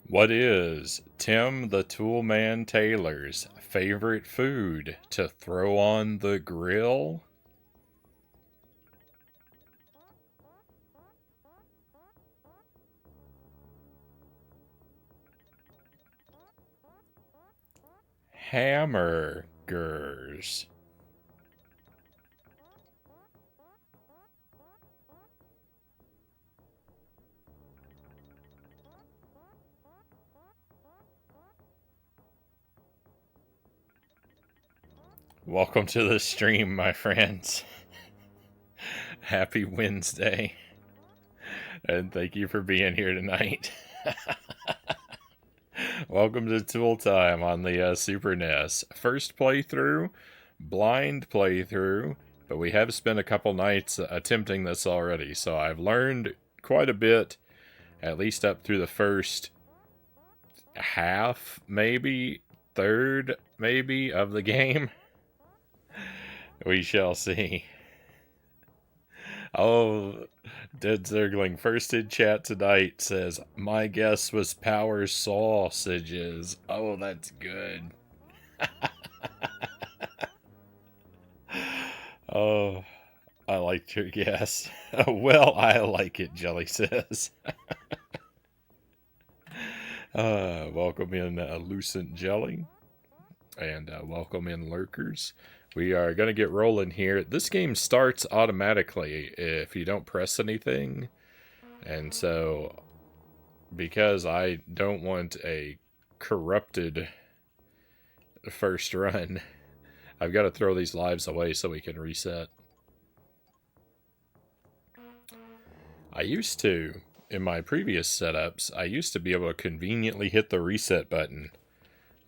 What is Tim the Toolman Taylor's favorite food to throw on the grill? Hamburgers. Welcome to the stream, my friends. Happy Wednesday. And thank you for being here tonight. Welcome to Tool Time on the Super NES. First playthrough, blind playthrough, but we have spent a couple nights attempting this already, so I've learned quite a bit, at least up through the first half, maybe, third, maybe, of the game. We shall see. Oh, Dead Zergling first in chat tonight says, my guess was power sausages. Oh, that's good. Oh, I liked your guess. Well, I like it, Jelly says. Welcome in Lucent Jelly. And welcome in Lurkers. We are going to get rolling here. This game starts automatically if you don't press anything. And so, because I don't want a corrupted first run, I've got to throw these lives away so we can reset. I used to, in my previous setups, I used to be able to conveniently hit the reset button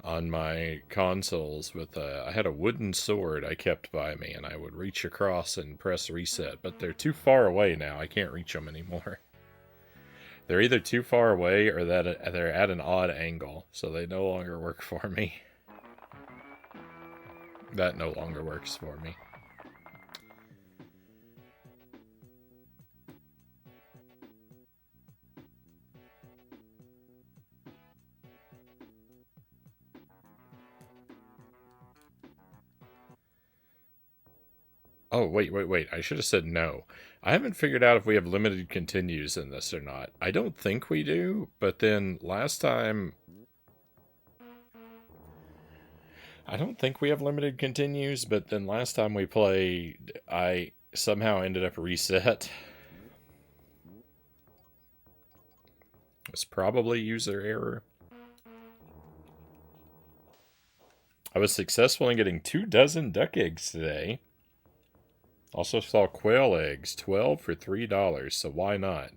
on my consoles with I had a wooden sword I kept by me, and I would reach across and press reset, but they're too far away now. I can't reach them anymore. They're either too far away or that they're at an odd angle, so they no longer work for me. That no longer works for me. Oh, wait. I should have said no. I haven't figured out if we have limited continues in this or not. I don't think we do, but then last time... I don't think we have limited continues, but then last time we played, I somehow ended up reset. It was probably user error. I was successful in getting 24 duck eggs today. Also saw quail eggs, 12 for $3, so why not?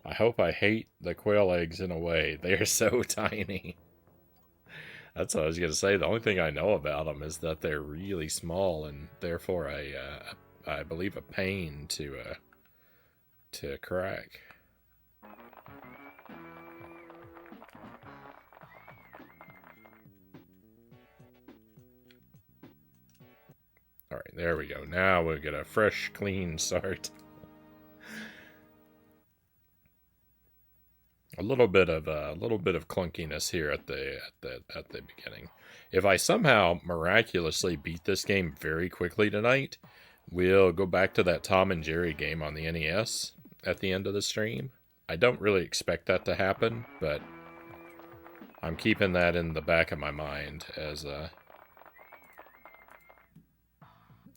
I hope I hate the quail eggs in a way. They are so tiny. That's what I was going to say. The only thing I know about them is that they're really small and therefore I believe a pain to crack. All right, there we go. Now we'll get a fresh, clean start. A little bit of clunkiness here at the beginning. If I somehow miraculously beat this game very quickly tonight, we'll go back to that Tom and Jerry game on the NES at the end of the stream. I don't really expect that to happen, but I'm keeping that in the back of my mind as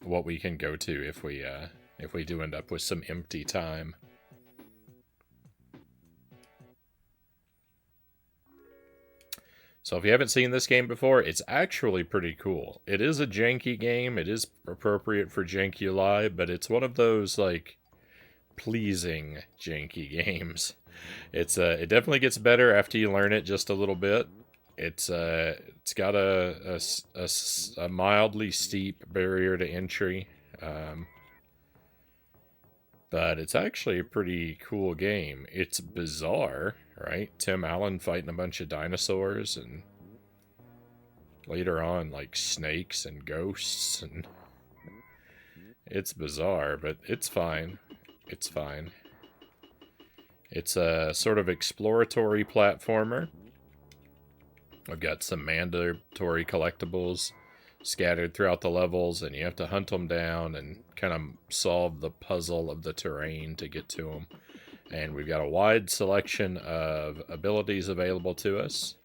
what we can go to if we do end up with some empty time. So if you haven't seen this game before, it's actually pretty cool. It is a janky game. It is appropriate for janky UI, but it's one of those, like, pleasing janky games. It definitely gets better after you learn it just a little bit. It's got a mildly steep barrier to entry, but it's actually a pretty cool game. It's bizarre, right? Tim Allen fighting a bunch of dinosaurs, and later on, like, snakes and ghosts, and it's bizarre, but it's fine. It's fine. It's a sort of exploratory platformer. I've got some mandatory collectibles scattered throughout the levels, and you have to hunt them down and kind of solve the puzzle of the terrain to get to them. And we've got a wide selection of abilities available to us,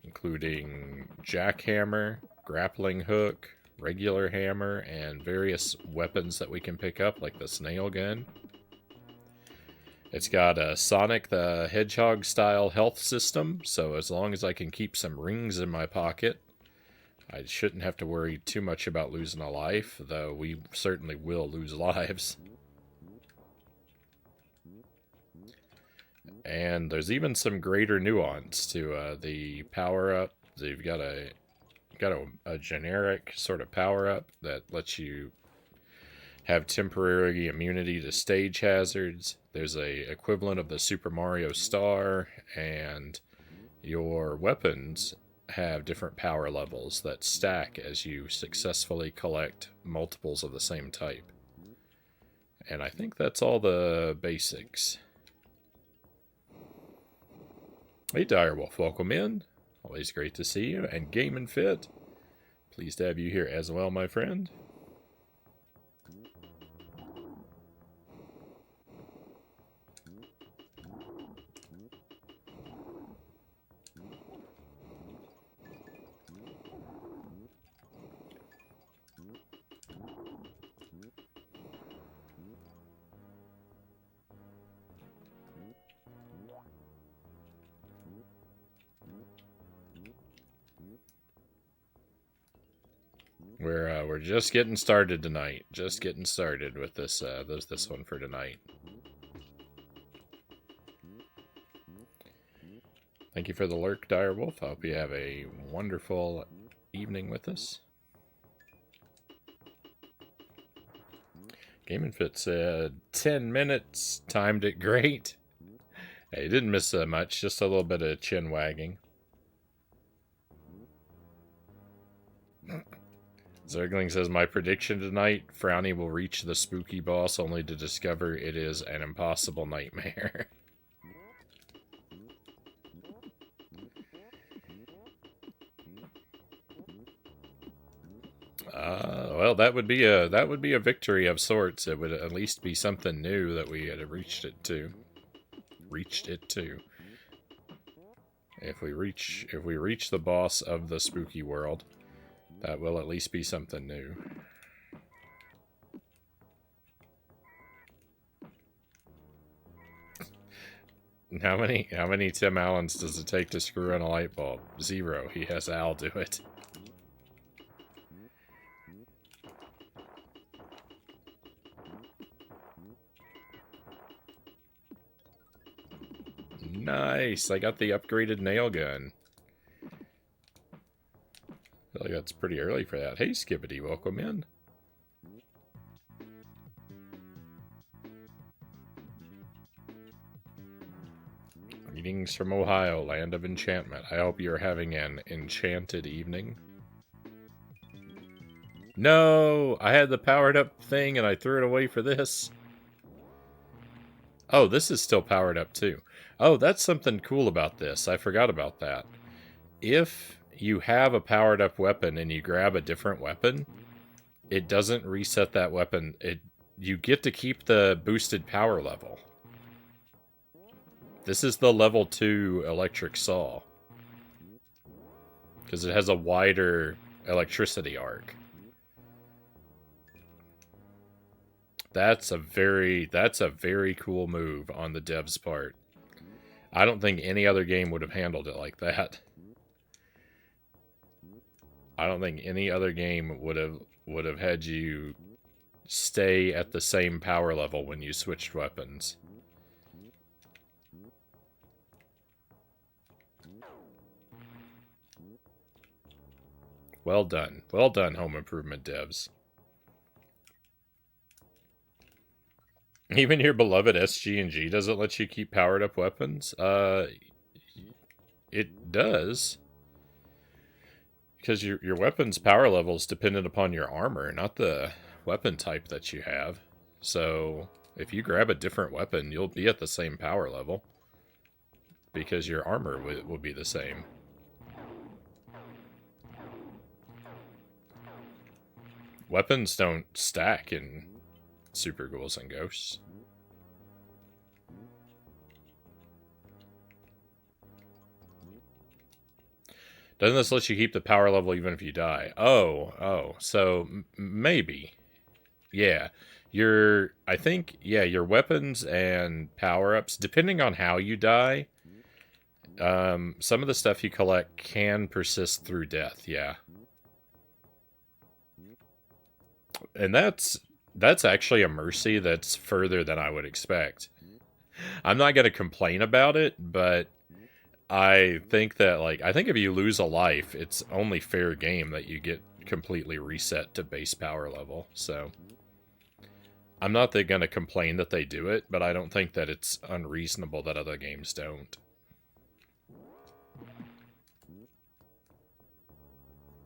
including jackhammer, grappling hook, regular hammer, and various weapons that we can pick up, like the snail gun. It's got a Sonic the Hedgehog style health system, so as long as I can keep some rings in my pocket, I shouldn't have to worry too much about losing a life, though we certainly will lose lives. And there's even some greater nuance to the power-up. So you've got a generic sort of power-up that lets you have temporary immunity to stage hazards. There's a equivalent of the Super Mario Star, and your weapons have different power levels that stack as you successfully collect multiples of the same type. And I think that's all the basics. Hey Direwolf, welcome in. Always great to see you. And Game and Fit, pleased to have you here as well, my friend. We're just getting started tonight. Just getting started with this this one for tonight. Thank you for the lurk, Direwolf. I hope you have a wonderful evening with us. Game and Fit said 10 minutes. Timed it great. Hey, you didn't miss much. Just a little bit of chin wagging. Zergling says, my prediction tonight, Frownie will reach the spooky boss only to discover it is an impossible nightmare. Well, that would be a victory of sorts. It would at least be something new that we had reached it to. If we reach the boss of the spooky world, that will at least be something new. How many Tim Allens does it take to screw in a light bulb? 0. He has Al do it. Nice! I got the upgraded nail gun. I feel like that's pretty early for that. Hey, Skibbity, welcome in. Greetings from Ohio, land of enchantment. I hope you're having an enchanted evening. No! I had the powered up thing and I threw it away for this. Oh, this is still powered up too. Oh, that's something cool about this. I forgot about that. If you have a powered up weapon and you grab a different weapon, it doesn't reset that weapon. You get to keep the boosted power level. This is the level 2 electric saw, because it has a wider electricity arc. That's a very cool move on the devs' part. I don't think any other game would have handled it like that. I don't think any other game would have had you stay at the same power level when you switched weapons. Well done. Well done, Home Improvement devs. Even your beloved SG&G doesn't let you keep powered up weapons? It does. Because your weapon's power level is dependent upon your armor, not the weapon type that you have. So, if you grab a different weapon, you'll be at the same power level. Because your armor will be the same. Weapons don't stack in Super Ghouls and Ghosts. Doesn't this let you keep the power level even if you die? Oh. So maybe. Yeah. I think, yeah, your weapons and power-ups, depending on how you die, some of the stuff you collect can persist through death, yeah. And that's actually a mercy that's further than I would expect. I'm not going to complain about it, but I think that, like, I think if you lose a life, it's only fair game that you get completely reset to base power level, so I'm not going to complain that they do it, but I don't think that it's unreasonable that other games don't.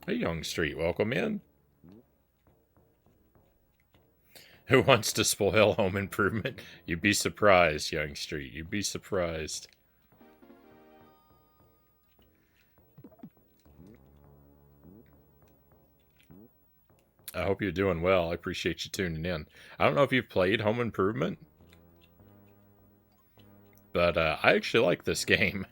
Hey, Young Street, welcome in. Who wants to spoil Home Improvement? You'd be surprised, Young Street. You'd be surprised. I hope you're doing well. I appreciate you tuning in. I don't know if you've played Home Improvement, but I actually like this game.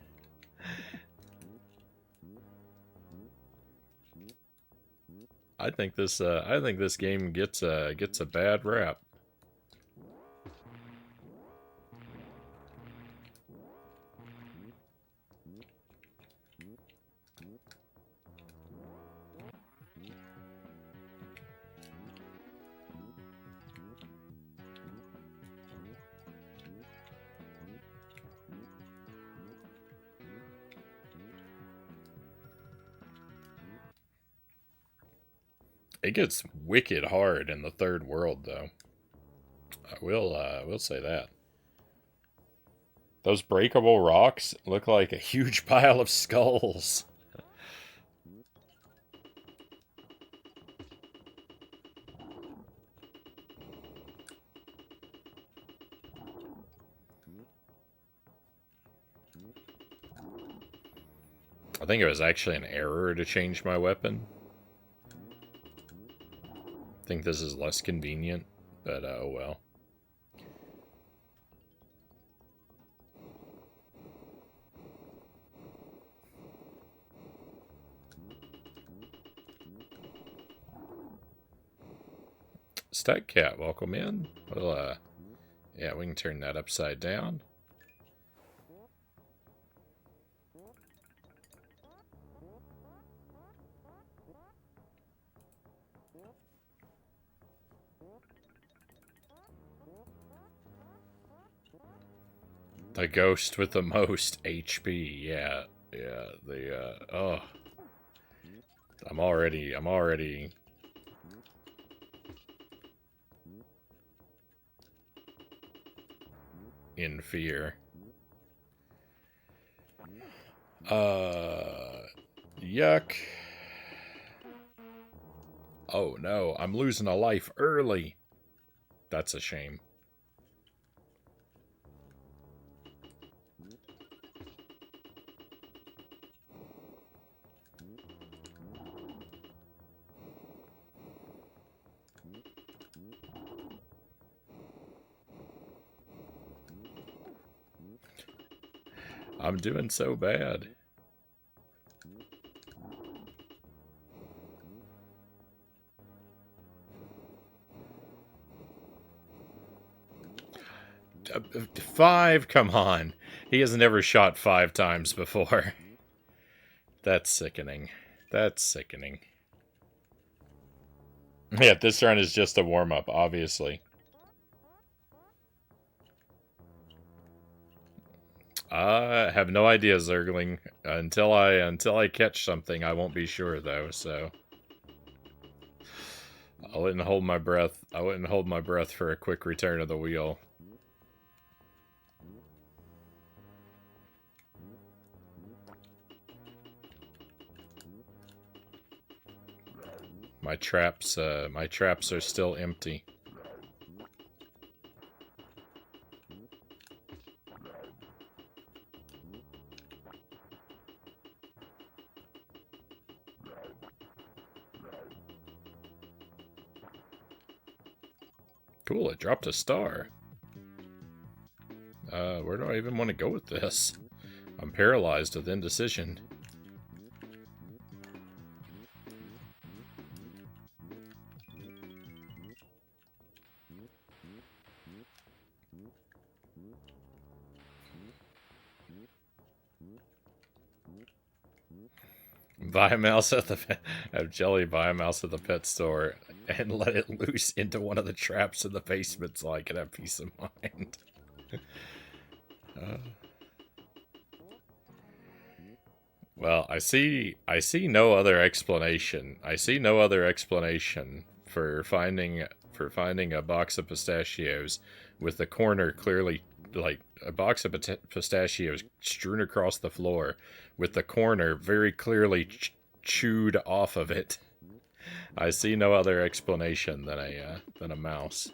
I think this game gets a bad rap. It gets wicked hard in the third world, though. I will say that. Those breakable rocks look like a huge pile of skulls. I think it was actually an error to change my weapon. I think this is less convenient, but oh well. Stack Cat, welcome in. Well, yeah, we can turn that upside down. The ghost with the most HP, yeah, oh. I'm already in fear. Yuck. Oh no, I'm losing a life early. That's a shame. I'm doing so bad. Five? Come on. He has never shot 5 times before. That's sickening. That's sickening. Yeah, this run is just a warm-up, obviously. I have no idea, Zergling. Until I catch something, I won't be sure though, so I wouldn't hold my breath. I wouldn't hold my breath for a quick return of the wheel. My traps are still empty. Cool, it dropped a star. Where do I even want to go with this? I'm paralyzed with indecision. Buy a mouse at the have Jelly buy a mouse at the pet store and let it loose into one of the traps in the basement so I can have peace of mind. Well, I see no other explanation. I see no other explanation for finding a box of pistachios with the corner clearly like a box of pistachios strewn across the floor with the corner very clearly chewed off of it. I see no other explanation than a mouse.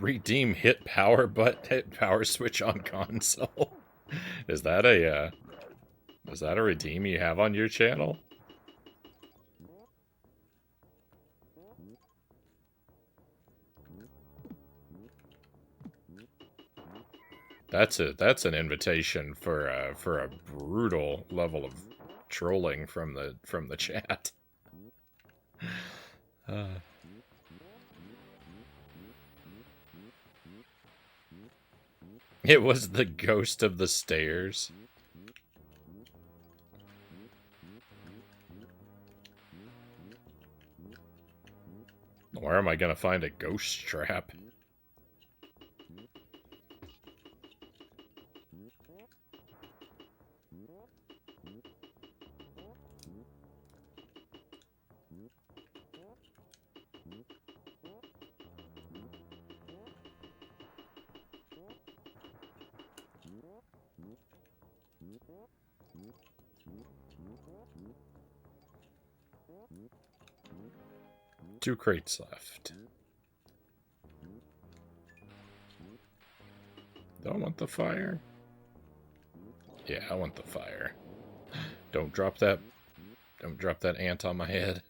Redeem hit power switch on console. Is that a redeem you have on your channel? That's an invitation for a brutal level of trolling from the chat. It was the ghost of the stairs. Where am I gonna find a ghost trap? Two crates left. Do I want the fire? Yeah, I want the fire. Don't drop that ant on my head.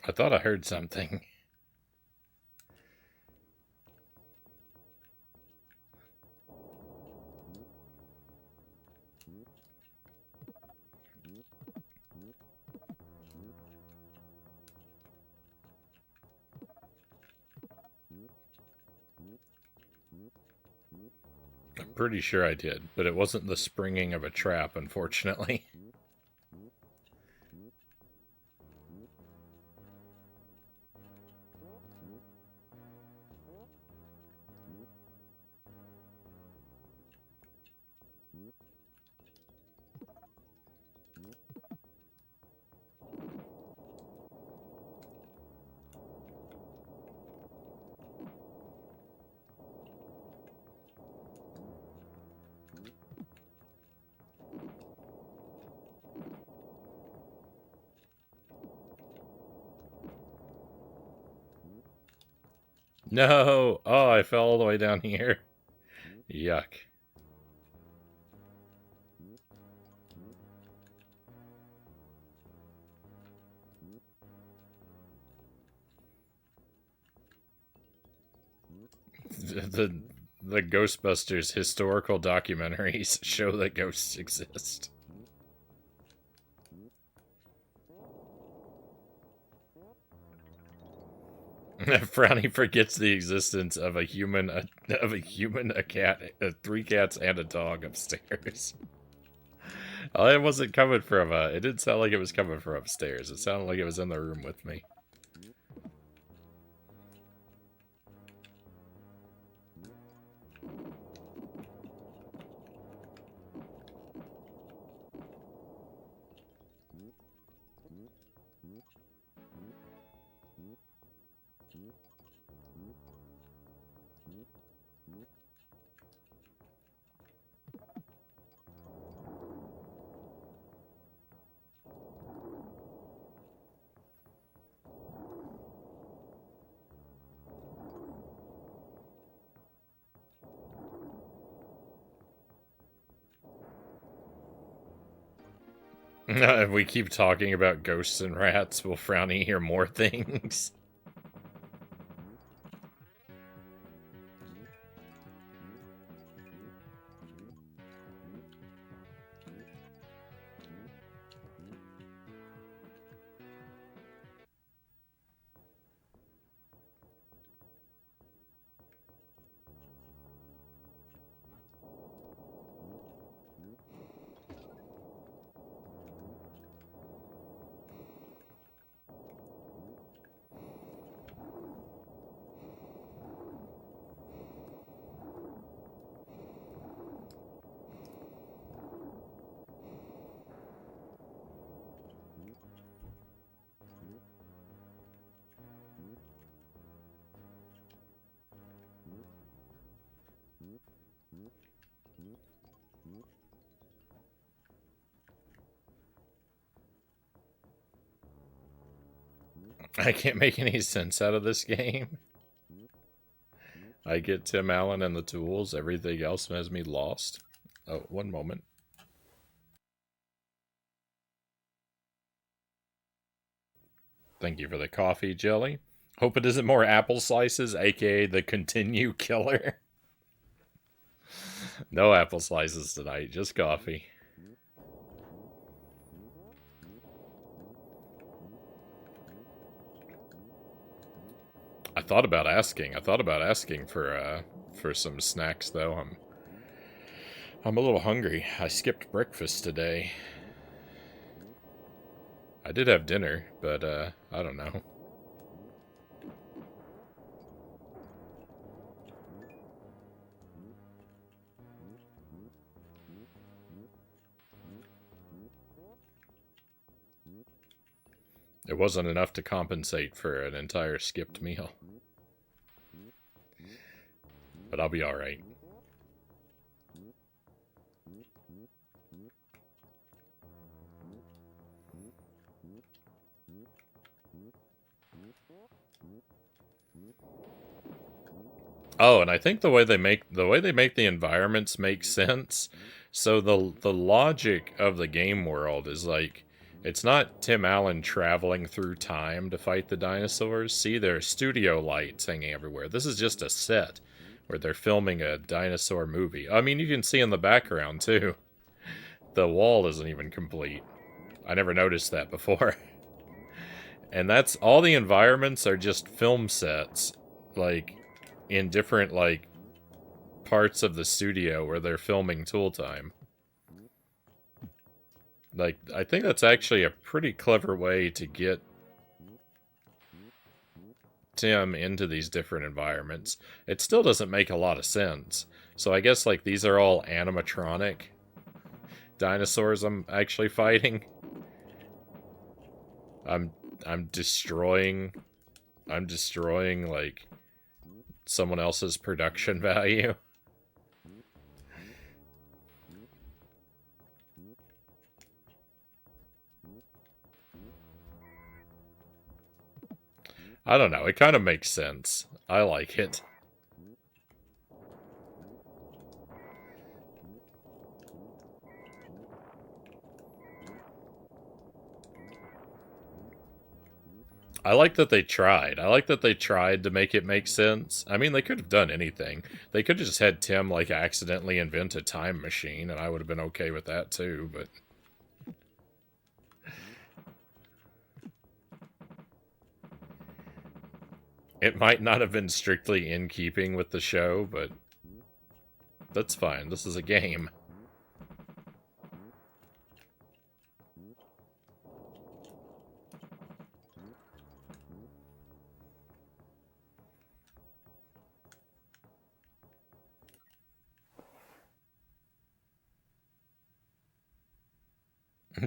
I thought I heard something. I'm pretty sure I did, but it wasn't the springing of a trap, unfortunately. No! Oh, I fell all the way down here. Yuck. the Ghostbusters historical documentaries show that ghosts exist. Frownie forgets the existence of a human, a cat, 3 cats, and a dog upstairs. Oh, it wasn't coming from. It didn't sound like it was coming from upstairs. It sounded like it was in the room with me. If we keep talking about ghosts and rats, will Frownie hear more things? I can't make any sense out of this game. I get Tim Allen and the tools. Everything else has me lost. Oh, one moment. Thank you for the coffee, Jelly. Hope it isn't more apple slices, aka the continue killer. No apple slices tonight, just coffee. I thought about asking for some snacks though. I'm a little hungry. I skipped breakfast today. I did have dinner, but I don't know. It wasn't enough to compensate for an entire skipped meal. But I'll be alright. Oh, and I think the way they make the environments make sense. So the logic of the game world is like, it's not Tim Allen traveling through time to fight the dinosaurs. See, there are studio lights hanging everywhere. This is just a set where they're filming a dinosaur movie. I mean, you can see in the background too. The wall isn't even complete. I never noticed that before. And that's all, the environments are just film sets, like in different like parts of the studio where they're filming Tool Time. Like, I think that's actually a pretty clever way to get Tim into these different environments. It still doesn't make a lot of sense. So I guess like these are all animatronic dinosaurs I'm actually fighting. I'm destroying like someone else's production value. I don't know, it kind of makes sense. I like it. I like that they tried. I like that they tried to make it make sense. I mean, they could have done anything. They could have just had Tim, like, accidentally invent a time machine, and I would have been okay with that, too, but... It might not have been strictly in keeping with the show, but... That's fine. This is a game.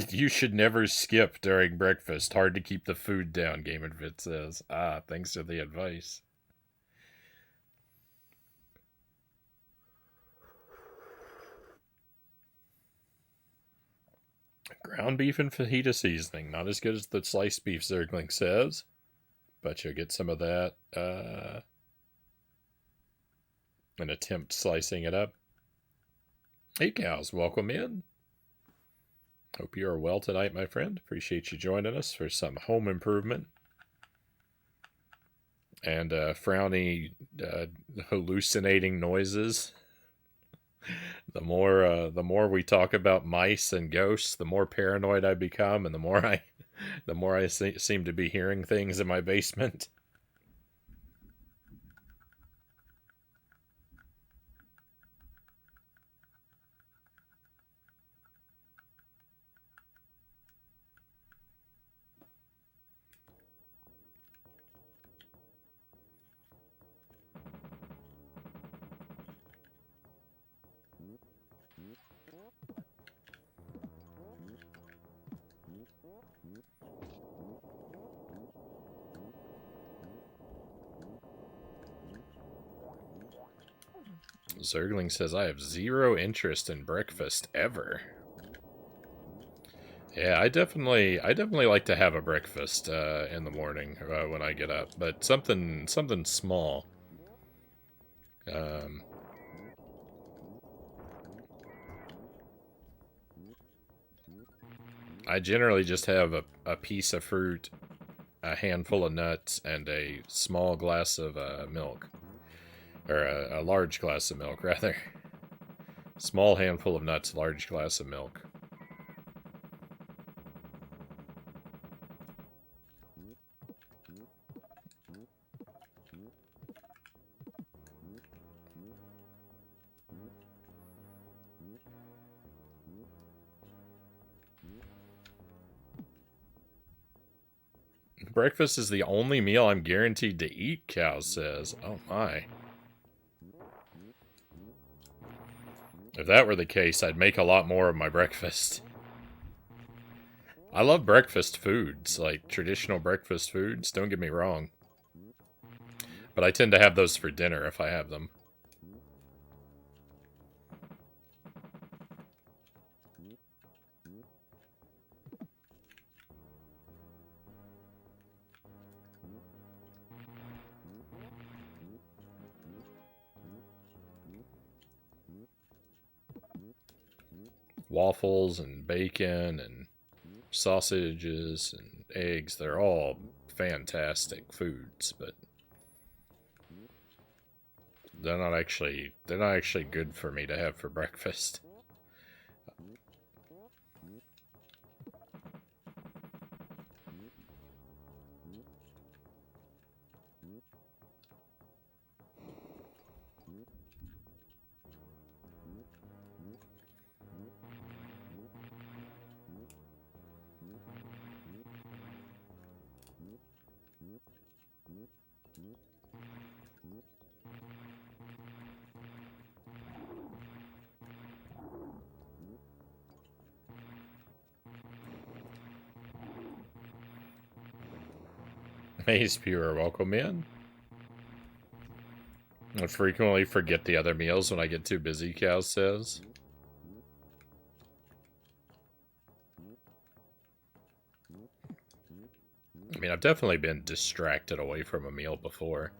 You should never skip during breakfast. Hard to keep the food down, Game and Fit says. Ah, thanks for the advice. Ground beef and fajita seasoning. Not as good as the sliced beef, Zergling says. But you'll get some of that. And attempt slicing it up. Hey, cows. Welcome in. Hope you are well tonight, my friend. Appreciate you joining us for some home improvement. And Frownie hallucinating noises. The more we talk about mice and ghosts, the more paranoid I become, and the more I seem to be hearing things in my basement. Zergling says, I have zero interest in breakfast ever. Yeah, I definitely like to have a breakfast in the morning when I get up, but something small. I generally just have a piece of fruit, a handful of nuts, and a small glass of milk. Or a large glass of milk, rather. Small handful of nuts, large glass of milk. Breakfast is the only meal I'm guaranteed to eat, Cow says. Oh my. If that were the case, I'd make a lot more of my breakfast. I love breakfast foods, like traditional breakfast foods, don't get me wrong. But I tend to have those for dinner if I have them. Waffles and bacon and sausages and eggs, they're all fantastic foods, but they're not actually good for me to have for breakfast. Maze Pure, welcome in. I frequently forget the other meals when I get too busy, Cow says. I mean, I've definitely been distracted away from a meal before.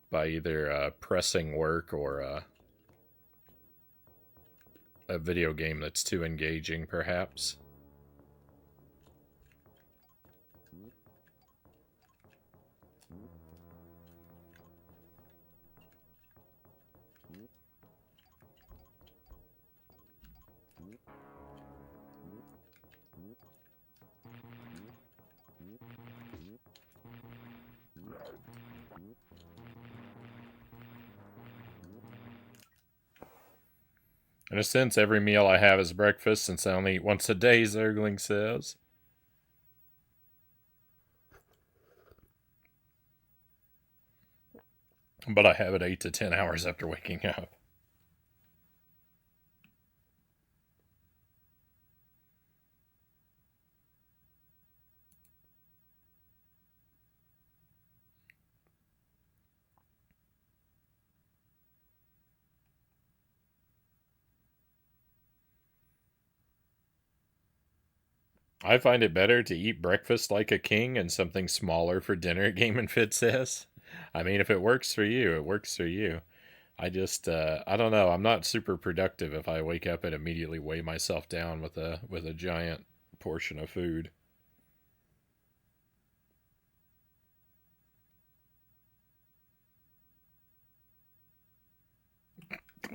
By either pressing work or a video game that's too engaging, perhaps. In a sense, every meal I have is breakfast, since I only eat once a day, Zergling says. But I have it 8 to 10 hours after waking up. I find it better to eat breakfast like a king and something smaller for dinner, Game and Fit says. I mean, if it works for you, it works for you. I don't know. I'm not super productive if I wake up and immediately weigh myself down with a giant portion of food.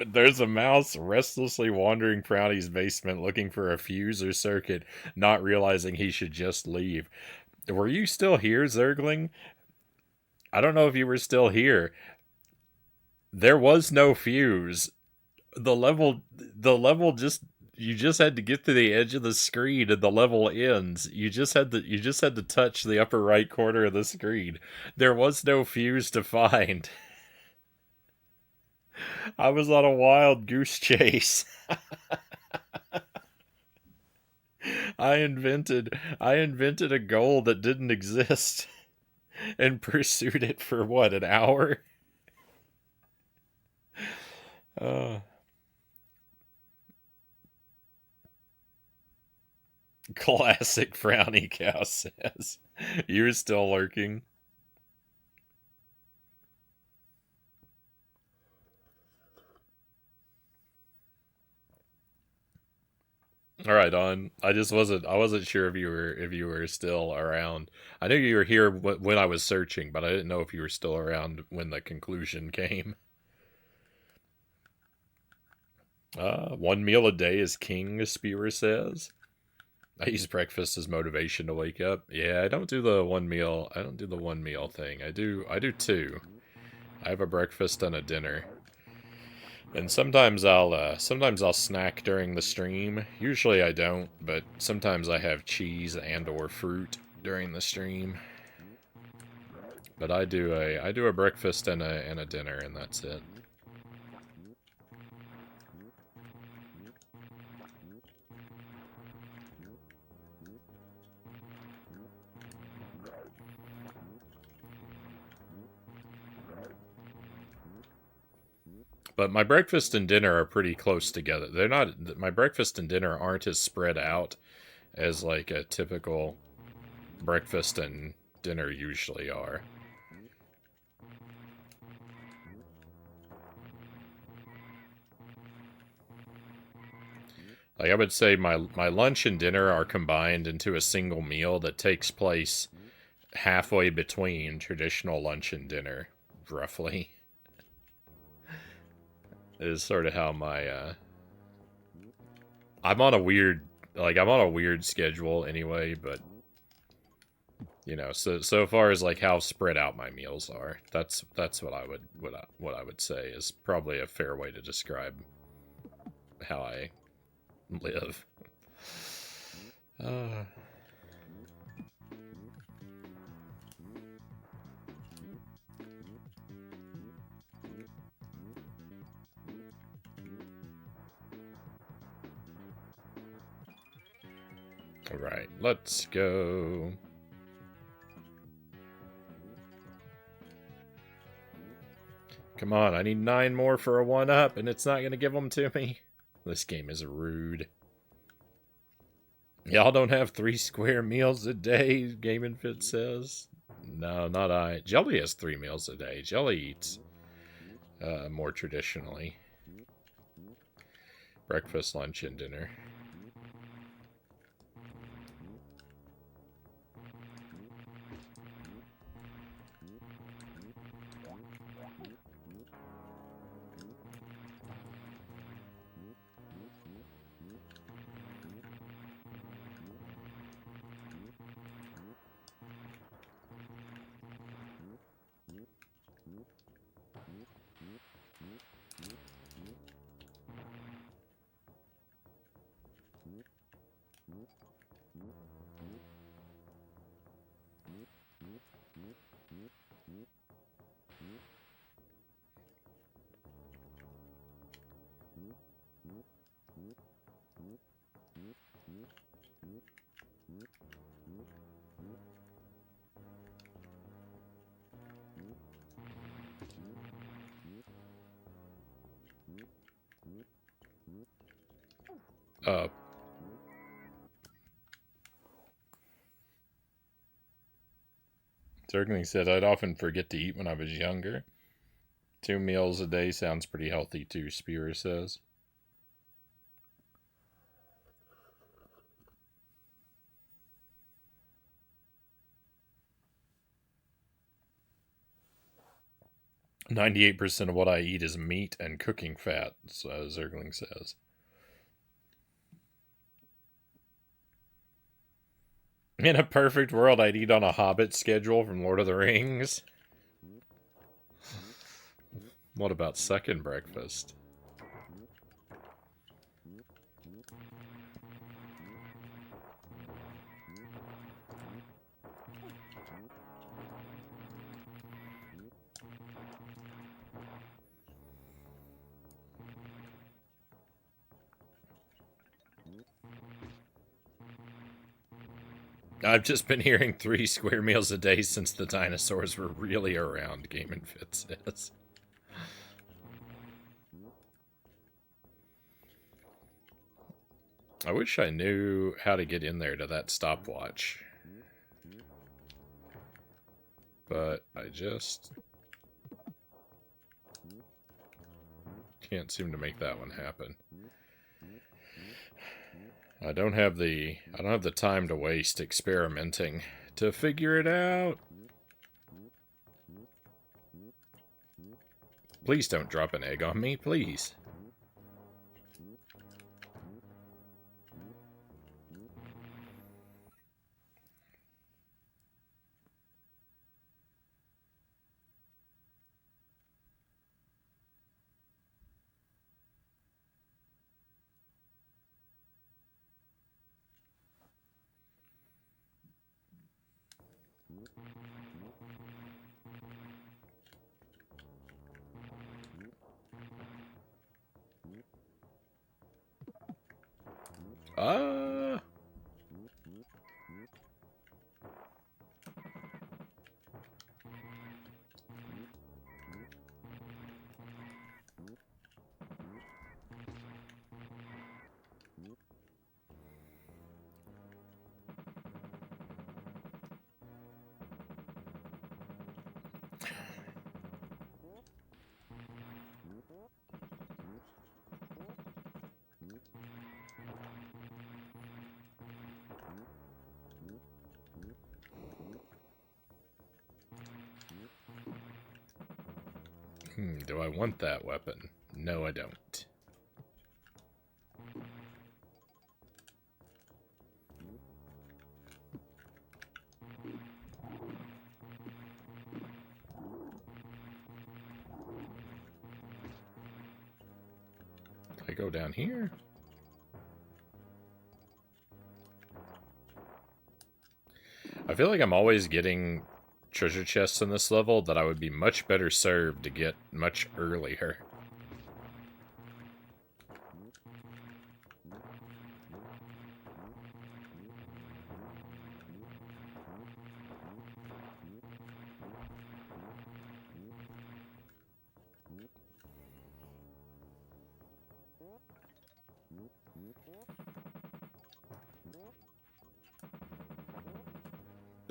There's a mouse restlessly wandering Frownie's basement looking for a fuse or circuit, not realizing he should just leave. Were you still here, Zergling? I don't know if you were still here. There was no fuse. The level just you just had to get to the edge of the screen and the level ends. You just had to touch the upper right corner of the screen. There was no fuse to find. I was on a wild goose chase. I invented a goal that didn't exist and pursued it for what, an hour? Uh, Classic Frownie Cow says. You're still lurking. All right, on. I wasn't sure if you were still around. I knew you were here when I was searching, but I didn't know if you were still around when the conclusion came. One meal a day is king, Spewer says. I use breakfast as motivation to wake up. Yeah, I don't do the one meal. I don't do the one meal thing. I do two. I have a breakfast and a dinner. And sometimes I'll snack during the stream. Usually I don't, but sometimes I have cheese and or fruit during the stream. But I do a breakfast and a dinner, and that's it. But my breakfast and dinner are pretty close together. They're not My breakfast and dinner aren't as spread out as like a typical breakfast and dinner usually are. Like I would say my lunch and dinner are combined into a single meal that takes place halfway between traditional lunch and dinner, roughly. Is sort of how my I'm on a weird I'm on a weird schedule anyway, but so far as like how spread out my meals are, that's what I would say is probably a fair way to describe how I live. Uh, all right, let's go. Come on, I need 9 more for a 1-up, and it's not going to give them to me. This game is rude. Y'all don't have 3 square meals a day, Game and Fit says. No, not I. Jelly has 3 meals a day. Jelly eats more traditionally. Breakfast, lunch, and dinner. Zergling said, I'd often forget to eat when I was younger. 2 meals a day sounds pretty healthy too, Spear says. "98% of what I eat is meat and cooking fat," Zergling says. In a perfect world, I'd eat on a Hobbit schedule from Lord of the Rings. What about second breakfast? I've just been hearing 3 square meals a day since the dinosaurs were really around, Game and Fit says. I wish I knew how to get in there to that stopwatch. But I just can't seem to make that one happen. I don't have the time to waste experimenting to figure it out. Please don't drop an egg on me, please. Do I want that weapon? No, I don't. I go down here? I feel like I'm always getting treasure chests in this level that I would be much better served to get much earlier.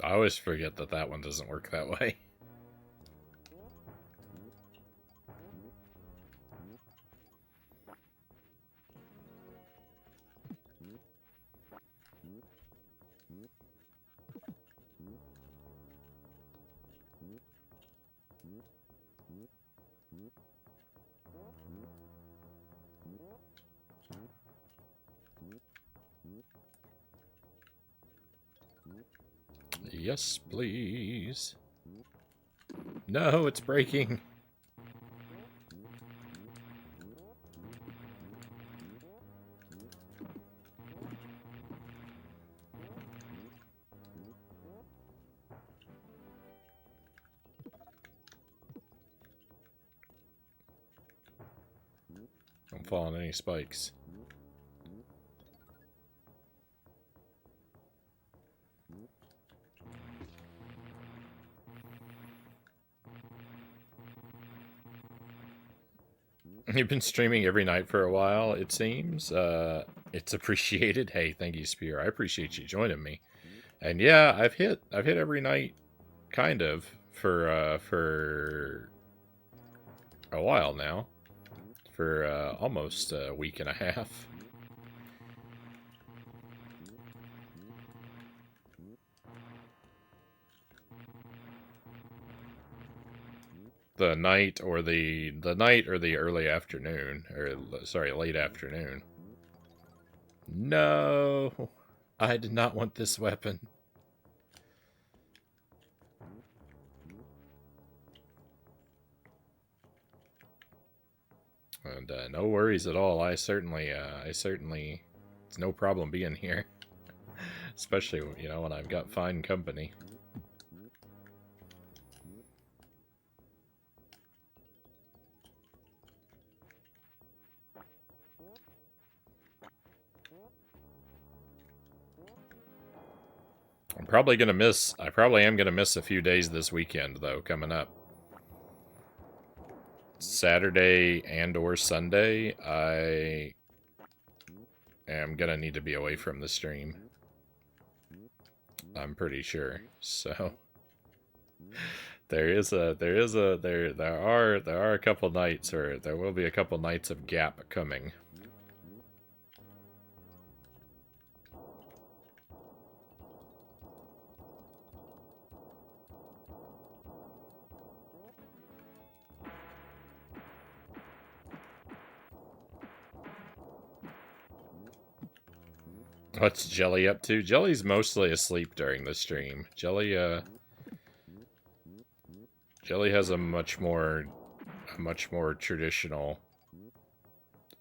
I always forget that that one doesn't work that way. Yes, please. No, it's breaking. Don't fall on any spikes. You've been streaming every night for a while, it seems. It's appreciated. Hey, thank you, Spear. I appreciate you joining me. And yeah, I've hit every night, kind of, for a while now, for almost a week and a half. The night or the early afternoon, or sorry, late afternoon. No, I did not want this weapon. And no worries at all. I certainly, it's no problem being here. Especially, you know, when I've got fine company. I probably am gonna miss a few days this weekend, though, coming up. Saturday and or Sunday, I am gonna need to be away from the stream. I'm pretty sure. So there are a couple nights, or there will be a couple nights of gap coming. What's Jelly up to? Jelly's mostly asleep during the stream. Jelly has a much more traditional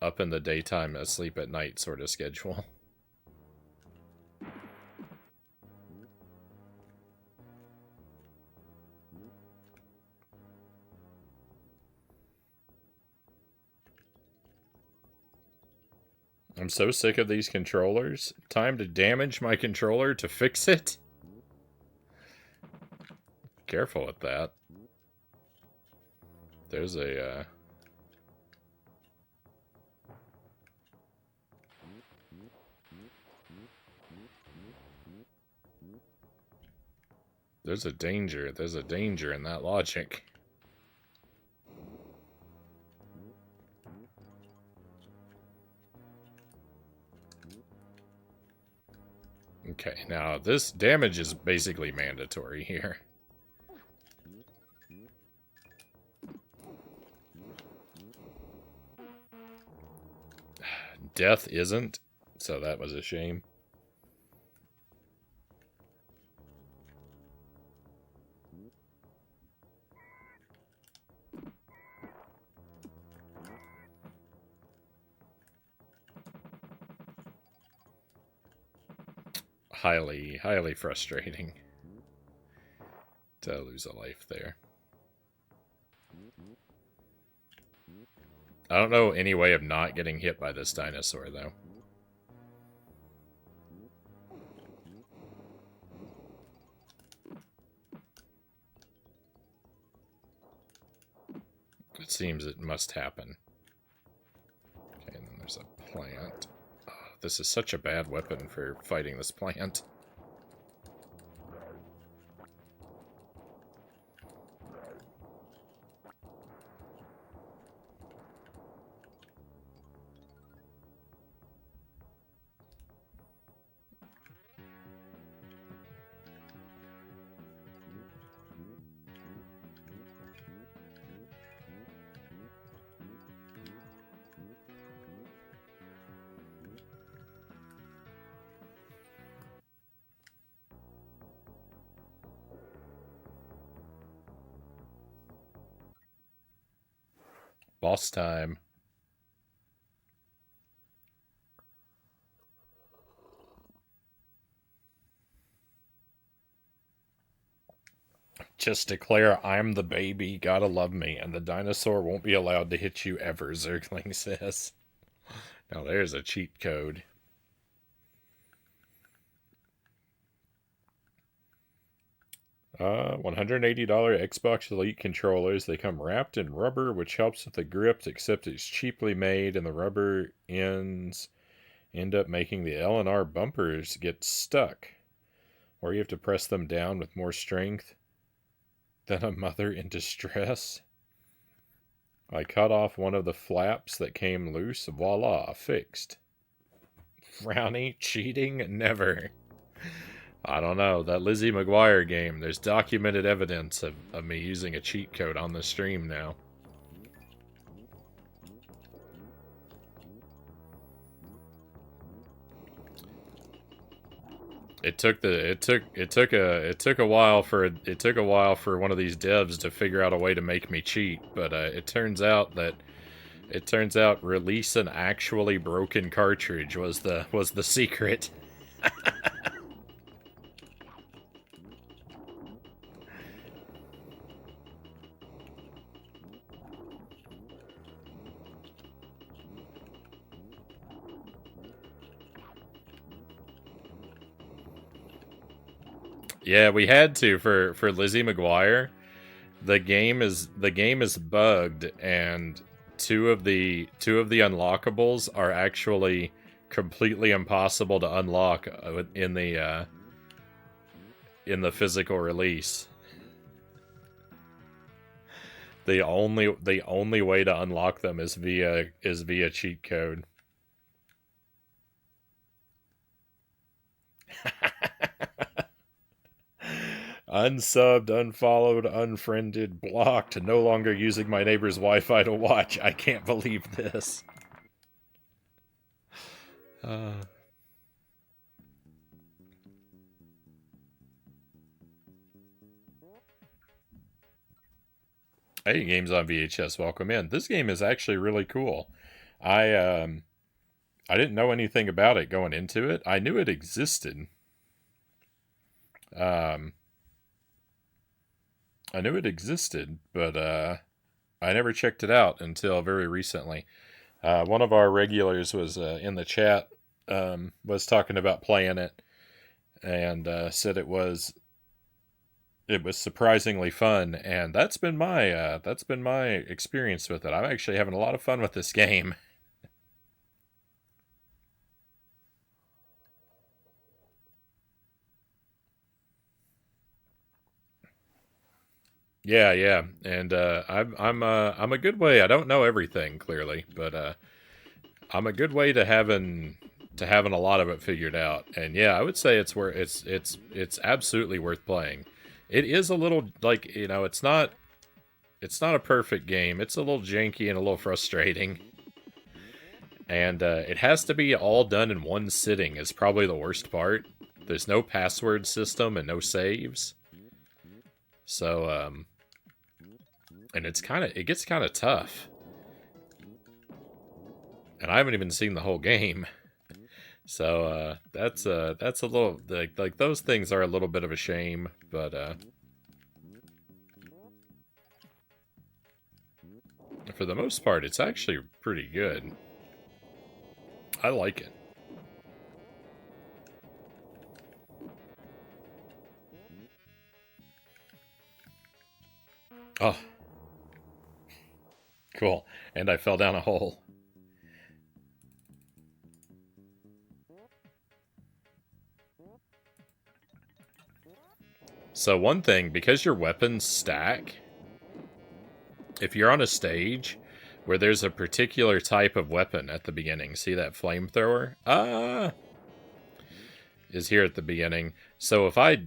up in the daytime, asleep at night sort of schedule. I'm so sick of these controllers. Time to damage my controller to fix it? Careful with that. There's a, There's a danger in that logic. Okay, now this damage is basically mandatory here. Death isn't, so that was a shame. Highly frustrating to lose a life there. I don't know any way of not getting hit by this dinosaur, though. It seems it must happen. Okay, and then there's a plant. Oh, this is such a bad weapon for fighting this plant. Boss time. Just declare I'm the baby, gotta love me, and the dinosaur won't be allowed to hit you ever, Zergling says. Now there's a cheat code. $180 Xbox Elite controllers. They come wrapped in rubber, which helps with the grip, except it's cheaply made, and the rubber ends end up making the L and R bumpers get stuck. Or you have to press them down with more strength than a mother in distress. I cut off one of the flaps that came loose. Voila, fixed. Frownie, cheating? Never. I don't know. That Lizzie McGuire game, there's documented evidence of me using a cheat code on the stream now. It took a while for one of these devs to figure out a way to make me cheat, but it turns out release an actually broken cartridge was the secret. Yeah, we had to for Lizzie McGuire. The game is bugged, and two of the unlockables are actually completely impossible to unlock in the physical release. The only way to unlock them is via cheat code. Unsubbed, unfollowed, unfriended, blocked, no longer using my neighbor's Wi-Fi to watch. I can't believe this. Hey, games on VHS, welcome in. This game is actually really cool. I didn't know anything about it going into it. I knew it existed. I knew it existed, but I never checked it out until very recently. One of our regulars was in the chat, was talking about playing it, and said it was surprisingly fun, and that's been my experience with it. I'm actually having a lot of fun with this game. Yeah, and I'm a good way. I don't know everything clearly, but I'm a good way to having a lot of it figured out. And yeah, I would say it's absolutely worth playing. It is a little like, it's not a perfect game. It's a little janky and a little frustrating. And it has to be all done in one sitting is probably the worst part. There's no password system and no saves. So and it gets kind of tough. And I haven't even seen the whole game. So that's a little like those things are a little bit of a shame, but for the most part it's actually pretty good. I like it. Oh. Cool. And I fell down a hole. So one thing, because your weapons stack, if you're on a stage where there's a particular type of weapon at the beginning, see that flamethrower? Is here at the beginning. So if I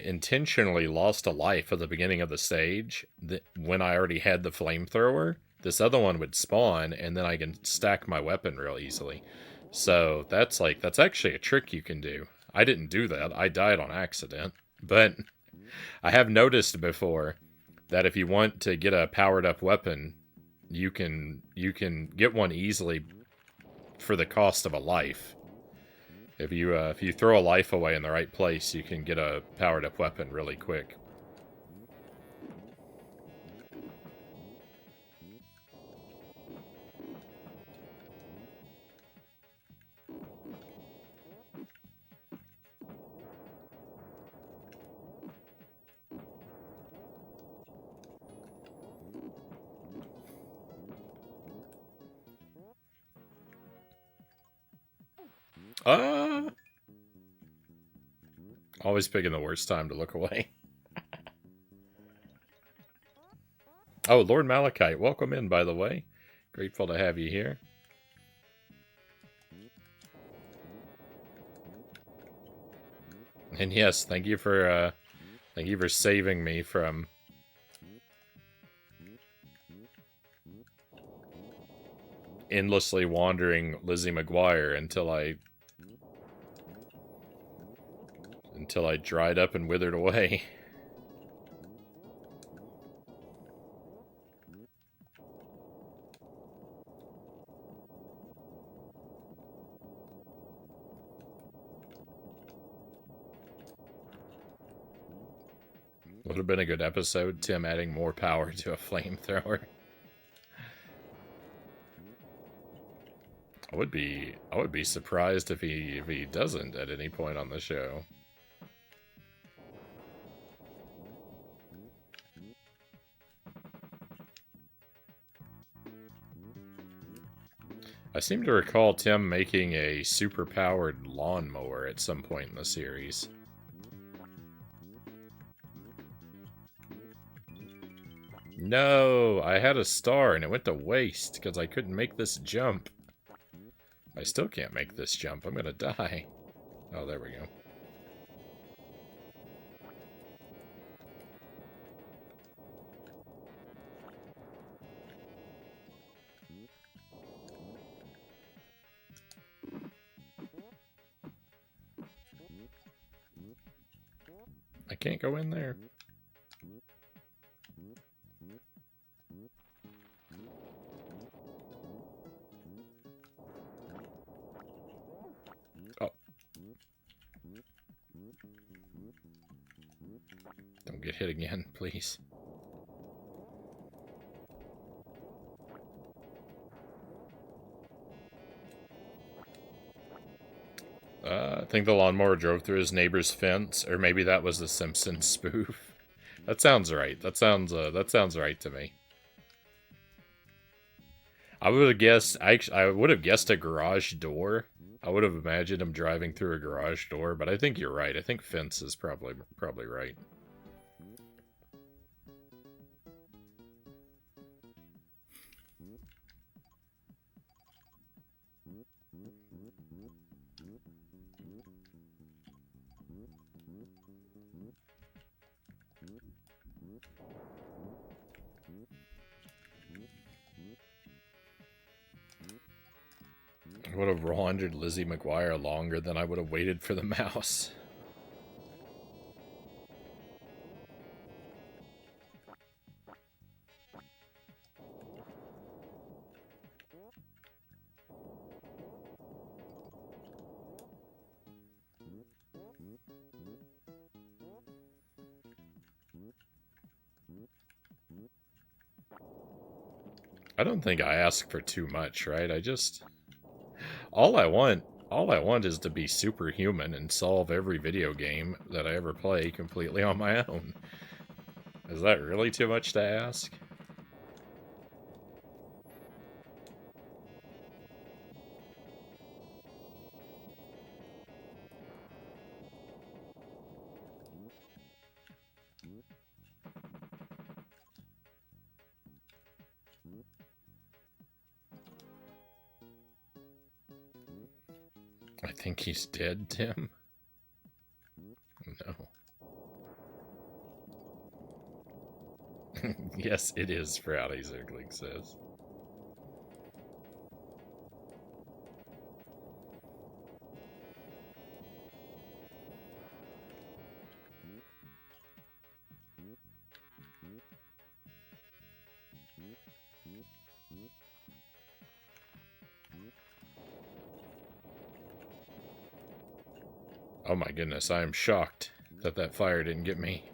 intentionally lost a life at the beginning of the stage, when I already had the flamethrower, this other one would spawn, and then I can stack my weapon real easily. So that's actually a trick you can do. I didn't do that. I died on accident. But I have noticed before that if you want to get a powered up weapon, you can get one easily for the cost of a life. If you throw a life away in the right place, you can get a powered up weapon really quick. Always picking the worst time to look away. Oh, Lord Malachite, welcome in, by the way. Grateful to have you here. And yes, thank you for saving me from endlessly wandering Lizzie McGuire until I dried up and withered away. Would have been a good episode, Tim adding more power to a flamethrower. I would be surprised if he doesn't at any point on the show. I seem to recall Tim making a super-powered lawnmower at some point in the series. No, I had a star and it went to waste because I couldn't make this jump. I still can't make this jump. I'm gonna die. Oh, there we go. I can't go in there. Oh. Don't get hit again, please. I think the lawnmower drove through his neighbor's fence, or maybe that was the Simpsons spoof. That sounds right. That sounds right to me. I would have guessed. I would have guessed a garage door. I would have imagined him driving through a garage door, but I think you're right. I think fence is probably right. I would have laundered Lizzie McGuire longer than I would have waited for the mouse. I don't think I ask for too much, right? I just... All I want is to be superhuman and solve every video game that I ever play completely on my own. Is that really too much to ask? I think he's dead, Tim. No. Yes, it is, Frownie, Zergling says. Oh my goodness, I am shocked that that fire didn't get me.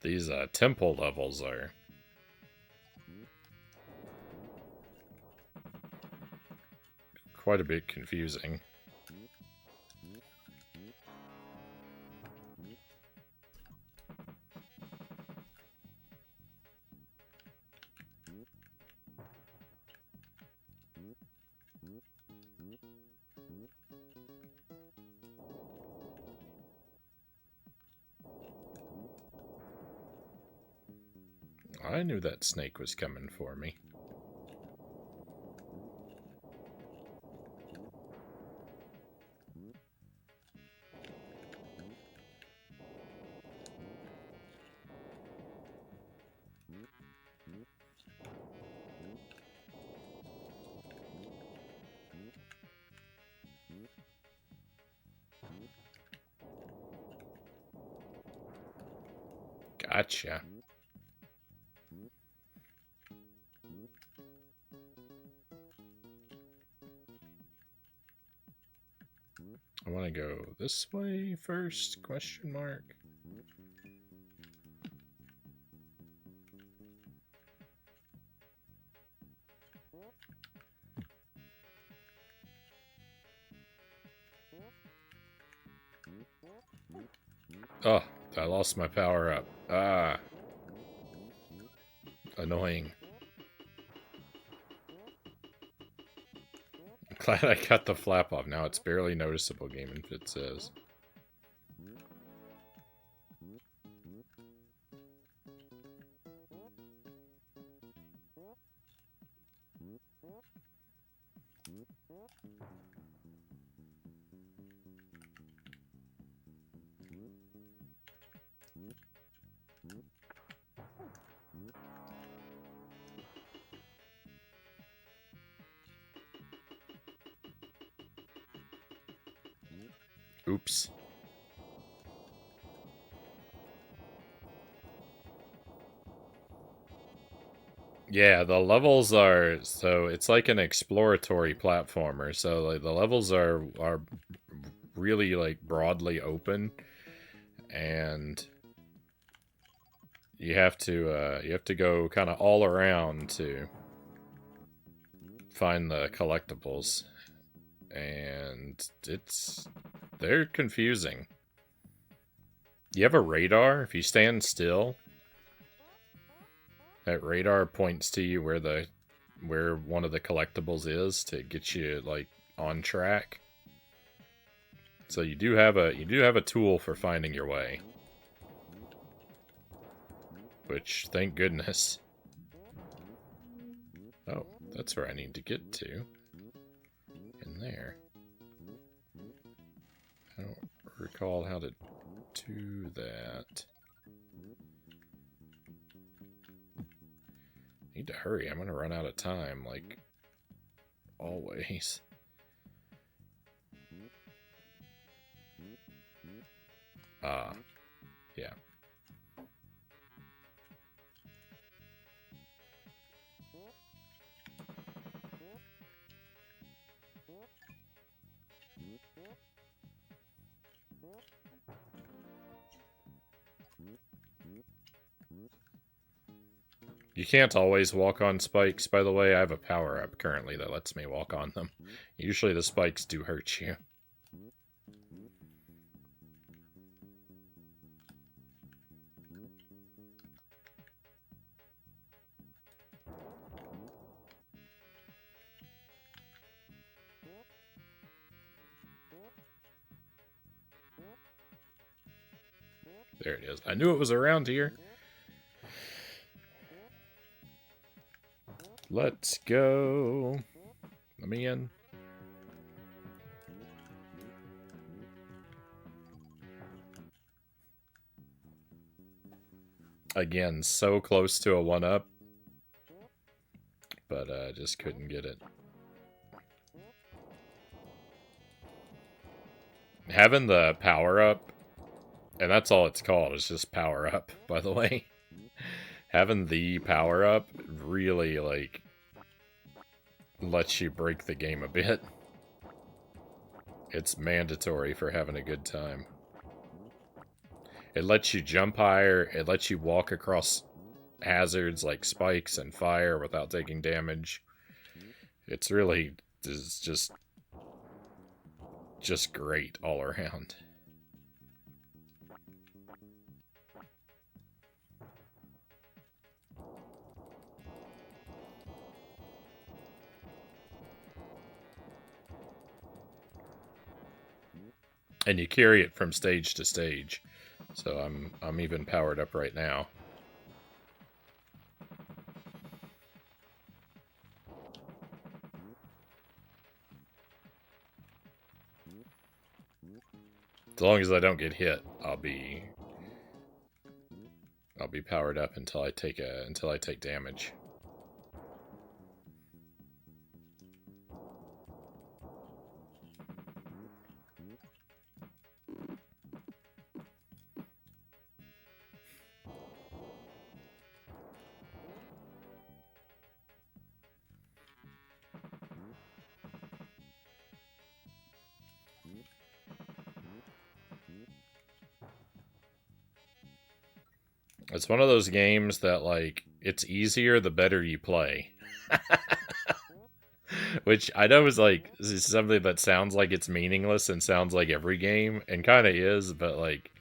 These temple levels are quite a bit confusing. I knew that snake was coming for me. Gotcha. I want to go this way first, question mark. Oh, I lost my power up. Ah. Annoying. I'm glad I got the flap off. Now it's barely noticeable, Game and Fit says. Oops. Yeah, the levels are, so it's like an exploratory platformer. So like the levels are really like broadly open, and you have to go kind of all around to find the collectibles, and they're confusing. You have a radar. If you stand still, that radar points to you where one of the collectibles is to get you like on track. So you do have a tool for finding your way. Which, thank goodness. Oh, that's where I need to get to. In there. I don't recall how to do that. Need to hurry. I'm gonna run out of time, like always. Ah, yeah. You can't always walk on spikes, by the way. I have a power-up currently that lets me walk on them. Usually the spikes do hurt you. There it is. I knew it was around here. Let's go. Let me in. Again, so close to a 1-up. But but just couldn't get it. Having the power up, and that's all it's called, is just power up, by the way. Having the power up really, like, lets you break the game a bit. It's mandatory for having a good time. It lets you jump higher, it lets you walk across hazards like spikes and fire without taking damage. It's really just great all around. And you carry it from stage to stage. So I'm even powered up right now. As long as I don't get hit, I'll be powered up until I take damage. It's one of those games that, like, it's easier the better you play. Which I know is something that sounds like it's meaningless and sounds like every game, and kind of is, but, like,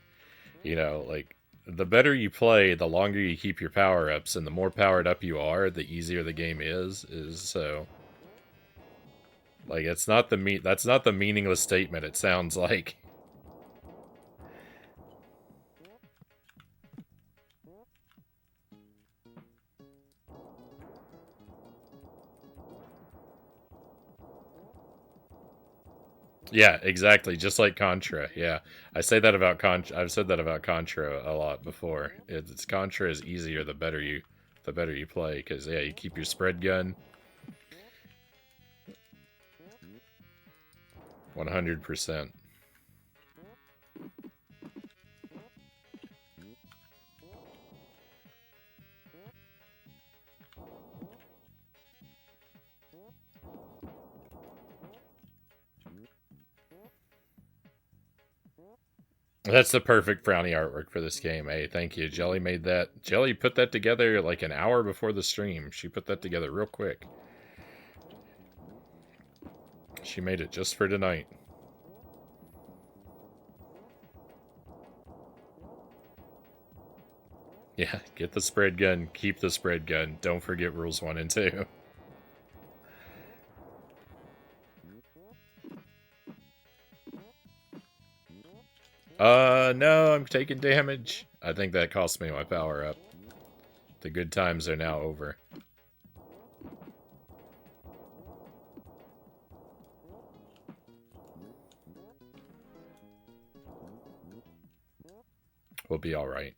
you know, like, the better you play, the longer you keep your power-ups, and the more powered up you are, the easier the game is so... Like, that's not the meaningless statement it sounds like. Yeah, exactly. Just like Contra. Yeah, I say that about Contra. I've said that about Contra a lot before. It's Contra is easier the better you play, because yeah, you keep your spread gun. 100%. That's the perfect Frownie artwork for this game. Hey, thank you. Jelly made that. Jelly put that together like an hour before the stream. She put that together real quick. She made it just for tonight. Yeah, get the spread gun, keep the spread gun. Don't forget rules 1 and 2. No, I'm taking damage. I think that cost me my power up. The good times are now over. We'll be alright.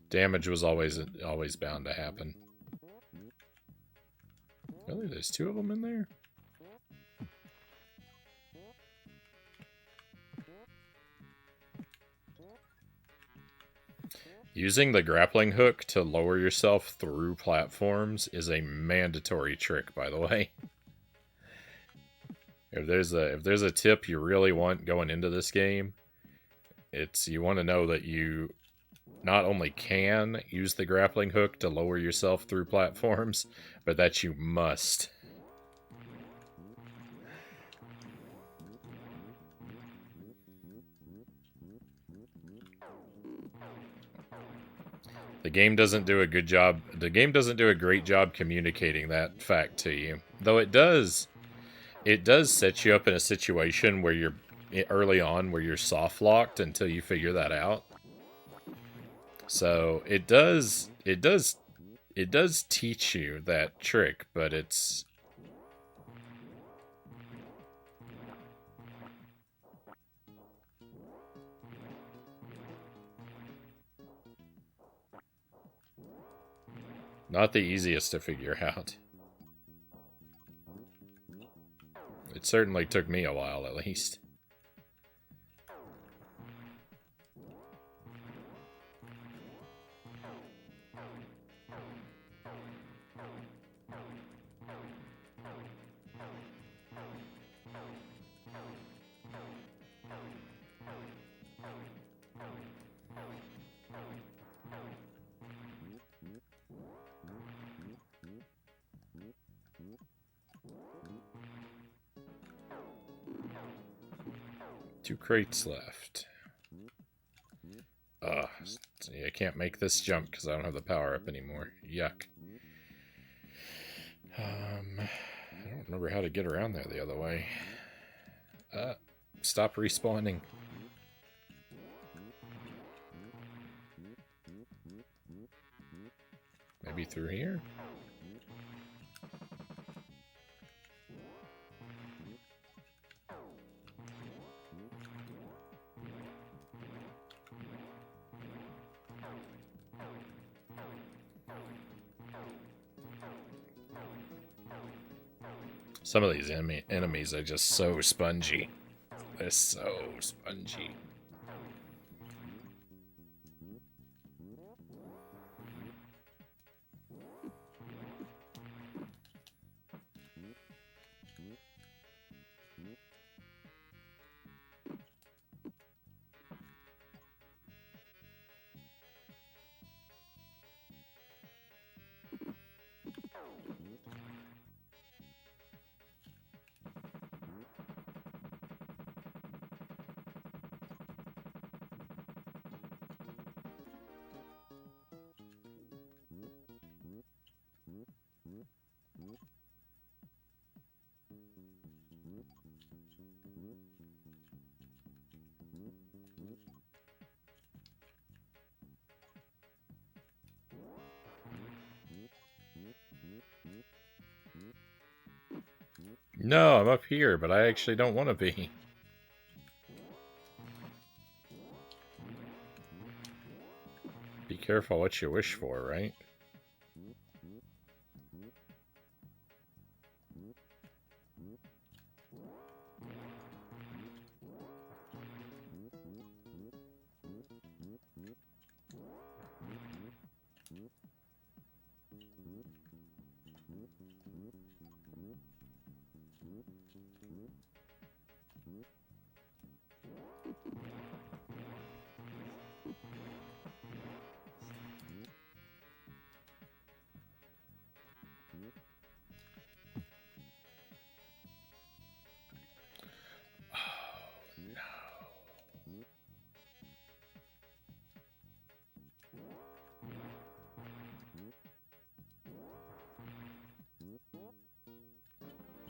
Damage was always bound to happen. Really? There's 2 of them in there? Using the grappling hook to lower yourself through platforms is a mandatory trick, by the way. If there's a tip you really want going into this game, it's you want to know that you not only can use the grappling hook to lower yourself through platforms, but that you must. The game doesn't do a good job. The game doesn't do a great job communicating that fact to you. Though it does set you up in a situation where you're early on where you're soft locked until you figure that out. So it does teach you that trick, but it's Not the easiest to figure out. It certainly took me a while, at least. Two crates left. See, I can't make this jump because I don't have the power up anymore. Yuck. I don't remember how to get around there the other way. Stop respawning. Maybe through here? Some of these enemies are just so spongy. They're so spongy. No, I'm up here, but I actually don't want to be. Be careful what you wish for, right?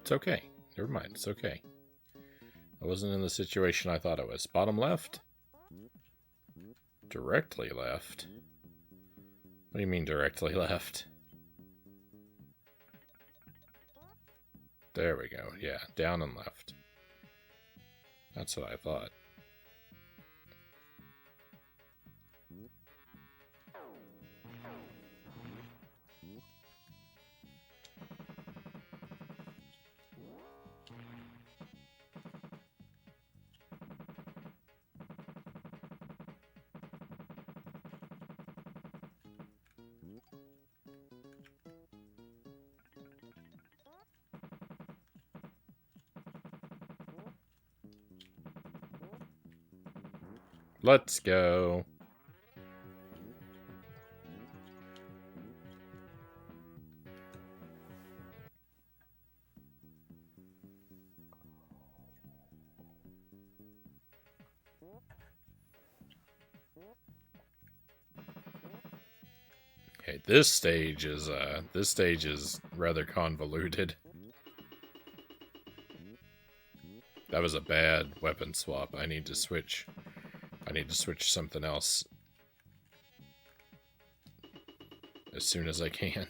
It's okay. Never mind. It's okay. I wasn't in the situation I thought it was. Bottom left? Directly left? What do you mean directly left? There we go. Yeah, down and left. That's what I thought. Let's go. Okay, this stage is rather convoluted. That was a bad weapon swap. I need to switch something else as soon as I can.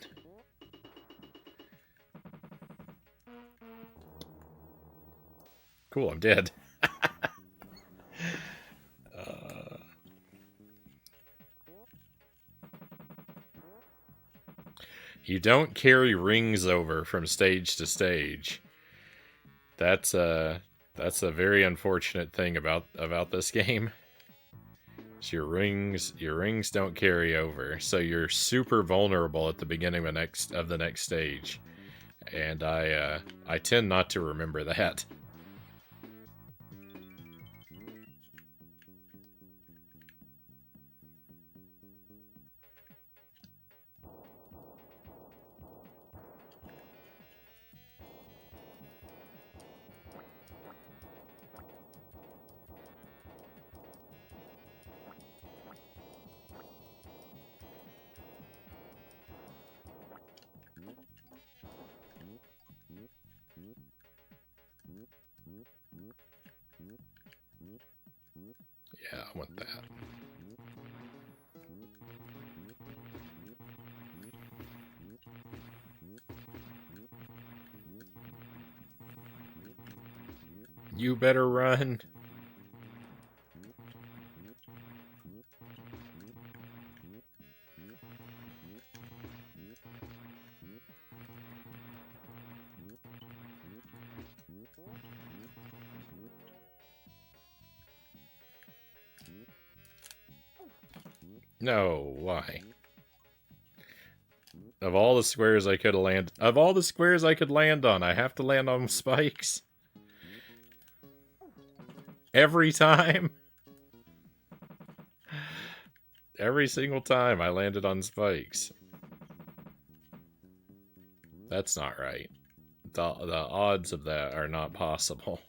Cool, I'm dead. You don't carry rings over from stage to stage. That's a very unfortunate thing about this game. So your rings don't carry over, so you're super vulnerable at the beginning of the next stage. And I tend not to remember that. Yeah, I want that. You better run. No, why? Of all the squares I could land on, I have to land on spikes. Every time. Every single time I landed on spikes. That's not right. The odds of that are not possible.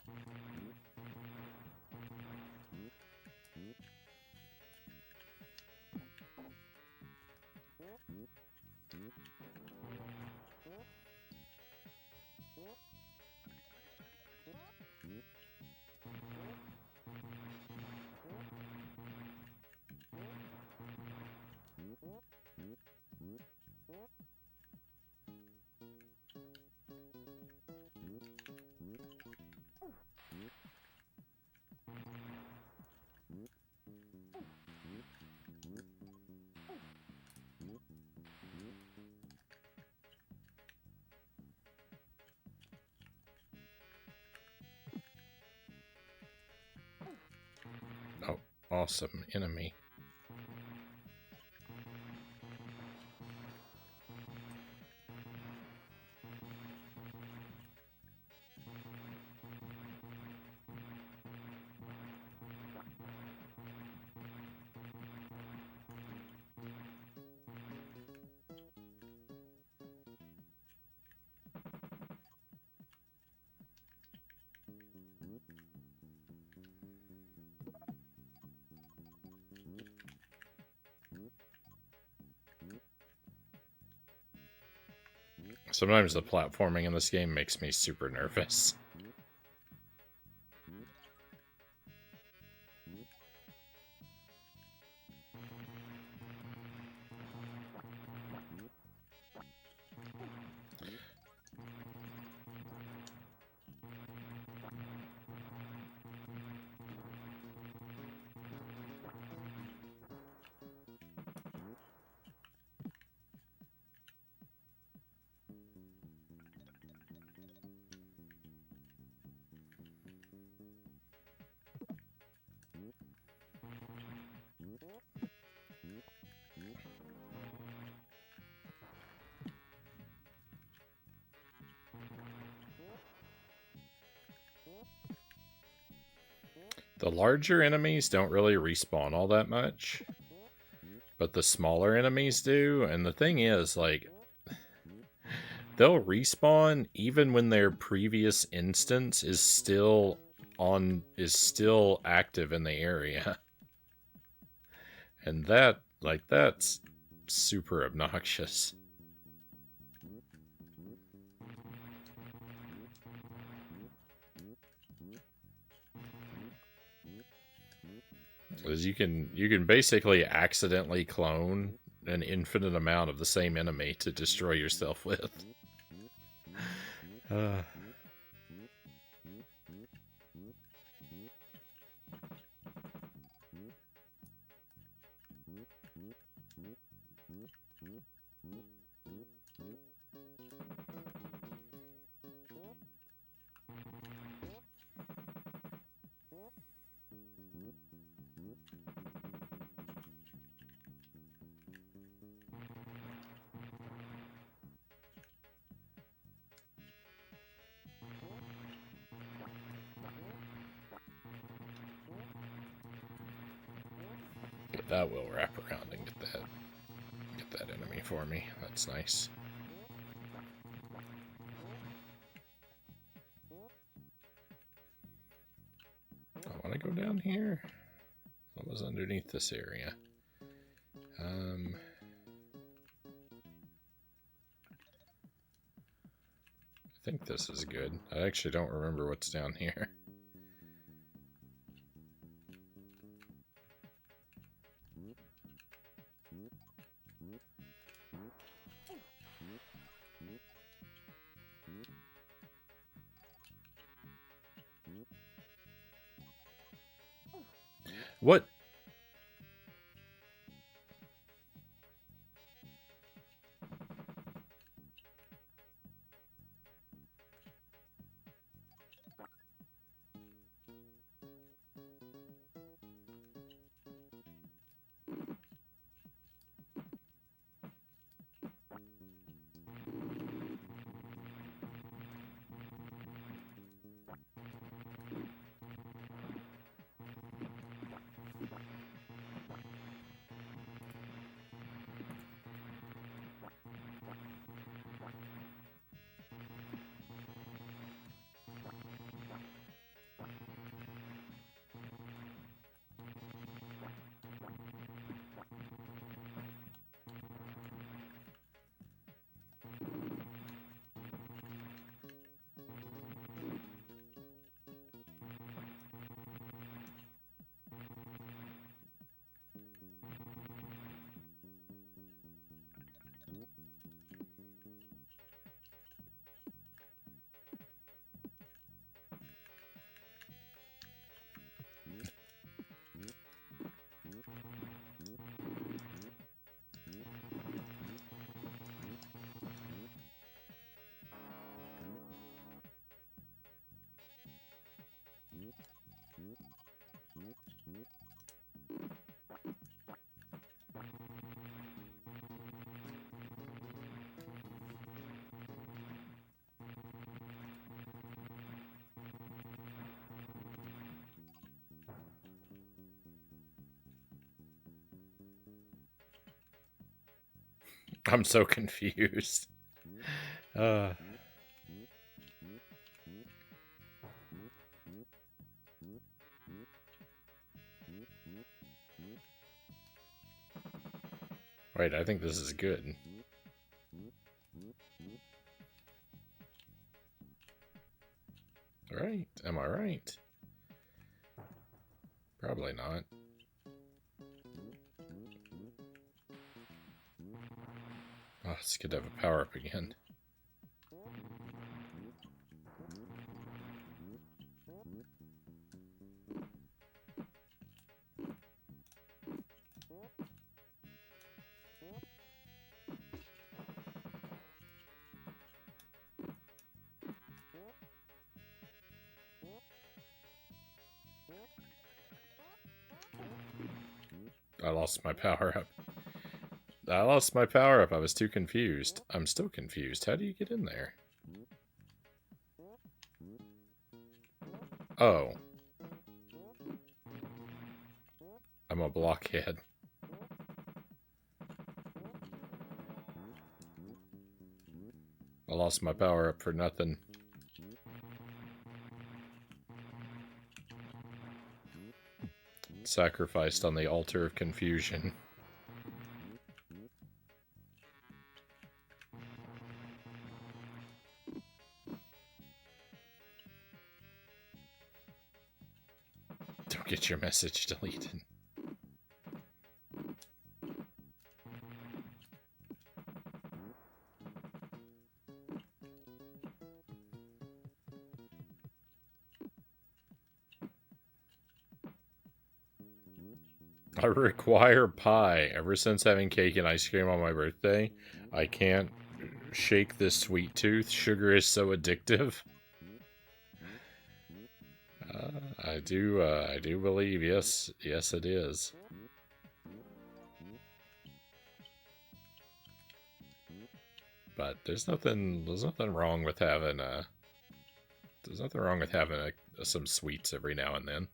Oh, awesome enemy. Sometimes the platforming in this game makes me super nervous. The larger enemies don't really respawn all that much, but the smaller enemies do. And the thing is, like, they'll respawn even when their previous instance is still active in the area. And that's super obnoxious. Because you can basically accidentally clone an infinite amount of the same enemy to destroy yourself with. That will wrap around and get that enemy for me. That's nice. I want to go down here. What was underneath this area? I think this is good. I actually don't remember what's down here. What? I'm so confused. Wait, I think this is good. Right? Am I right? Probably not. Oh, it's good to have a power-up again. I lost my power-up. I lost my power-up. I was too confused. I'm still confused. How do you get in there? Oh. I'm a blockhead. I lost my power-up for nothing. Sacrificed on the altar of confusion. Don't get your message deleted. I require pie. Ever since having cake and ice cream on my birthday, I can't shake this sweet tooth. Sugar is so addictive. I do believe, yes, it is. But there's nothing wrong with having some sweets every now and then.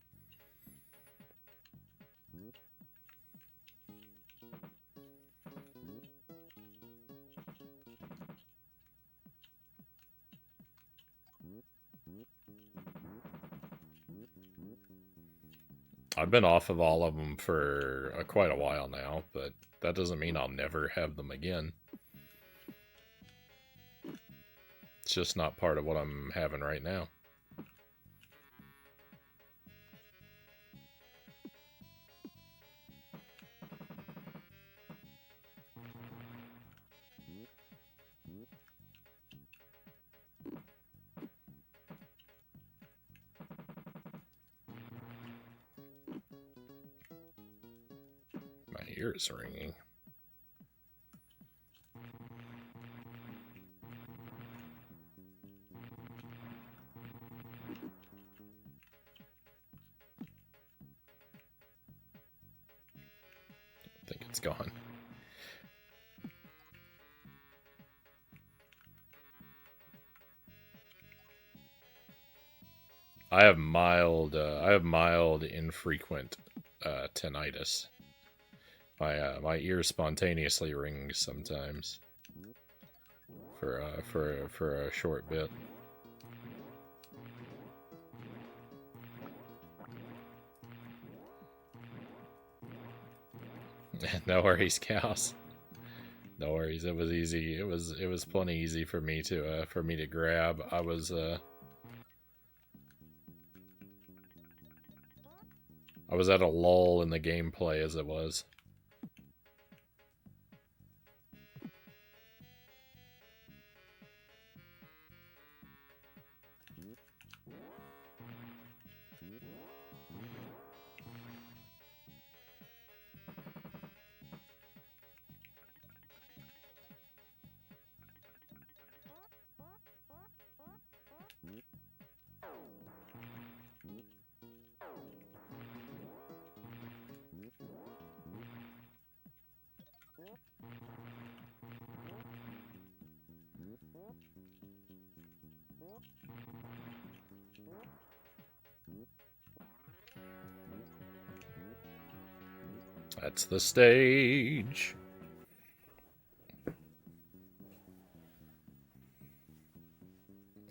I've been off of all of them for quite a while now, but that doesn't mean I'll never have them again. It's just not part of what I'm having right now. My ears ringing. I think it's gone. I have mild infrequent tinnitus. My ears spontaneously ring sometimes for a short bit. No worries, cows. No worries. It was easy. It was plenty easy for me to grab. I was at a lull in the gameplay as it was. That's the stage.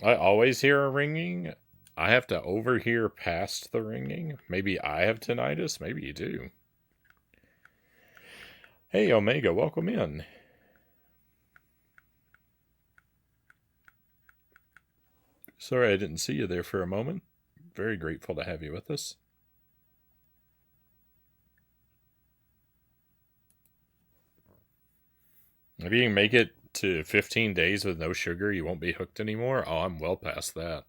I always hear a ringing. I have to overhear past the ringing. Maybe I have tinnitus. Maybe you do. Hey, Omega, welcome in. Sorry I didn't see you there for a moment. Very grateful to have you with us. If you can make it to 15 days with no sugar, you won't be hooked anymore. Oh, I'm well past that.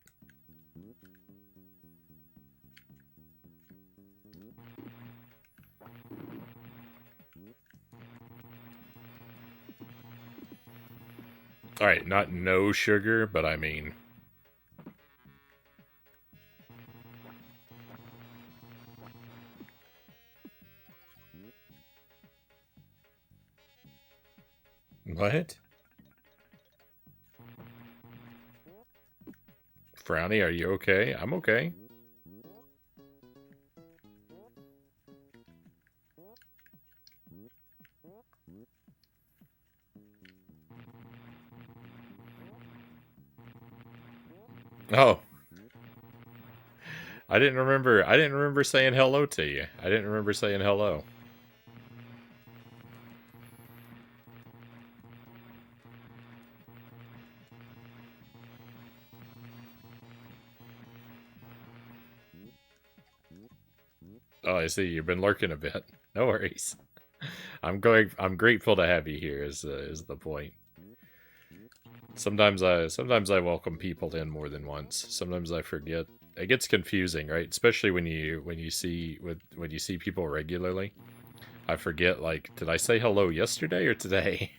Alright, not no sugar, but I mean... What? Frownie, are you okay? I'm okay. Oh. I didn't remember saying hello to you. I didn't remember saying hello. Oh, I see. You've been lurking a bit. No worries. I'm grateful to have you here. Is the point. Sometimes I welcome people in more than once. Sometimes I forget. It gets confusing, right? Especially when you see people regularly. I forget. Like, did I say hello yesterday or today?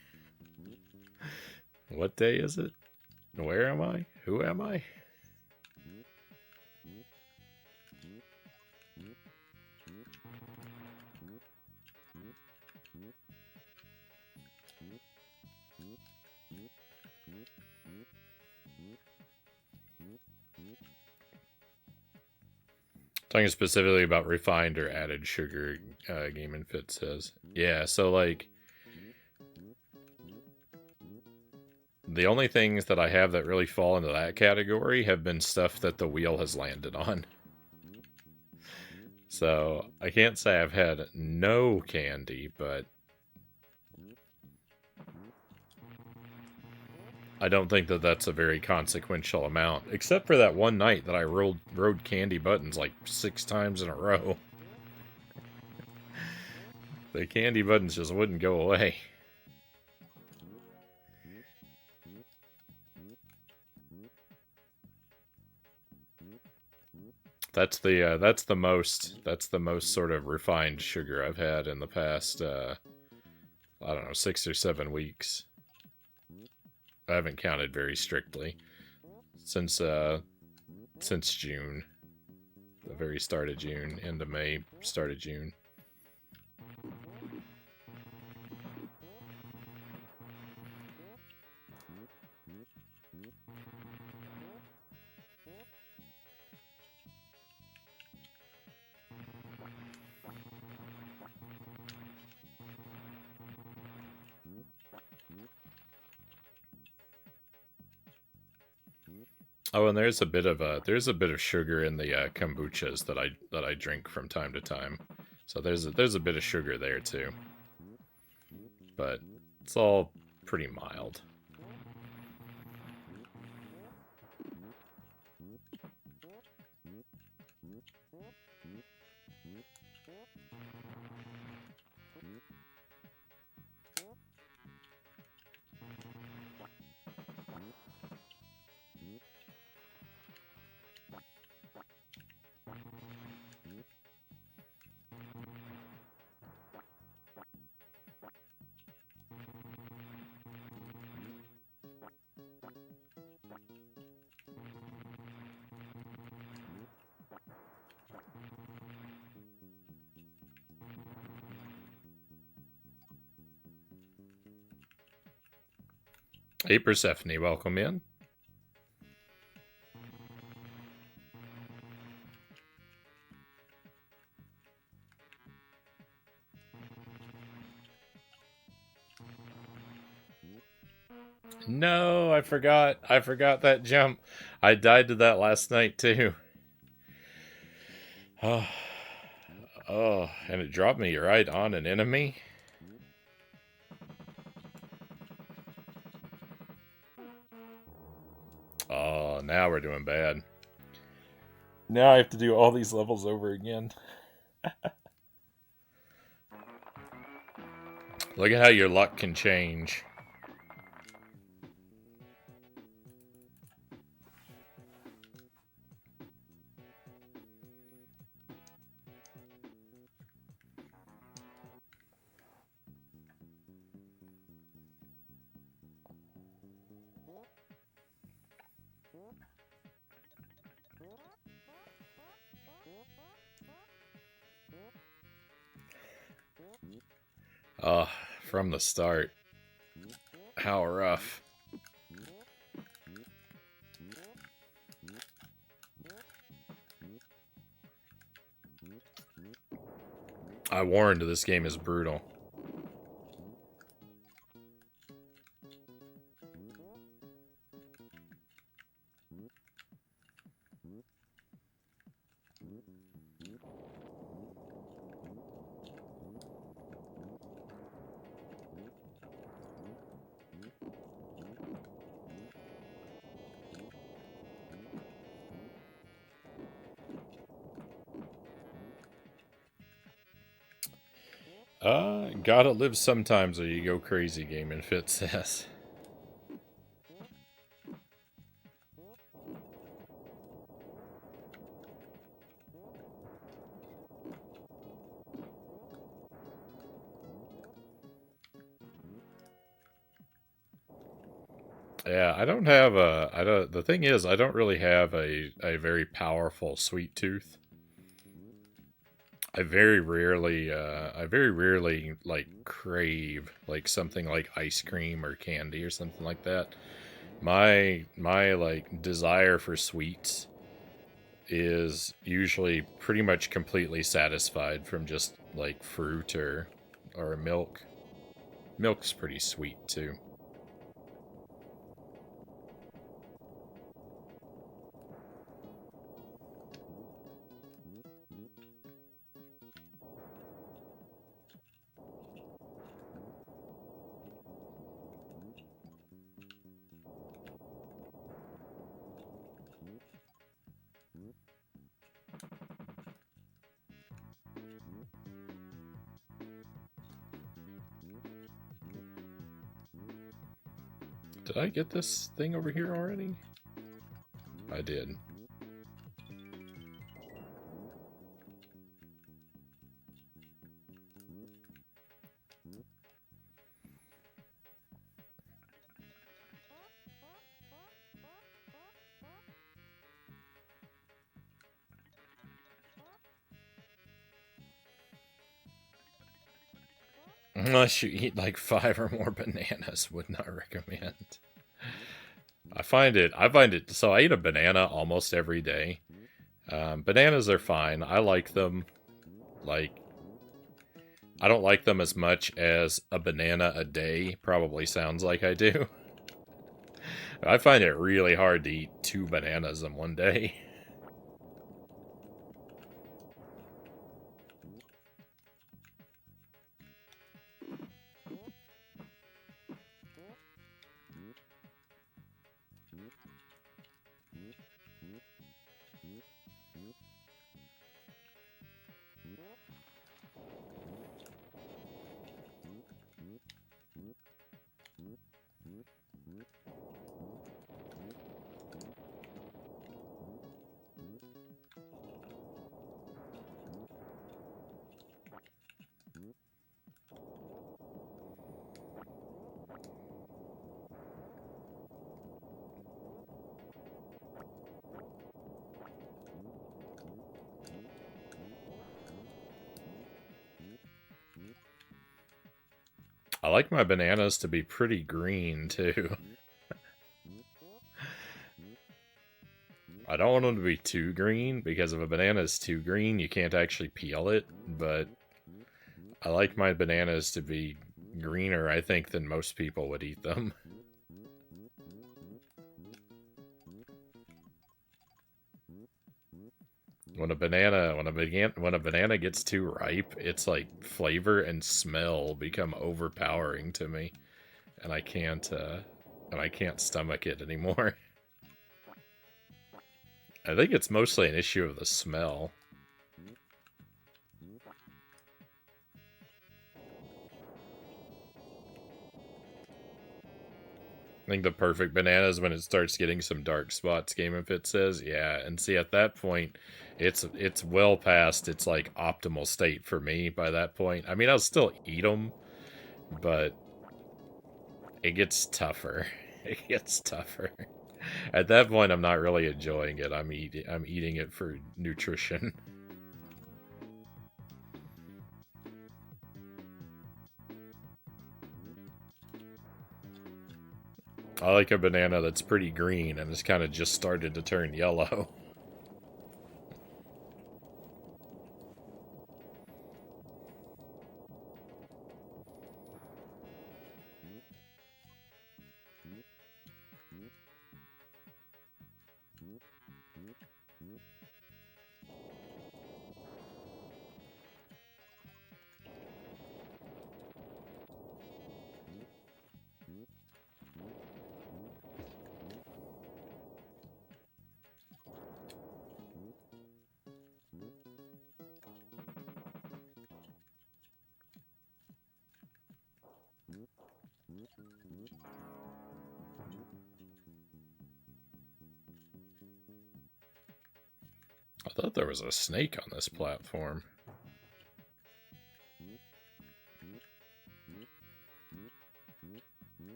What day is it? Where am I? Who am I? Talking specifically about refined or added sugar, Game and Fit says. Yeah, so like... The only things that I have that really fall into that category have been stuff that the wheel has landed on. So I can't say I've had no candy, but I don't think that that's a very consequential amount, except for that one night that I rode candy buttons like 6 times in a row. The candy buttons just wouldn't go away. That's the most sort of refined sugar I've had in the past I don't know, 6 or 7 weeks. I haven't counted very strictly since June, the very start of June, end of May, start of June. Oh, and there's a bit of sugar in the kombuchas that I drink from time to time. So there's a bit of sugar there too. But it's all pretty mild. Hey Persephone, welcome in. No, I forgot. I forgot that jump. I died to that last night too. Oh, oh, and it dropped me right on an enemy. Oh, now we're doing bad. Now I have to do all these levels over again. Look at how your luck can change. Oh, from the start. How rough. I warned, this game is brutal. Gotta live sometimes or you go crazy, Game and Fit says. Yeah, I don't have the thing is, I don't really have a very powerful sweet tooth. I very rarely, like, crave, like, something like ice cream or candy or something like that. My like, desire for sweets is usually pretty much completely satisfied from just, like, fruit or milk. Milk's pretty sweet, too. Did I get this thing over here already? I did. Unless you eat like 5 or more bananas, would not recommend. I find it, so I eat a banana almost every day. Bananas are fine. I like them. Like, I don't like them as much as a banana a day probably sounds like I do. I find it really hard to eat 2 bananas in one day. I like my bananas to be pretty green, too. I don't want them to be too green, because if a banana is too green, you can't actually peel it, but I like my bananas to be greener, I think, than most people would eat them. When a banana gets too ripe, it's like flavor and smell become overpowering to me, and I can't stomach it anymore. I think it's mostly an issue of the smell. I think the perfect banana is when it starts getting some dark spots, Game of It says. Yeah, and see, at that point, it's well past its, like, optimal state for me by that point. I mean, I'll still eat them, but it gets tougher. It gets tougher. At that point, I'm not really enjoying it. I'm eating it for nutrition. I like a banana that's pretty green and has kind of just started to turn yellow. I thought there was a snake on this platform.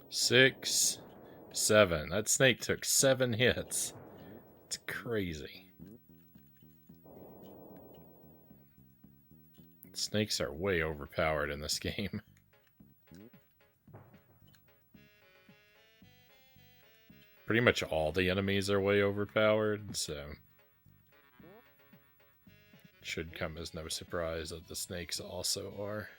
Six, 7. That snake took 7 hits. It's crazy. Snakes are way overpowered in this game. Pretty much all the enemies are way overpowered, so it should come as no surprise that the snakes also are.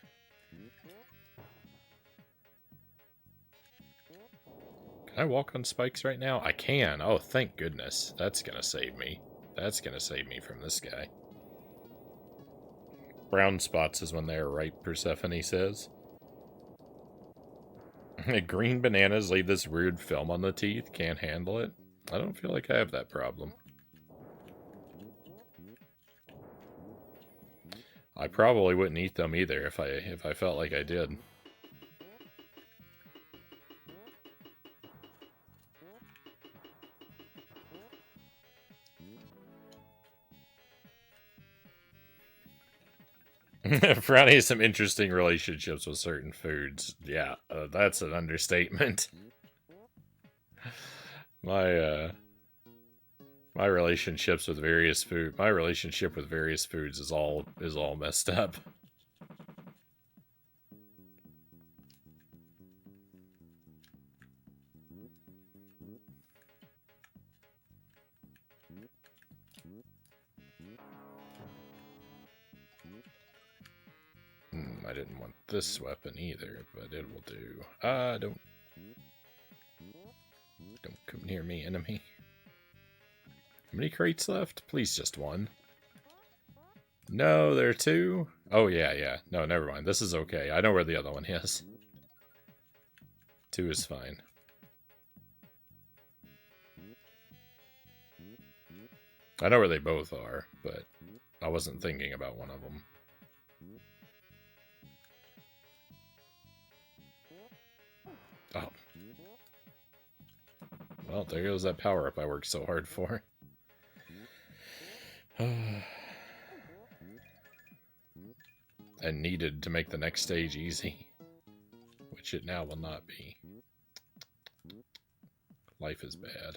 Can I walk on spikes right now? I can. Oh, thank goodness. That's gonna save me. That's gonna save me from this guy. Brown spots is when they are ripe, Persephone says. Green bananas leave this weird film on the teeth. Can't handle it. I don't feel like I have that problem. I probably wouldn't eat them either if I felt like I did. Frownie has some interesting relationships with certain foods. Yeah, that's an understatement. My relationships with various food. My relationship with various foods is all messed up. I didn't want this weapon either, but it will do. Don't come near me, enemy. How many crates left? Please, just one. No, there are two. Oh, yeah. No, never mind. This is okay. I know where the other one is. Two is fine. I know where they both are, but I wasn't thinking about one of them. Oh. Well, there goes that power-up I worked so hard for. And needed to make the next stage easy. Which it now will not be. Life is bad.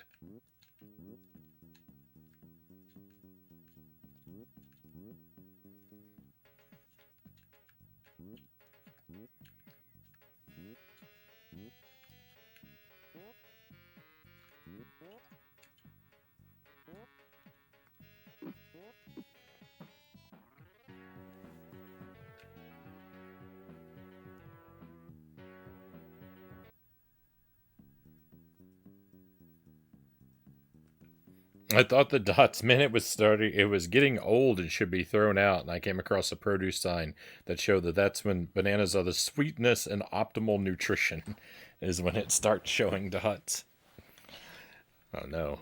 I thought the dots meant it was getting old and should be thrown out, and I came across a produce sign that showed that that's when bananas are the sweetness and optimal nutrition, is when it starts showing dots. Oh no.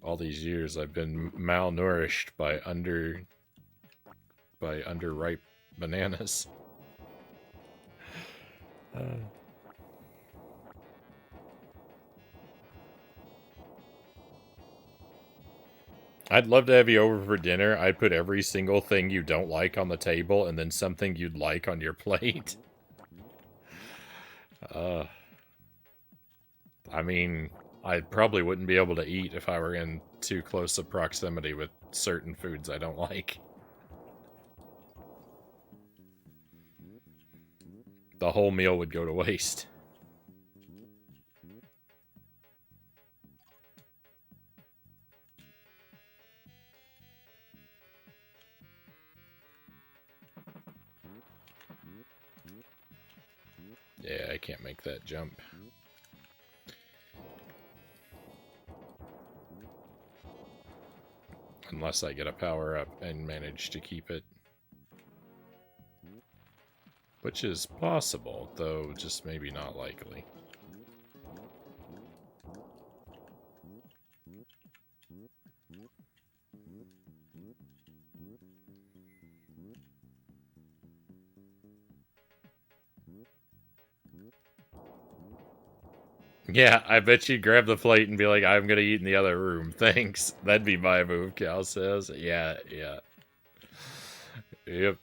All these years I've been malnourished by underripe bananas. I'd love to have you over for dinner. I'd put every single thing you don't like on the table and then something you'd like on your plate. I mean, I probably wouldn't be able to eat if I were in too close a proximity with certain foods I don't like. The whole meal would go to waste. Yeah, I can't make that jump. Unless I get a power up and manage to keep it. Which is possible, though just maybe not likely. Yeah, I bet you'd grab the plate and be like, I'm gonna eat in the other room. Thanks. That'd be my move, Cal says. Yeah. Yep.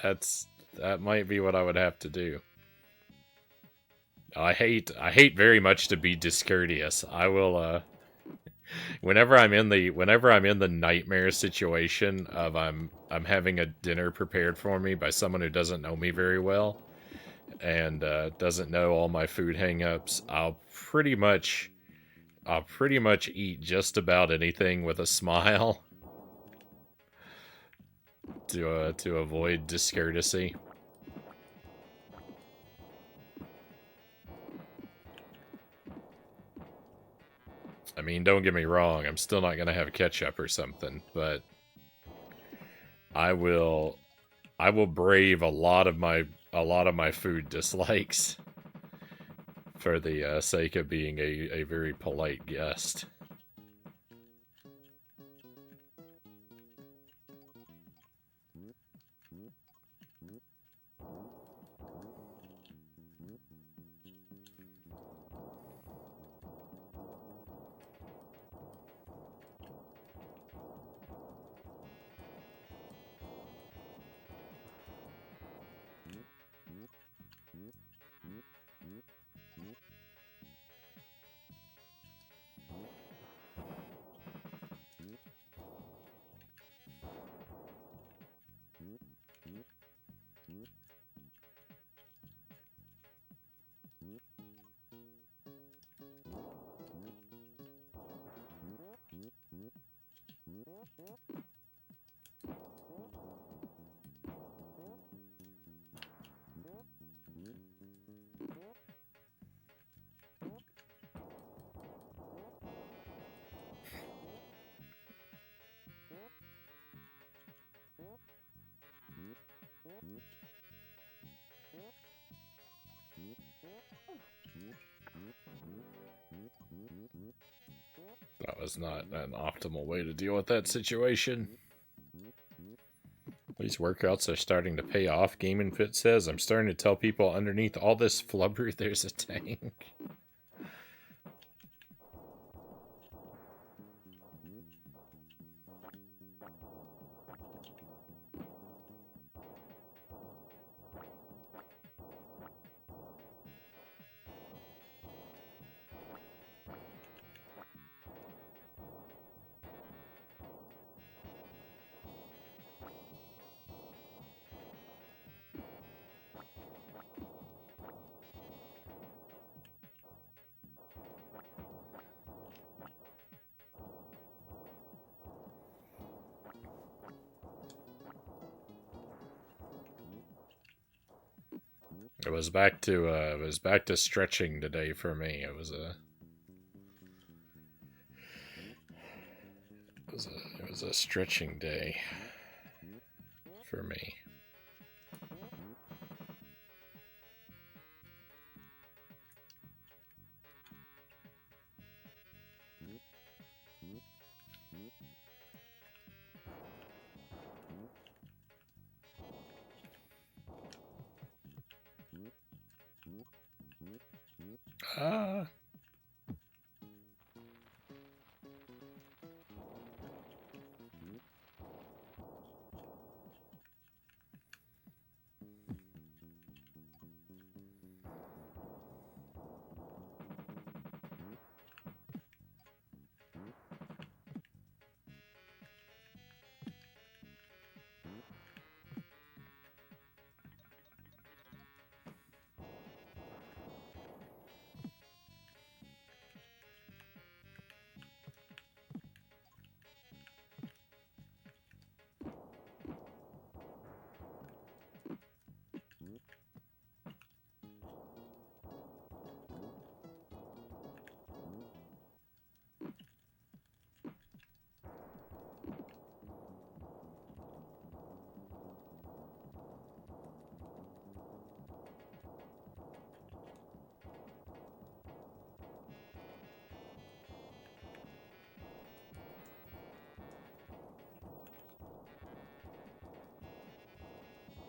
That might be what I would have to do. I hate very much to be discourteous. I will whenever I'm in the nightmare situation of I'm having a dinner prepared for me by someone who doesn't know me very well and doesn't know all my food hang-ups, I'll pretty much eat just about anything with a smile to avoid discourtesy. mean, don't get me wrong, I'm still not gonna have ketchup or something, but I will brave a lot of my food dislikes for the sake of being a very polite guest. That was not an optimal way to deal with that situation. These workouts are starting to pay off, Gaming Fit says. I'm starting to tell people underneath all this flubber, there's a tank. It was back to stretching today for me. It was a stretching day for me. Ah.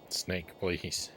Snake, please.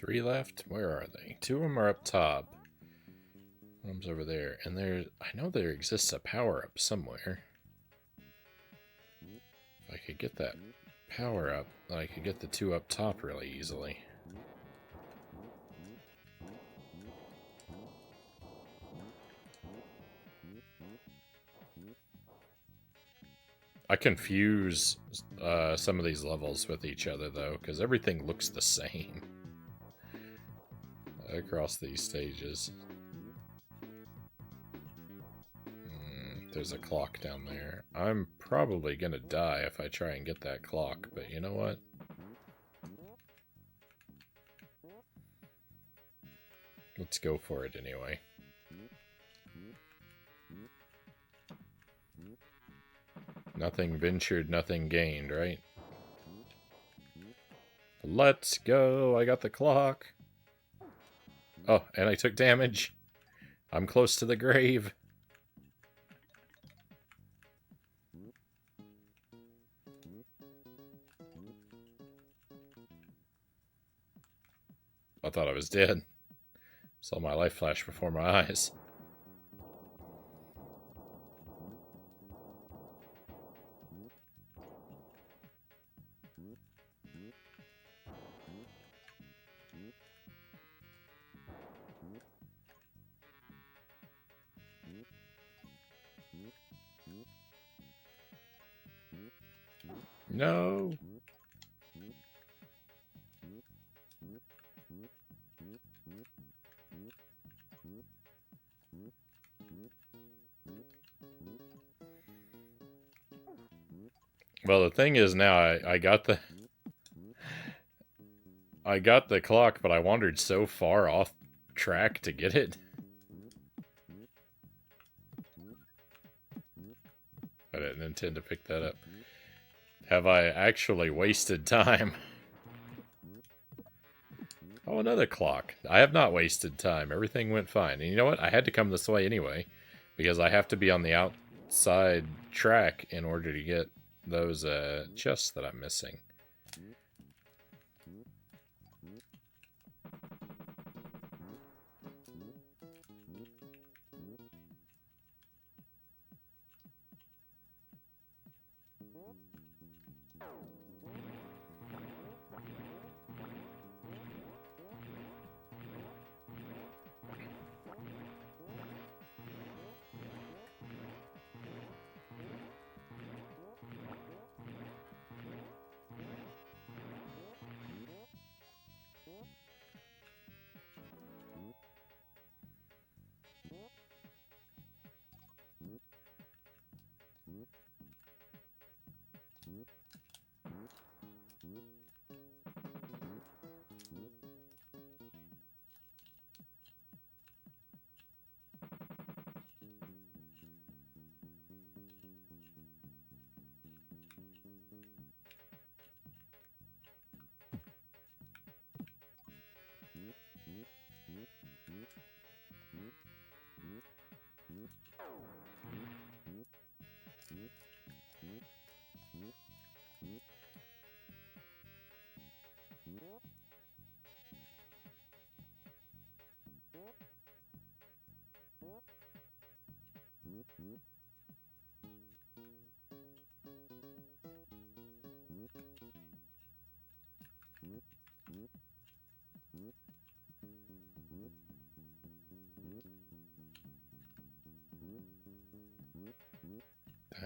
3 left? Where are they? 2 of them are up top. One's over there. And there, I know there exists a power-up somewhere. If I could get that power-up, I could get the 2 up top really easily. I confuse some of these levels with each other, though, because everything looks the same across these stages. There's a clock down there. I'm probably going to die if I try and get that clock, but you know what? Let's go for it anyway. Nothing ventured, nothing gained, right? Let's go! I got the clock! Oh, and I took damage. I'm close to the grave. I thought I was dead. Saw my life flash before my eyes. No! Well, the thing is now I got the clock, but I wandered so far off track to get it. I didn't intend to pick that up. Have I actually wasted time? Oh, another clock. I have not wasted time. Everything went fine. And you know what? I had to come this way anyway, because I have to be on the outside track in order to get those chests that I'm missing.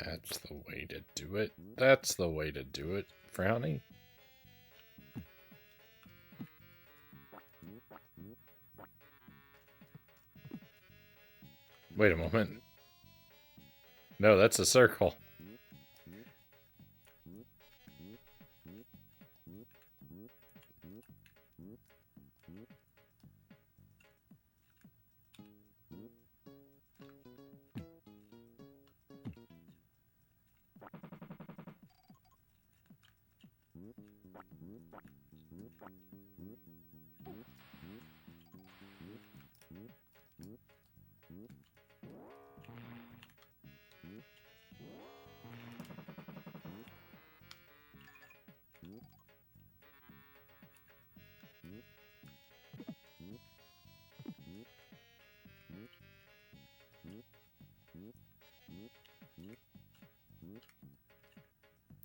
That's the way to do it. That's the way to do it, Frownie. Wait a moment. No, that's a circle.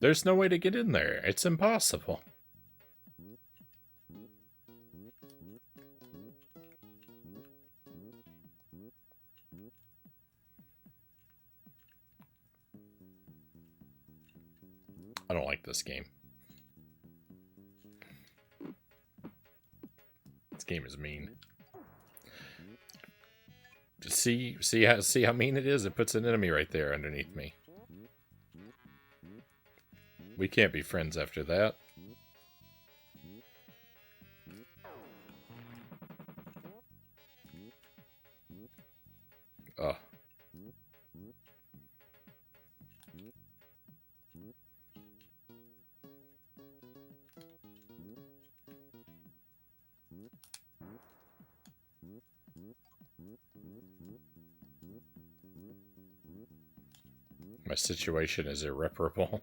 There's no way to get in there. It's impossible. I don't like this game. This game is mean. See how mean it is? It puts an enemy right there underneath me. We can't be friends after that. Oh. My situation is irreparable.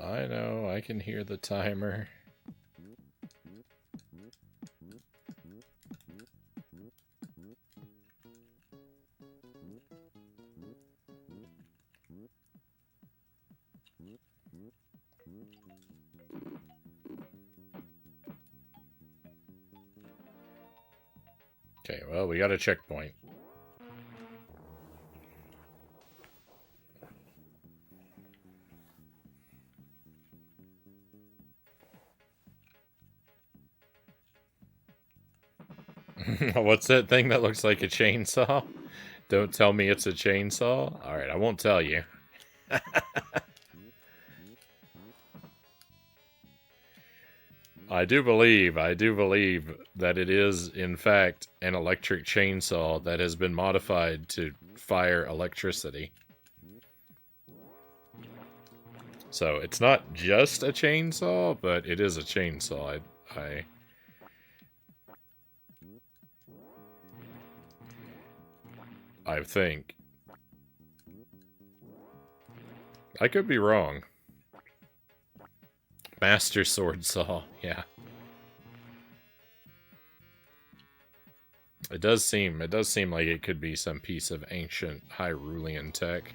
I know, I can hear the timer. Okay, well, we got a checkpoint. What's that thing that looks like a chainsaw? Don't tell me it's a chainsaw? Alright, I won't tell you. I do believe that it is, in fact, an electric chainsaw that has been modified to fire electricity. So, it's not just a chainsaw, but it is a chainsaw. I think. I could be wrong. Master sword saw, yeah. It does seem like it could be some piece of ancient Hyrulean tech.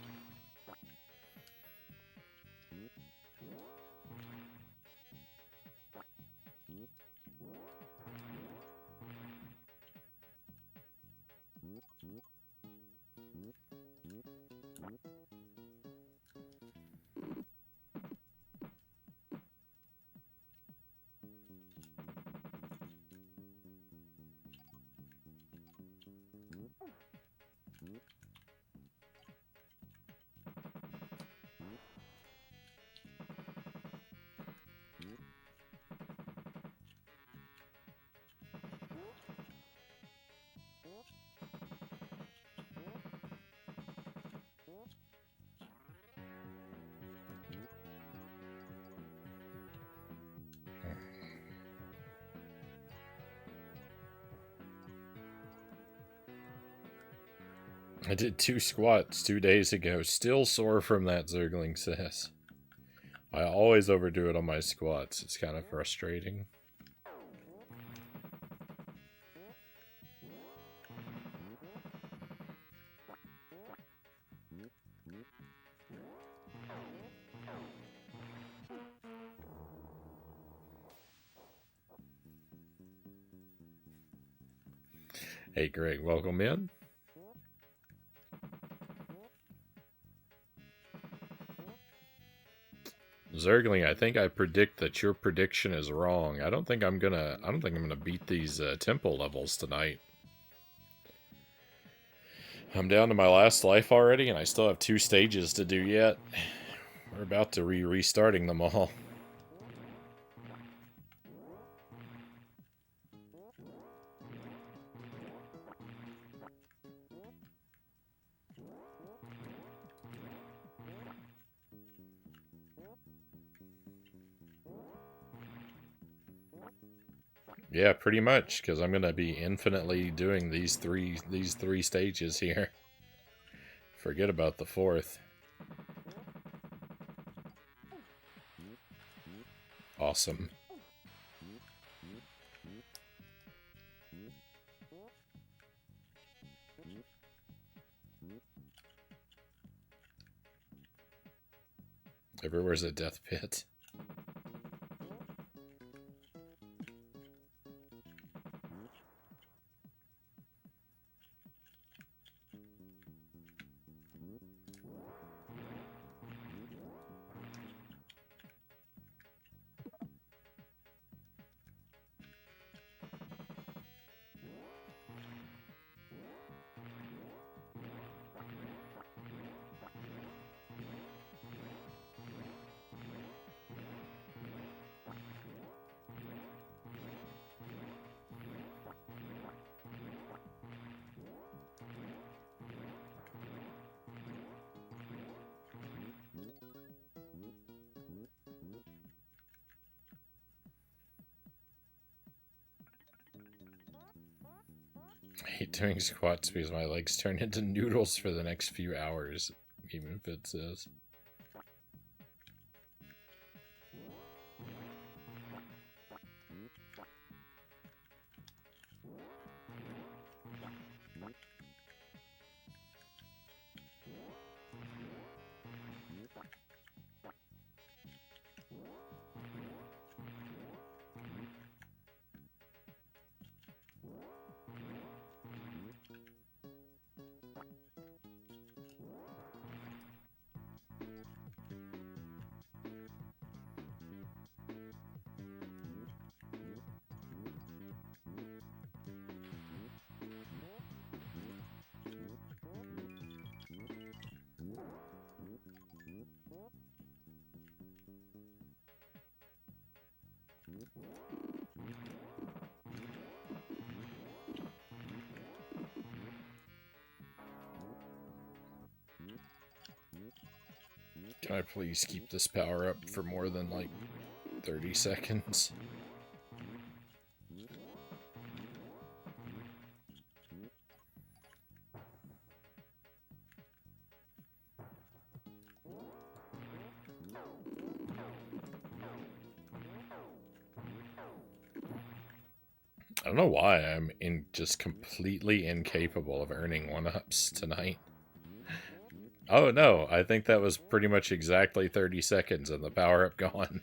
I did 2 squats 2 days ago. Still sore from that, Zergling says. I always overdo it on my squats. It's kind of frustrating. Hey, Greg, welcome in. Zergling, I think I predict that your prediction is wrong. I don't think I'm gonna beat these temple levels tonight. I'm down to my last life already, and I still have 2 stages to do yet. We're about to restarting them all. Yeah, pretty much, because I'm gonna be infinitely doing these three stages here. Forget about the 4th. awesome. Everywhere's a death pit. I hate doing squats because my legs turn into noodles for the next few hours, even if it says. Can I please keep this power up for more than like 30 seconds? I don't know why I'm just completely incapable of earning 1-ups tonight. Oh no, I think that was pretty much exactly 30 seconds and the power-up gone.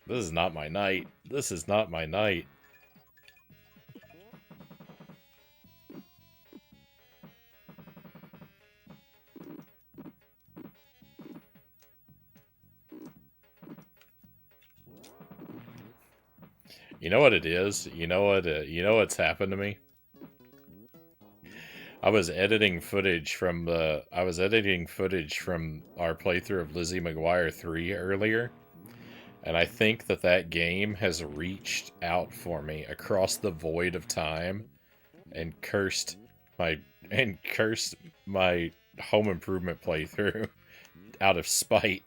This is not my night. This is not my night. You know what it is? You know what's happened to me? I was editing footage from our playthrough of Lizzie McGuire 3 earlier, and I think that game has reached out for me across the void of time and cursed my Home Improvement playthrough out of spite.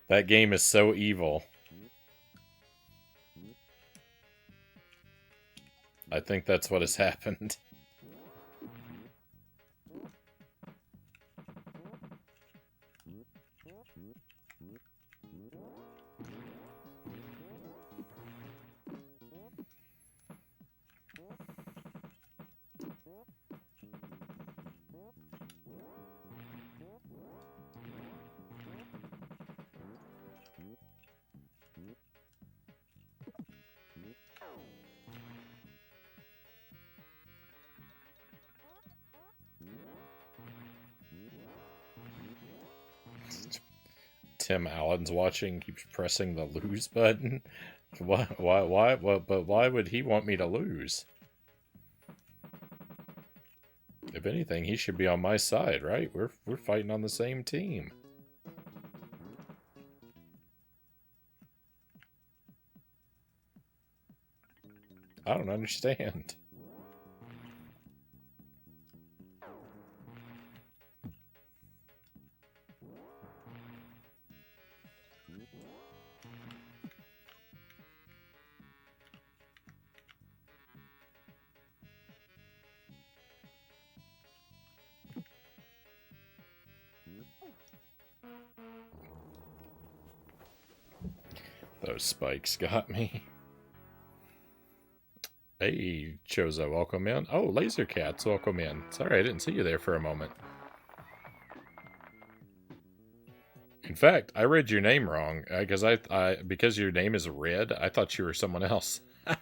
That game is so evil. I think that's what has happened. Tim Allen's watching, keeps pressing the lose button. Why would he want me to lose? If anything, he should be on my side, right? We're fighting on the same team. I don't understand. Those spikes got me. Hey, Chozo, welcome in. Oh, Laser Cats, welcome in. Sorry, I didn't see you there for a moment. In fact, I read your name wrong because because your name is Red. I thought you were someone else. uh,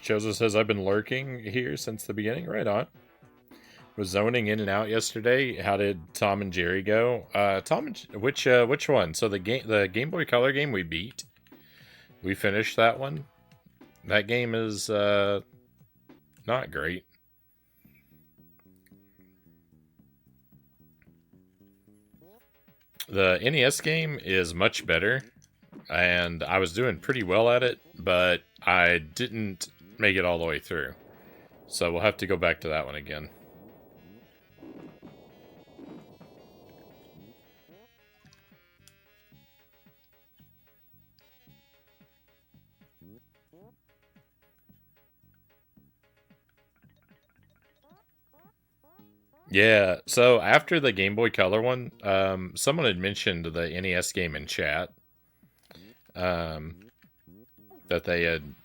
Chozo says I've been lurking here since the beginning. Right on. Was zoning in and out yesterday. How did Tom and Jerry go? Which one? So the Game Boy Color game we beat. We finished that one. That game is not great. The NES game is much better, and I was doing pretty well at it, but I didn't make it all the way through. So we'll have to go back to that one again. Yeah, so after the Game Boy Color one, someone had mentioned the NES game in chat. Um, that they had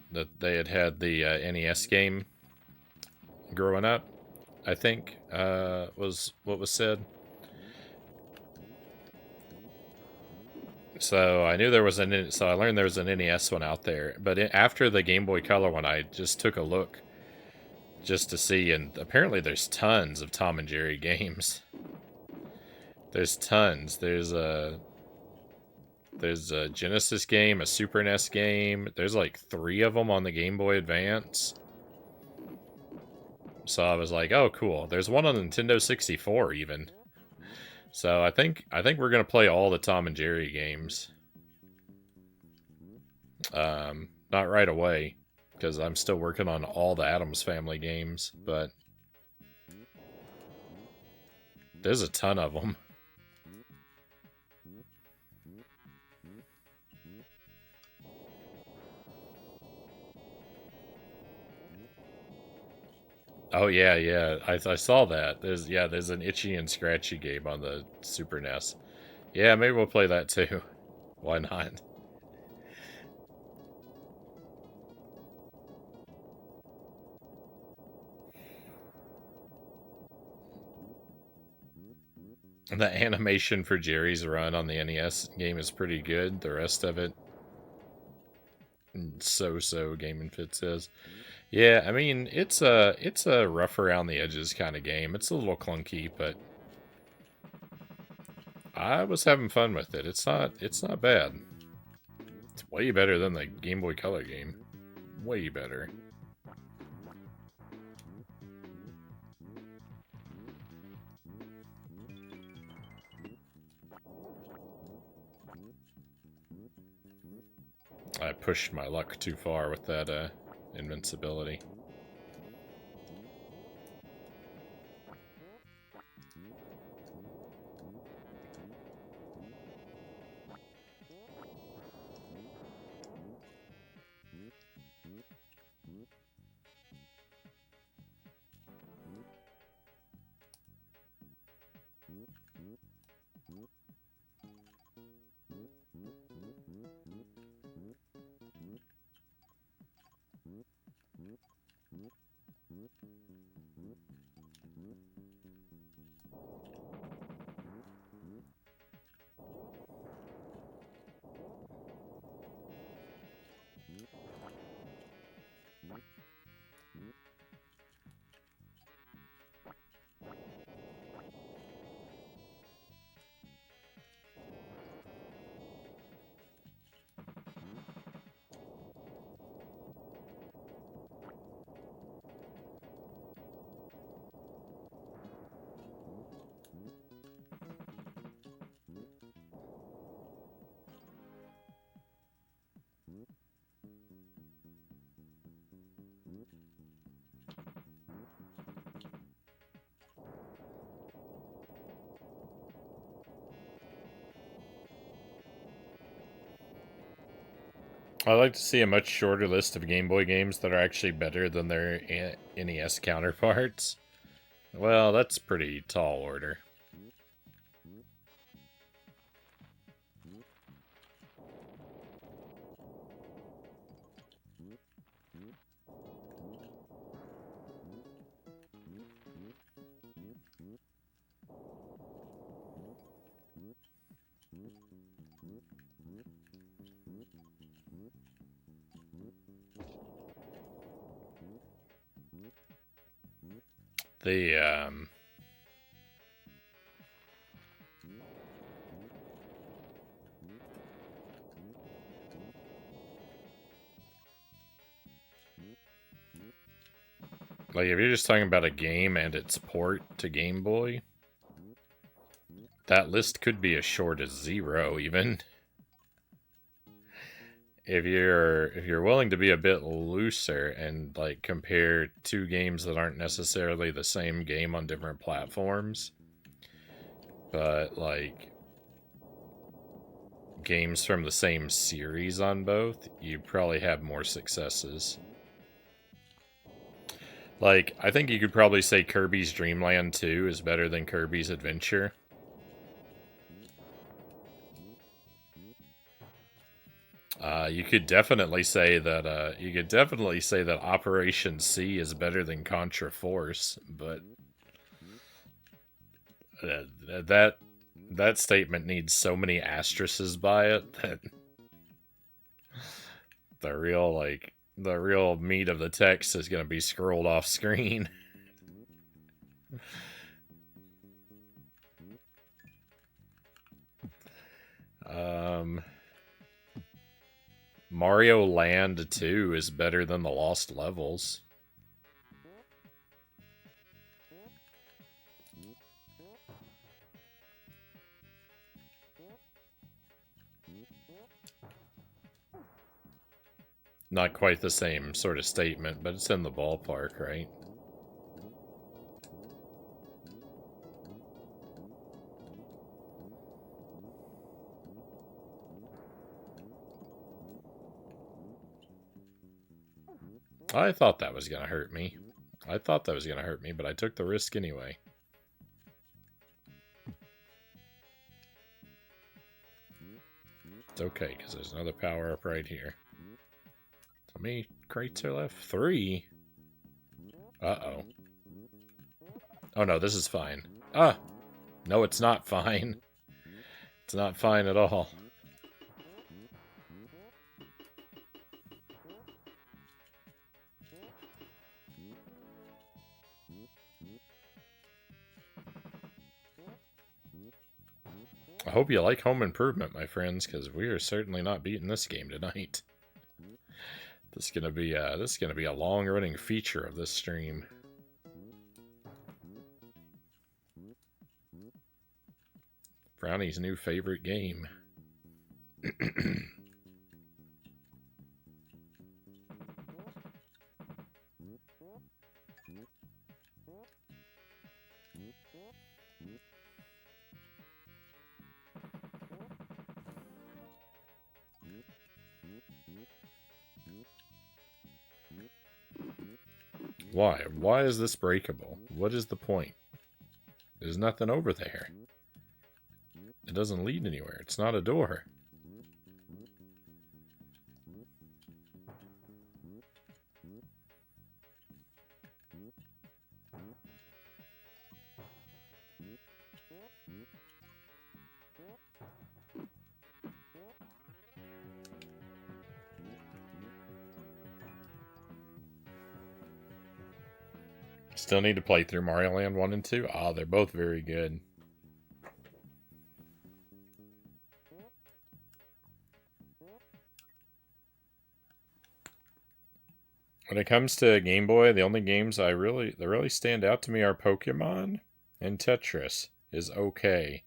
the NES game growing up. I think was what was said. So I knew there was so I learned there was an NES one out there. But after the Game Boy Color one, I just took a look just to see, and apparently there's tons of Tom and Jerry games. There's tons. There's a Genesis game, a Super NES game. There's like 3 of them on the Game Boy Advance. So I was like, oh, cool. There's one on Nintendo 64 even. So I think we're gonna play all the Tom and Jerry games. Not right away, because I'm still working on all the Addams Family games, but there's a ton of them. Oh yeah. I saw that. There's an Itchy and Scratchy game on the Super NES. Yeah, maybe we'll play that too. Why not? The animation for Jerry's run on the NES game is pretty good. The rest of it, so Game & Fit says. Yeah, I mean, it's a rough around the edges kind of game. It's a little clunky, but I was having fun with it. It's not bad. It's way better than the Game Boy Color game. Way better. I pushed my luck too far with that invincibility. I'd like to see a much shorter list of Game Boy games that are actually better than their NES counterparts. Well, that's pretty tall order. The, like, if you're just talking about a game and its port to Game Boy, that list could be as short as 0, even. If you're willing to be a bit looser and like compare two games that aren't necessarily the same game on different platforms, but like games from the same series on both, you probably have more successes. Like, I think you could probably say Kirby's Dream Land 2 is better than Kirby's Adventure. You could definitely say that Operation C is better than Contra Force, but that statement needs so many asterisks by it that the real meat of the text is going to be scrolled off screen. Mario Land 2 is better than the Lost Levels. Not quite the same sort of statement, but it's in the ballpark, right? I thought that was going to hurt me. But I took the risk anyway. It's okay, because there's another power-up right here. How many crates are left? 3? Uh-oh. Oh no, this is fine. Ah! No, it's not fine. It's not fine at all. I hope you like Home Improvement, my friends, because we are certainly not beating this game tonight. This is gonna be a long-running feature of this stream. Frownie's new favorite game. Why? Why is this breakable? What is the point? There's nothing over there. It doesn't lead anywhere. It's not a door. Still need to play through Mario Land 1 and 2. Ah, they're both very good. When it comes to Game Boy, the only games that really stand out to me are Pokemon and Tetris is okay.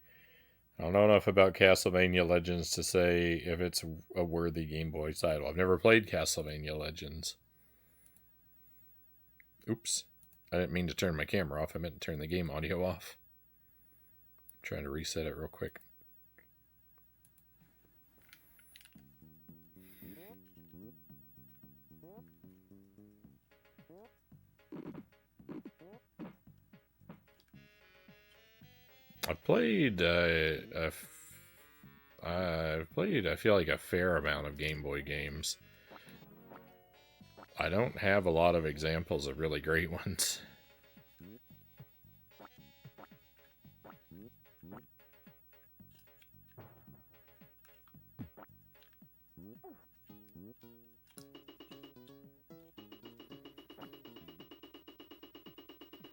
I don't know enough about Castlevania Legends to say if it's a worthy Game Boy title. I've never played Castlevania Legends. Oops. I didn't mean to turn my camera off. I meant to turn the game audio off. I'm trying to reset it real quick. I've played, I feel like, a fair amount of Game Boy games. I don't have a lot of examples of really great ones.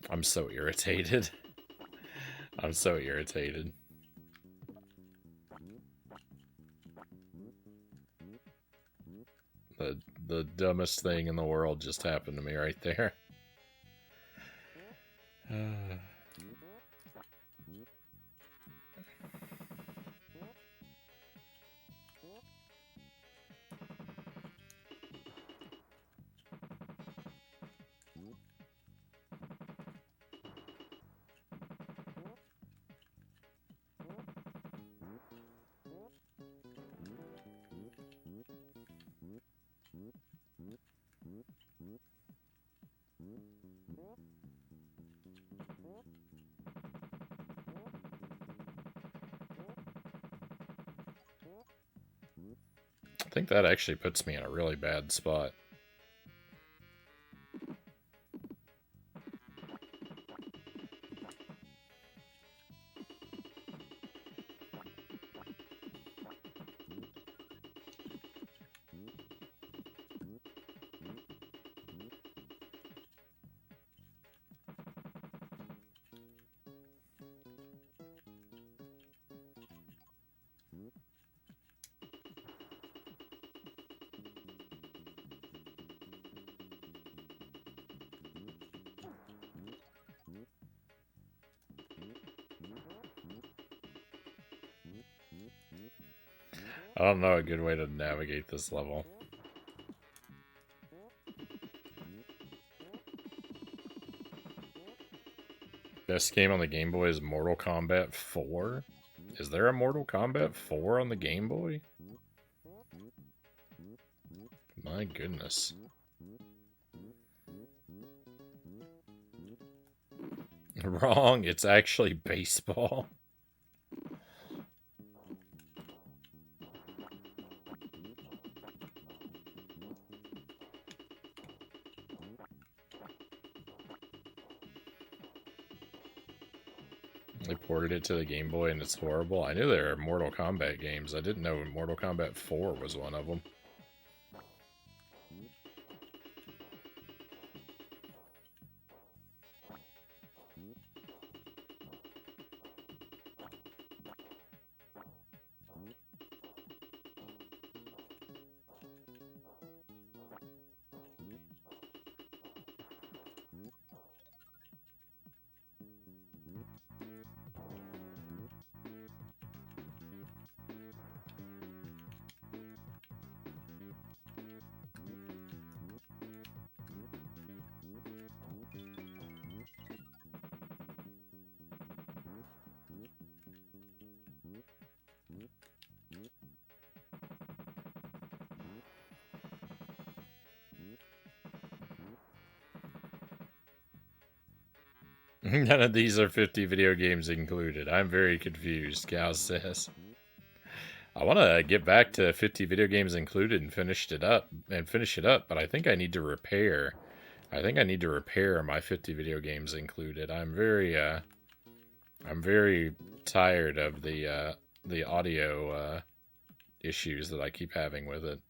I'm so irritated. I'm so irritated. The dumbest thing in the world just happened to me right there. I think that actually puts me in a really bad spot. I don't know a good way to navigate this level. Best game on the Game Boy is Mortal Kombat 4? Is there a Mortal Kombat 4 on the Game Boy? My goodness. Wrong, it's actually baseball. They ported it to the Game Boy and it's horrible. I knew there were Mortal Kombat games. I didn't know Mortal Kombat 4 was one of them. None of these are 50 video games included. I'm very confused, Cal says. I want to get back to 50 video games included and finish it up, but I think I need to repair. I think I need to repair my 50 video games included. I'm very tired of the audio issues that I keep having with it.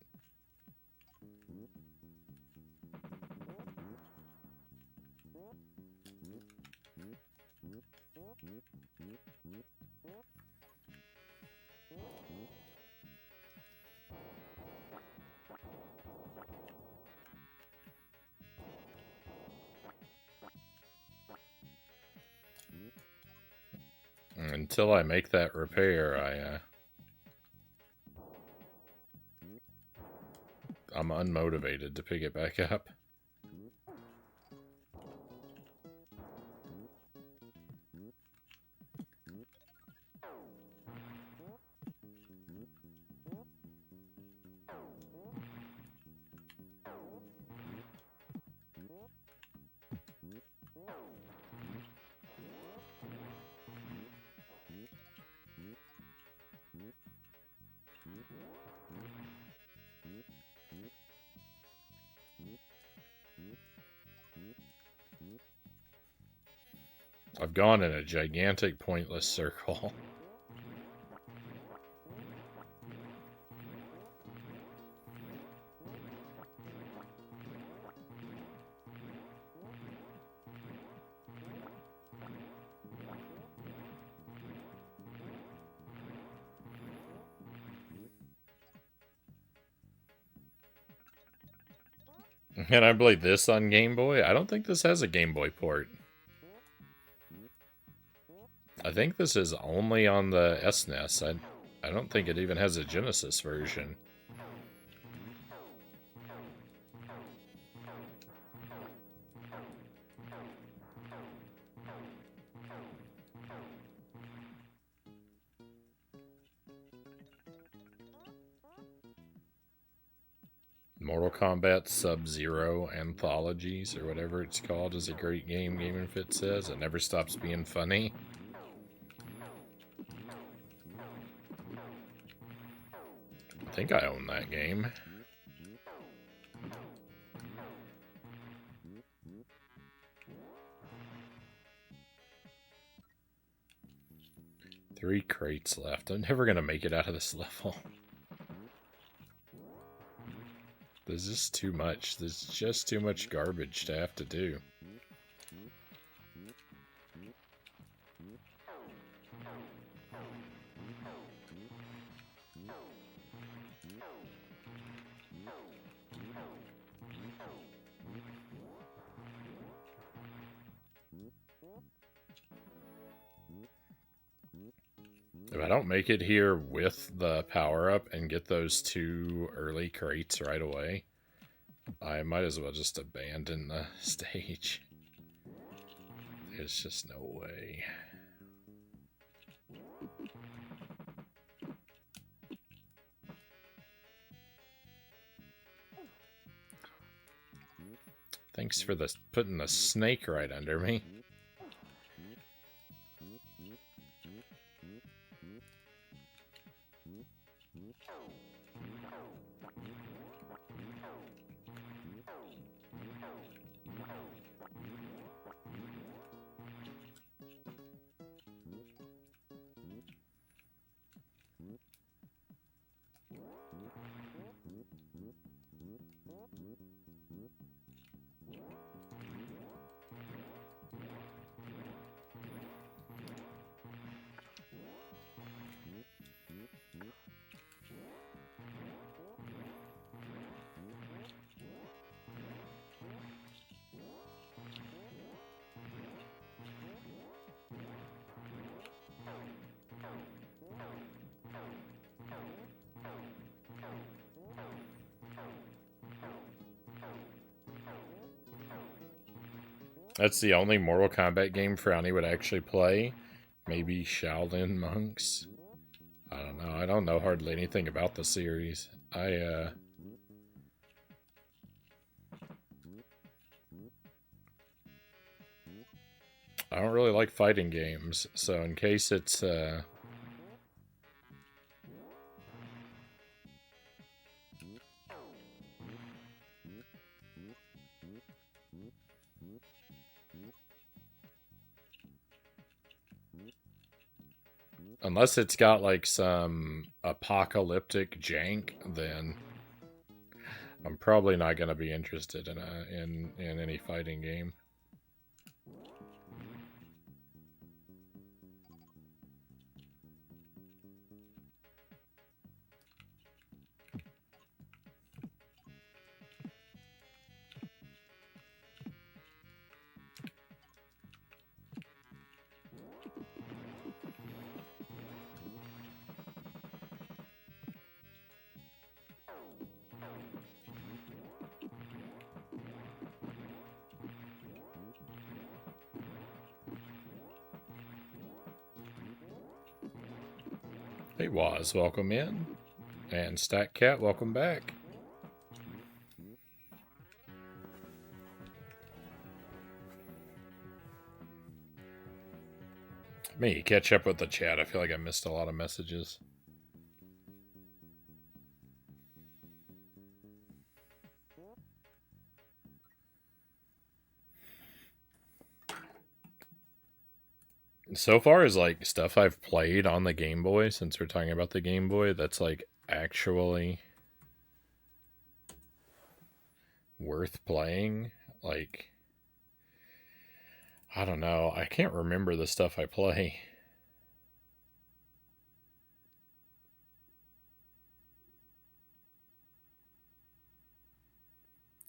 Until I make that repair, I'm unmotivated to pick it back up. I've gone in a gigantic pointless circle. And I played this on Game Boy. I don't think this has a Game Boy port. I think this is only on the SNES. I don't think it even has a Genesis version. Mortal Kombat Sub-Zero Anthologies, or whatever it's called, is a great game, Game and Fit says. It never stops being funny. I think I own that game. Three crates left. I'm never gonna make it out of this level. There's just too much. There's just too much garbage to have to do. If I don't make it here with the power-up and get those 2 early crates right away, I might as well just abandon the stage. There's just no way. Thanks for putting the snake right under me. That's the only Mortal Kombat game Frownie would actually play. Maybe Shaolin Monks. I don't know. I don't know hardly anything about the series. I don't really like fighting games, so in case it's unless it's got like some apocalyptic jank, then I'm probably not going to be interested in any fighting game. Hey Waz, welcome in. And Stack Cat, welcome back. Me, catch up with the chat. I feel like I missed a lot of messages. So far as like stuff I've played on the Game Boy, since we're talking about the Game Boy, that's like actually worth playing. Like, I don't know. I can't remember the stuff I play.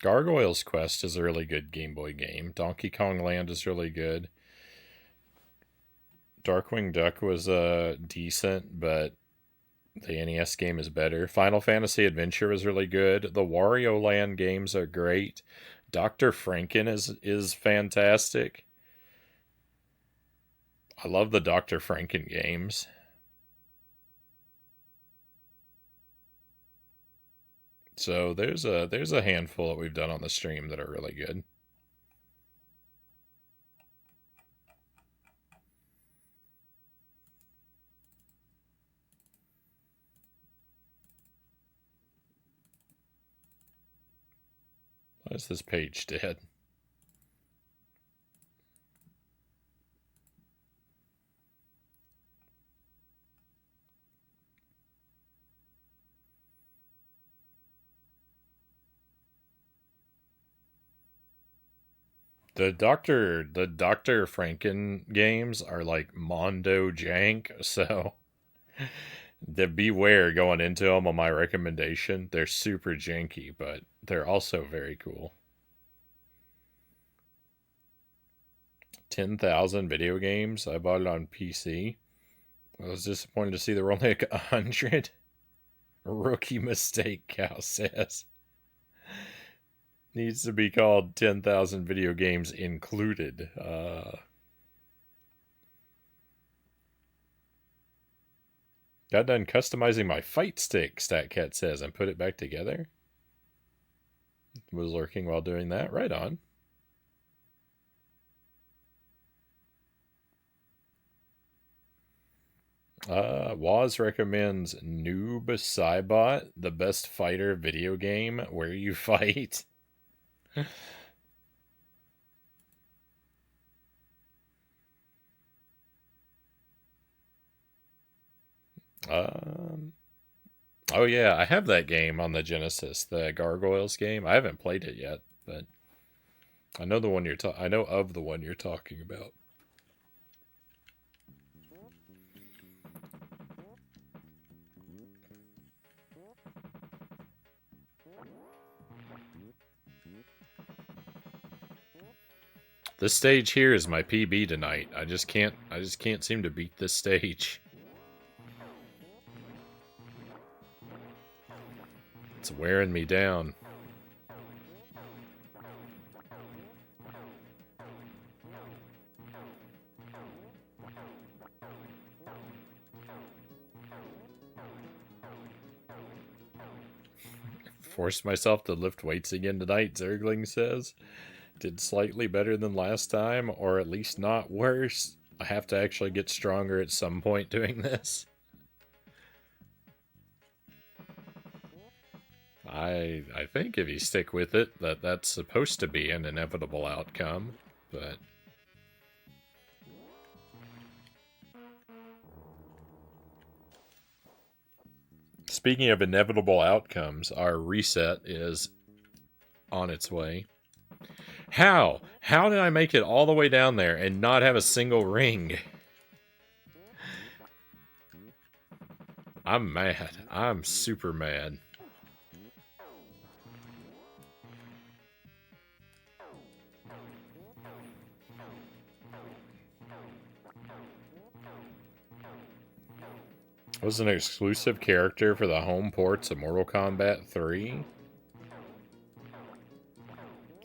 Gargoyle's Quest is a really good Game Boy game. Donkey Kong Land is really good. Darkwing Duck was decent, but the NES game is better. Final Fantasy Adventure is really good. The Wario Land games are great. Dr. Franken is fantastic. I love the Dr. Franken games. So there's a handful that we've done on the stream that are really good. Why is this page dead? The Dr. Franken games are like Mondo jank, so the beware going into them on my recommendation. They're super janky, but they're also very cool. 10,000 video games. I bought it on PC. I was disappointed to see there were only like 100. Rookie mistake, Cal says. Needs to be called 10,000 video games included. Got done customizing my fight stick, StatCat says, and put it back together. Was lurking while doing that. Right on. Waz recommends Noob Saibot, the best fighter video game where you fight. um, oh yeah, I have that game on the Genesis, the Gargoyles game. I haven't played it yet, but I know the one I know of the one you're talking about. This stage here is my PB tonight. I just can't seem to beat this stage. It's wearing me down. Forced myself to lift weights again tonight, Zergling says. Did slightly better than last time, or at least not worse. I have to actually get stronger at some point doing this. I think if you stick with it, that's supposed to be an inevitable outcome, but speaking of inevitable outcomes, our reset is on its way. How? How did I make it all the way down there and not have a single ring? I'm mad. I'm super mad. Was an exclusive character for the home ports of Mortal Kombat 3.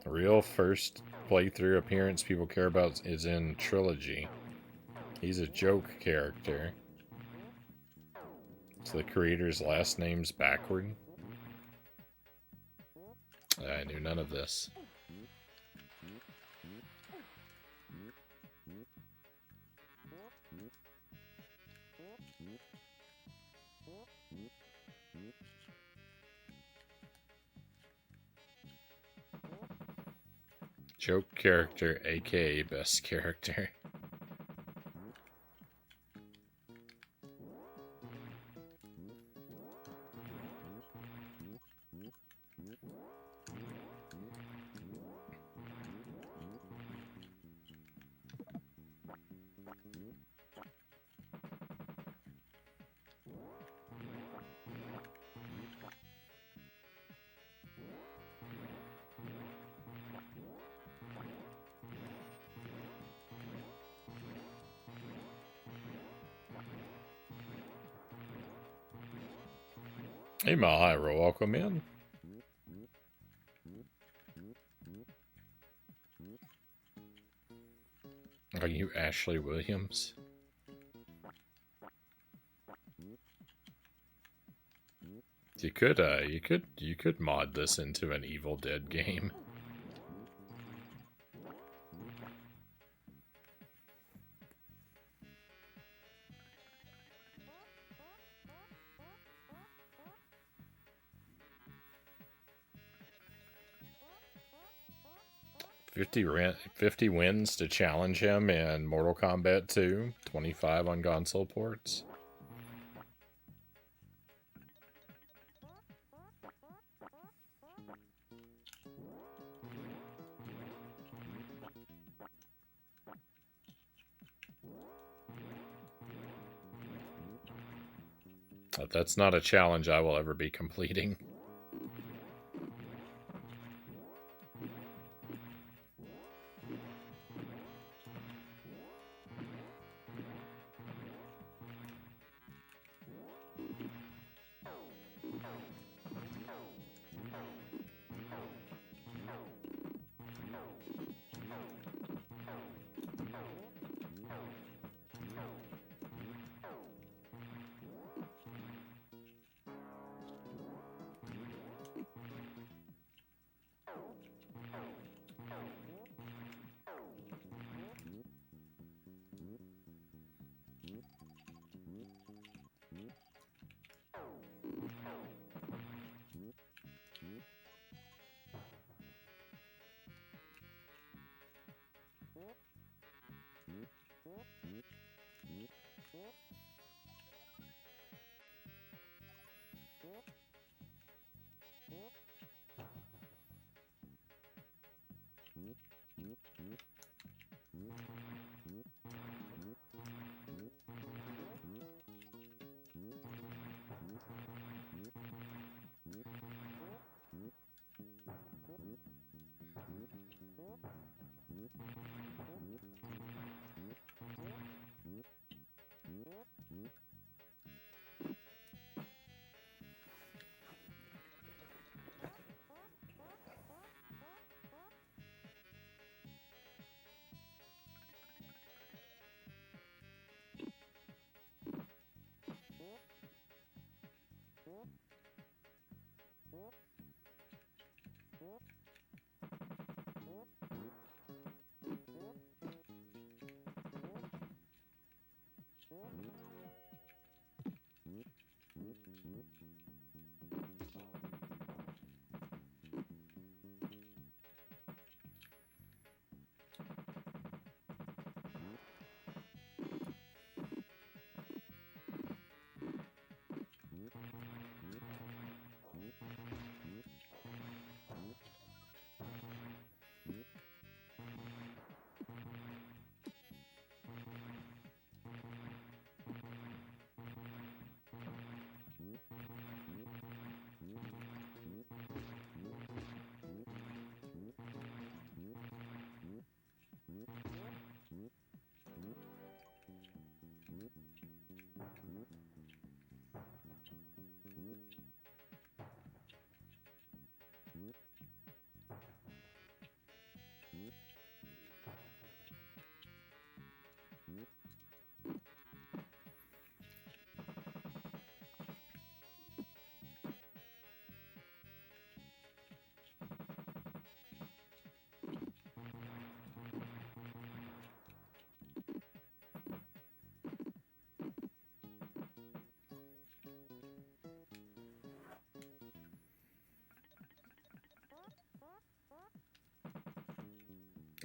The real first playthrough appearance people care about is in Trilogy. He's a joke character. So the creator's last name's backward. I knew none of this. Joke character, aka best character. Hey, Mahiro, welcome in. Are you Ashley Williams? You could mod this into an Evil Dead game. Fifty wins to challenge him in Mortal Kombat 2, 25 on console ports. But that's not a challenge I will ever be completing.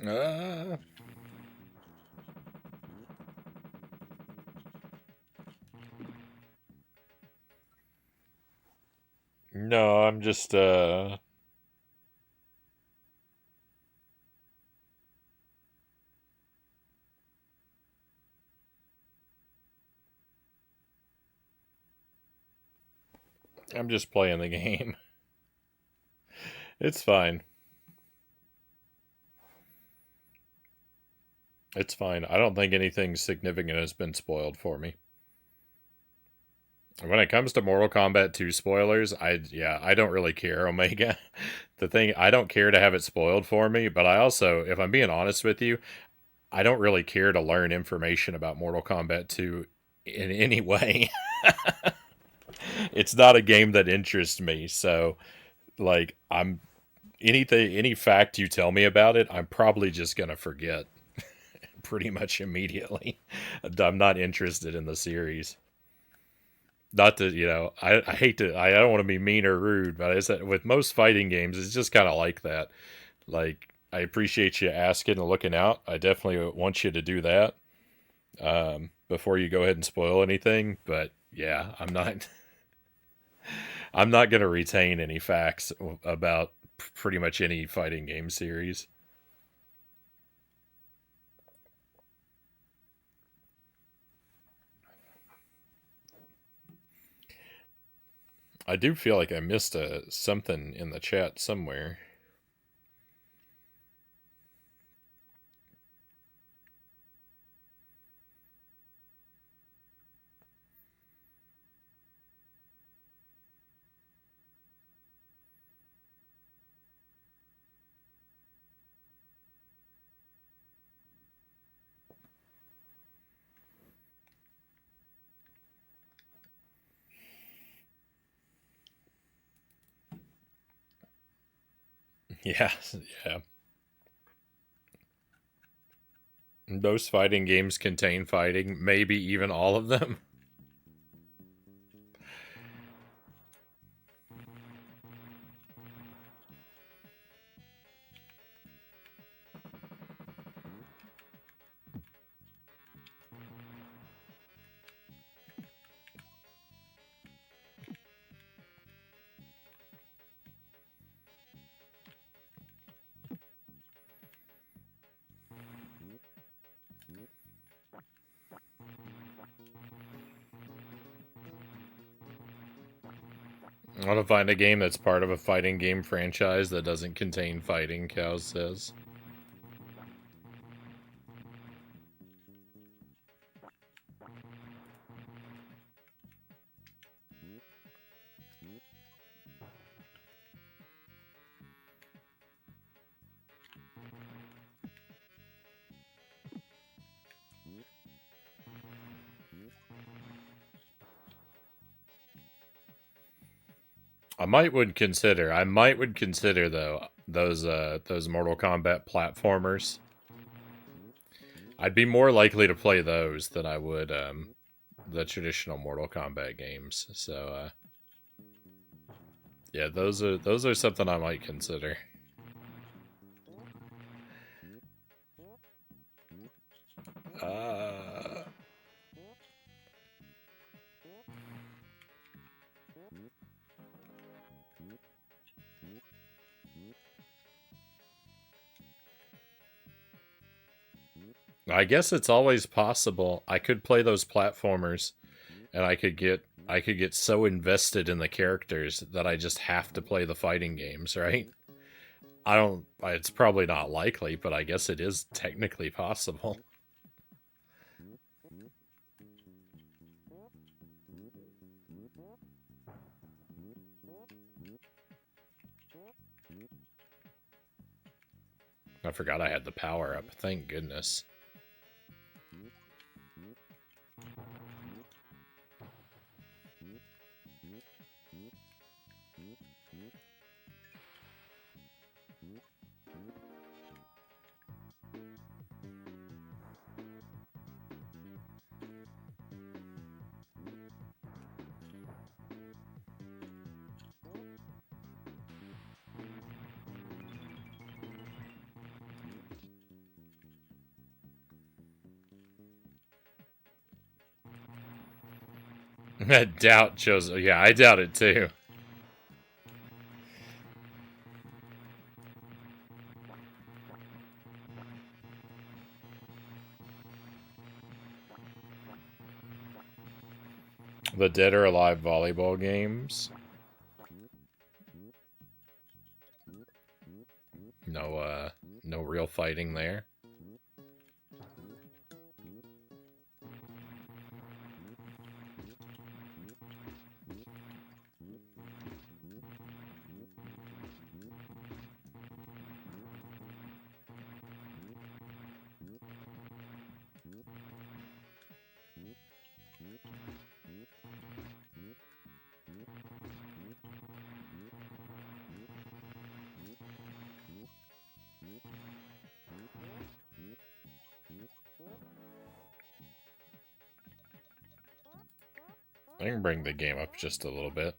Uh, no, I'm just playing the game. It's fine. It's fine. I don't think anything significant has been spoiled for me. When it comes to Mortal Kombat 2 spoilers, I don't really care, Omega. The thing, I don't care to have it spoiled for me, but I also, if I'm being honest with you, I don't really care to learn information about Mortal Kombat 2 in any way. It's not a game that interests me, so like I'm anything any fact you tell me about it, I'm probably just going to forget pretty much immediately. I'm not interested in the series. Not to, I hate to, I don't want to be mean or rude, but I said with most fighting games, it's just kind of like that. Like, I appreciate you asking and looking out. I definitely want you to do that before you go ahead and spoil anything. But yeah, I'm not going to retain any facts about pretty much any fighting game series. I do feel like I missed something in the chat somewhere. Yeah, yeah. Most fighting games contain fighting, maybe even all of them. I want to find a game that's part of a fighting game franchise that doesn't contain fighting, Cows says. I might would consider though those Mortal Kombat platformers. I'd be more likely to play those than I would the traditional Mortal Kombat games. So yeah, those are something I might consider. Uh, I guess it's always possible. I could play those platformers, and I could get so invested in the characters that I just have to play the fighting games, right? I don't. It's probably not likely, but I guess it is technically possible. I forgot I had the power up. Thank goodness. Doubt shows. Yeah, I doubt it too. The Dead or Alive volleyball games. No, no real fighting there. I can bring the game up just a little bit.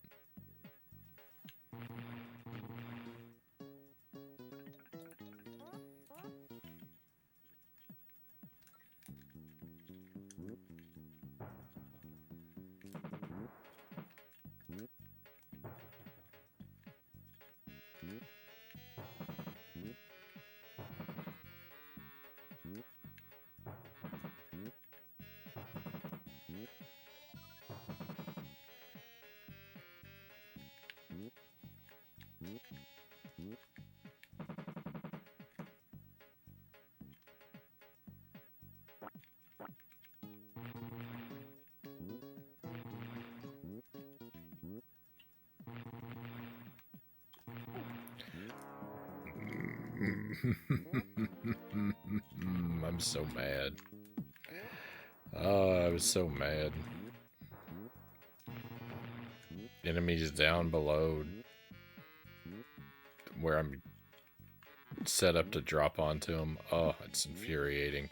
I'm so mad. Oh, I was so mad. Enemies down below where I'm set up to drop onto them. Oh, it's infuriating.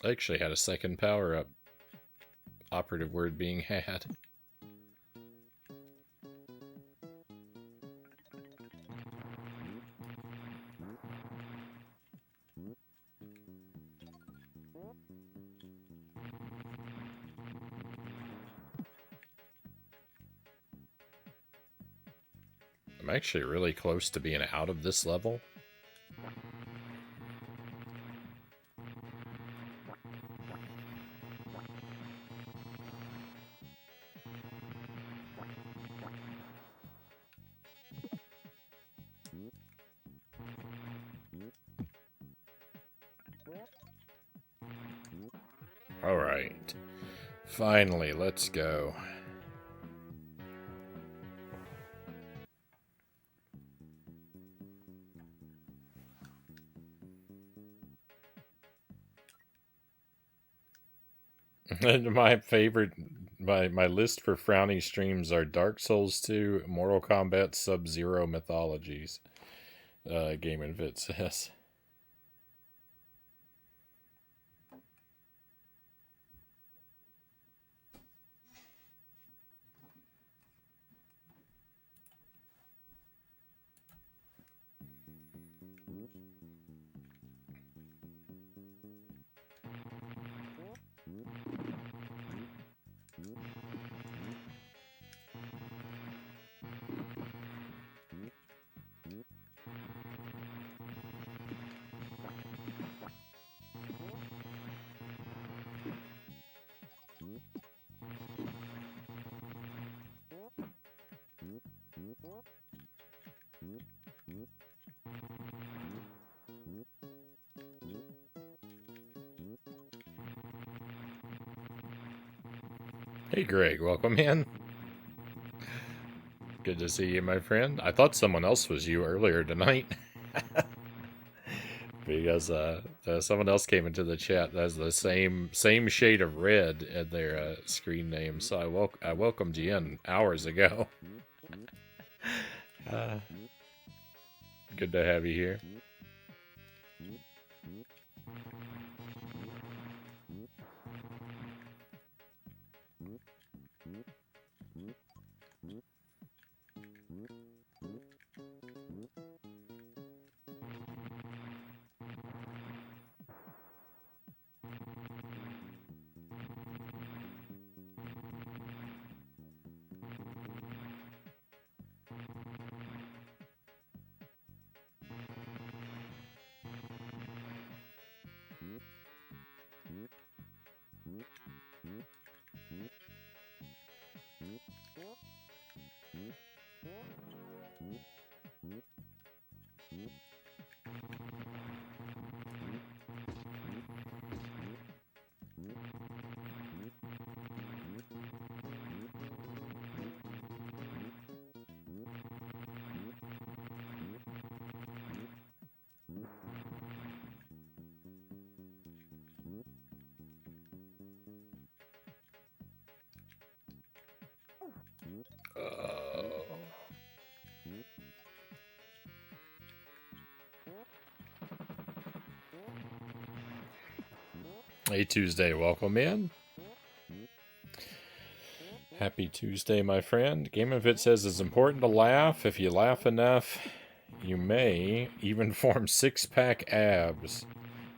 I actually had a second power-up. Operative word being had. I'm actually really close to being out of this level. Alright. Finally, let's go. And my favorite, my list for Frownie streams are Dark Souls 2, Mortal Kombat, Sub-Zero Mythologies. Game and Fit says. Hey Greg, welcome in. Good to see you, my friend. I thought someone else was you earlier tonight. Because someone else came into the chat that has the same shade of red in their screen name, so I welcomed you in hours ago. Good to have you here. Hey, Tuesday, welcome in. Happy Tuesday, my friend. Game of It says it's important to laugh. If you laugh enough, you may even form six-pack abs.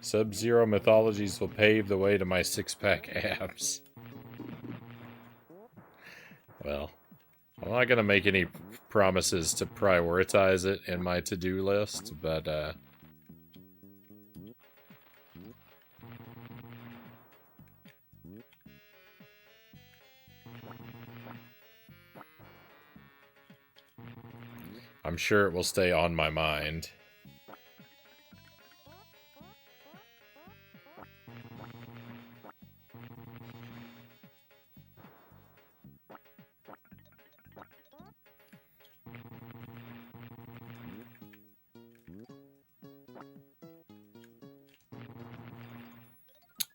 Sub-Zero mythologies will pave the way to my six-pack abs. Well, I'm not going to make any promises to prioritize it in my to-do list, but, I'm sure it will stay on my mind.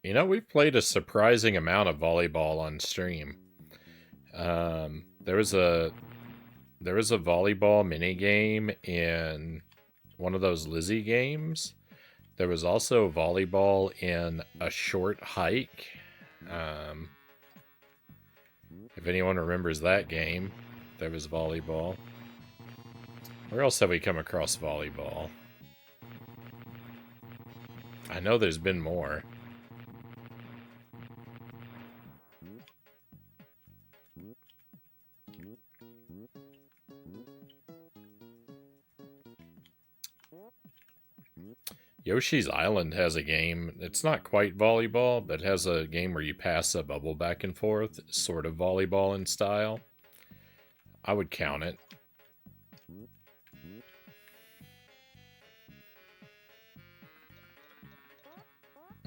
You know, we've played a surprising amount of volleyball on stream. There was a volleyball mini game in one of those Lizzie games. There was also volleyball in a short hike. If anyone remembers that game, there was volleyball. Where else have we come across volleyball? I know there's been more. Yoshi's Island has a game. It's not quite volleyball, but has a game where you pass a bubble back and forth, sort of volleyball in style. I would count it.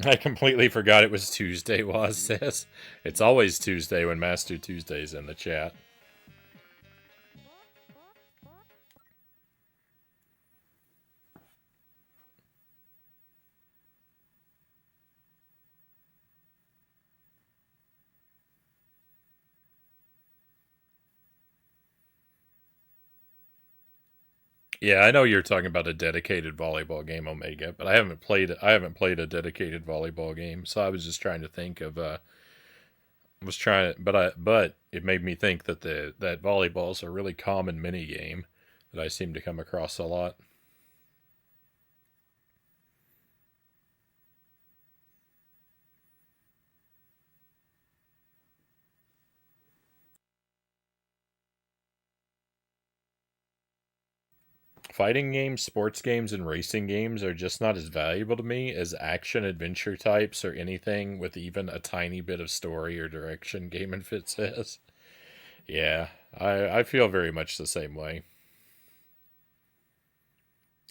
I completely forgot it was Tuesday, Waz says. It's always Tuesday when Master Tuesday's in the chat. Yeah, I know you're talking about a dedicated volleyball game, Omega, but I haven't played a dedicated volleyball game, so I was just trying to think of but it made me think that that volleyball is a really common mini game that I seem to come across a lot. Fighting games, sports games, and racing games are just not as valuable to me as action adventure types or anything with even a tiny bit of story or direction, Game and Fit says. Yeah, I feel very much the same way.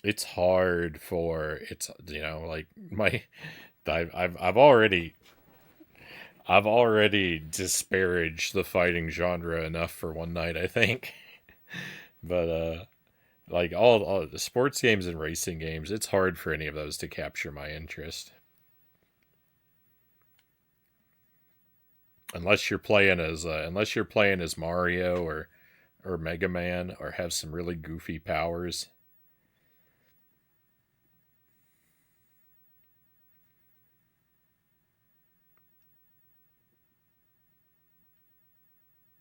It's hard for it's like my I've already disparaged the fighting genre enough for one night, I think. But like all the sports games and racing games, it's hard for any of those to capture my interest. Unless you're playing as Mario or Mega Man or have some really goofy powers.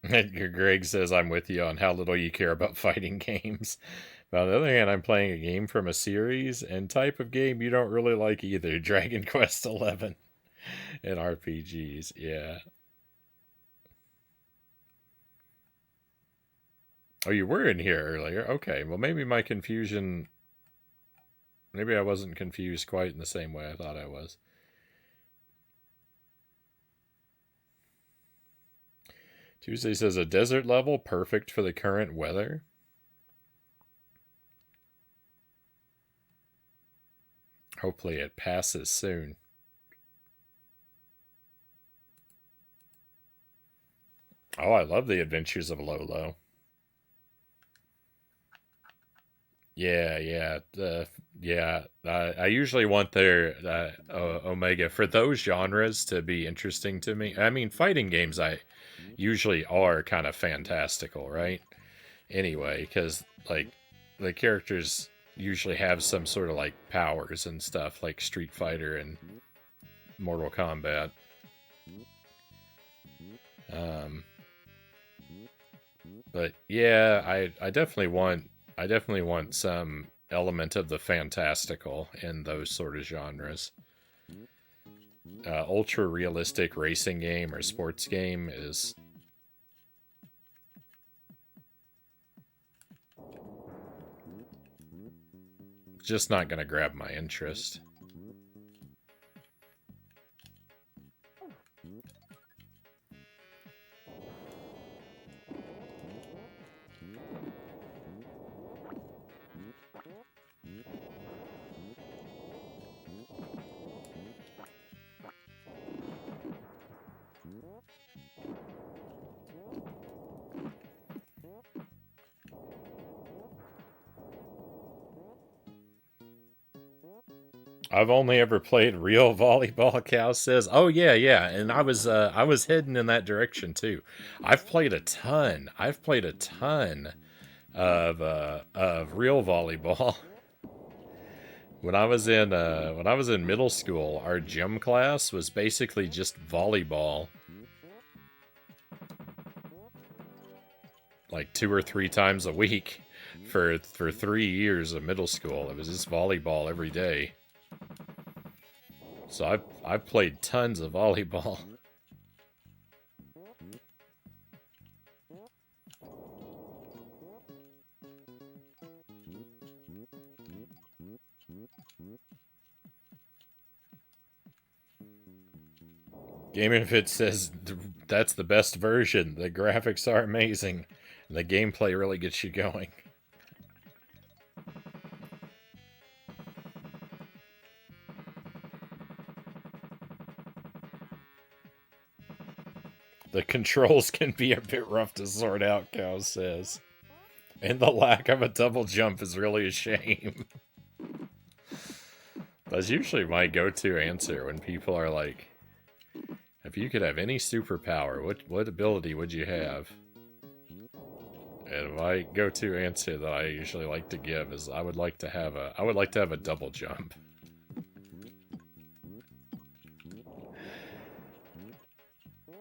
Greg says I'm with you on how little you care about fighting games. But on the other hand, I'm playing a game from a series and type of game you don't really like either. Dragon Quest XI and RPGs. Yeah. Oh, you were in here earlier. Okay. Well, maybe my confusion. Maybe I wasn't confused quite in the same way I thought I was. Tuesday says a desert level perfect for the current weather. Hopefully it passes soon. Oh, I love the Adventures of Lolo. Yeah, yeah, yeah. I usually want their Omega for those genres to be interesting to me. I mean, fighting games. usually are kind of fantastical, right? Anyway, because like the characters usually have some sort of like powers and stuff, like Street Fighter and Mortal Kombat. But yeah, I definitely want some element of the fantastical in those sort of genres. Ultra realistic racing game or sports game is just not going to grab my interest. I've only ever played real volleyball. Cow says, "Oh yeah, yeah," and I was heading in that direction too. I've played a ton. I've played a ton of real volleyball. When I was in middle school, our gym class was basically just volleyball, like 2 or 3 times a week for 3 years of middle school. It was just volleyball every day. So I've played tons of volleyball. Gaming Fit says that's the best version. The graphics are amazing. And the gameplay really gets you going. The controls can be a bit rough to sort out, Cow says. And the lack of a double jump is really a shame. That's usually my go-to answer when people are like, if you could have any superpower, what ability would you have? And my go-to answer that I usually like to give is I would like to have a double jump.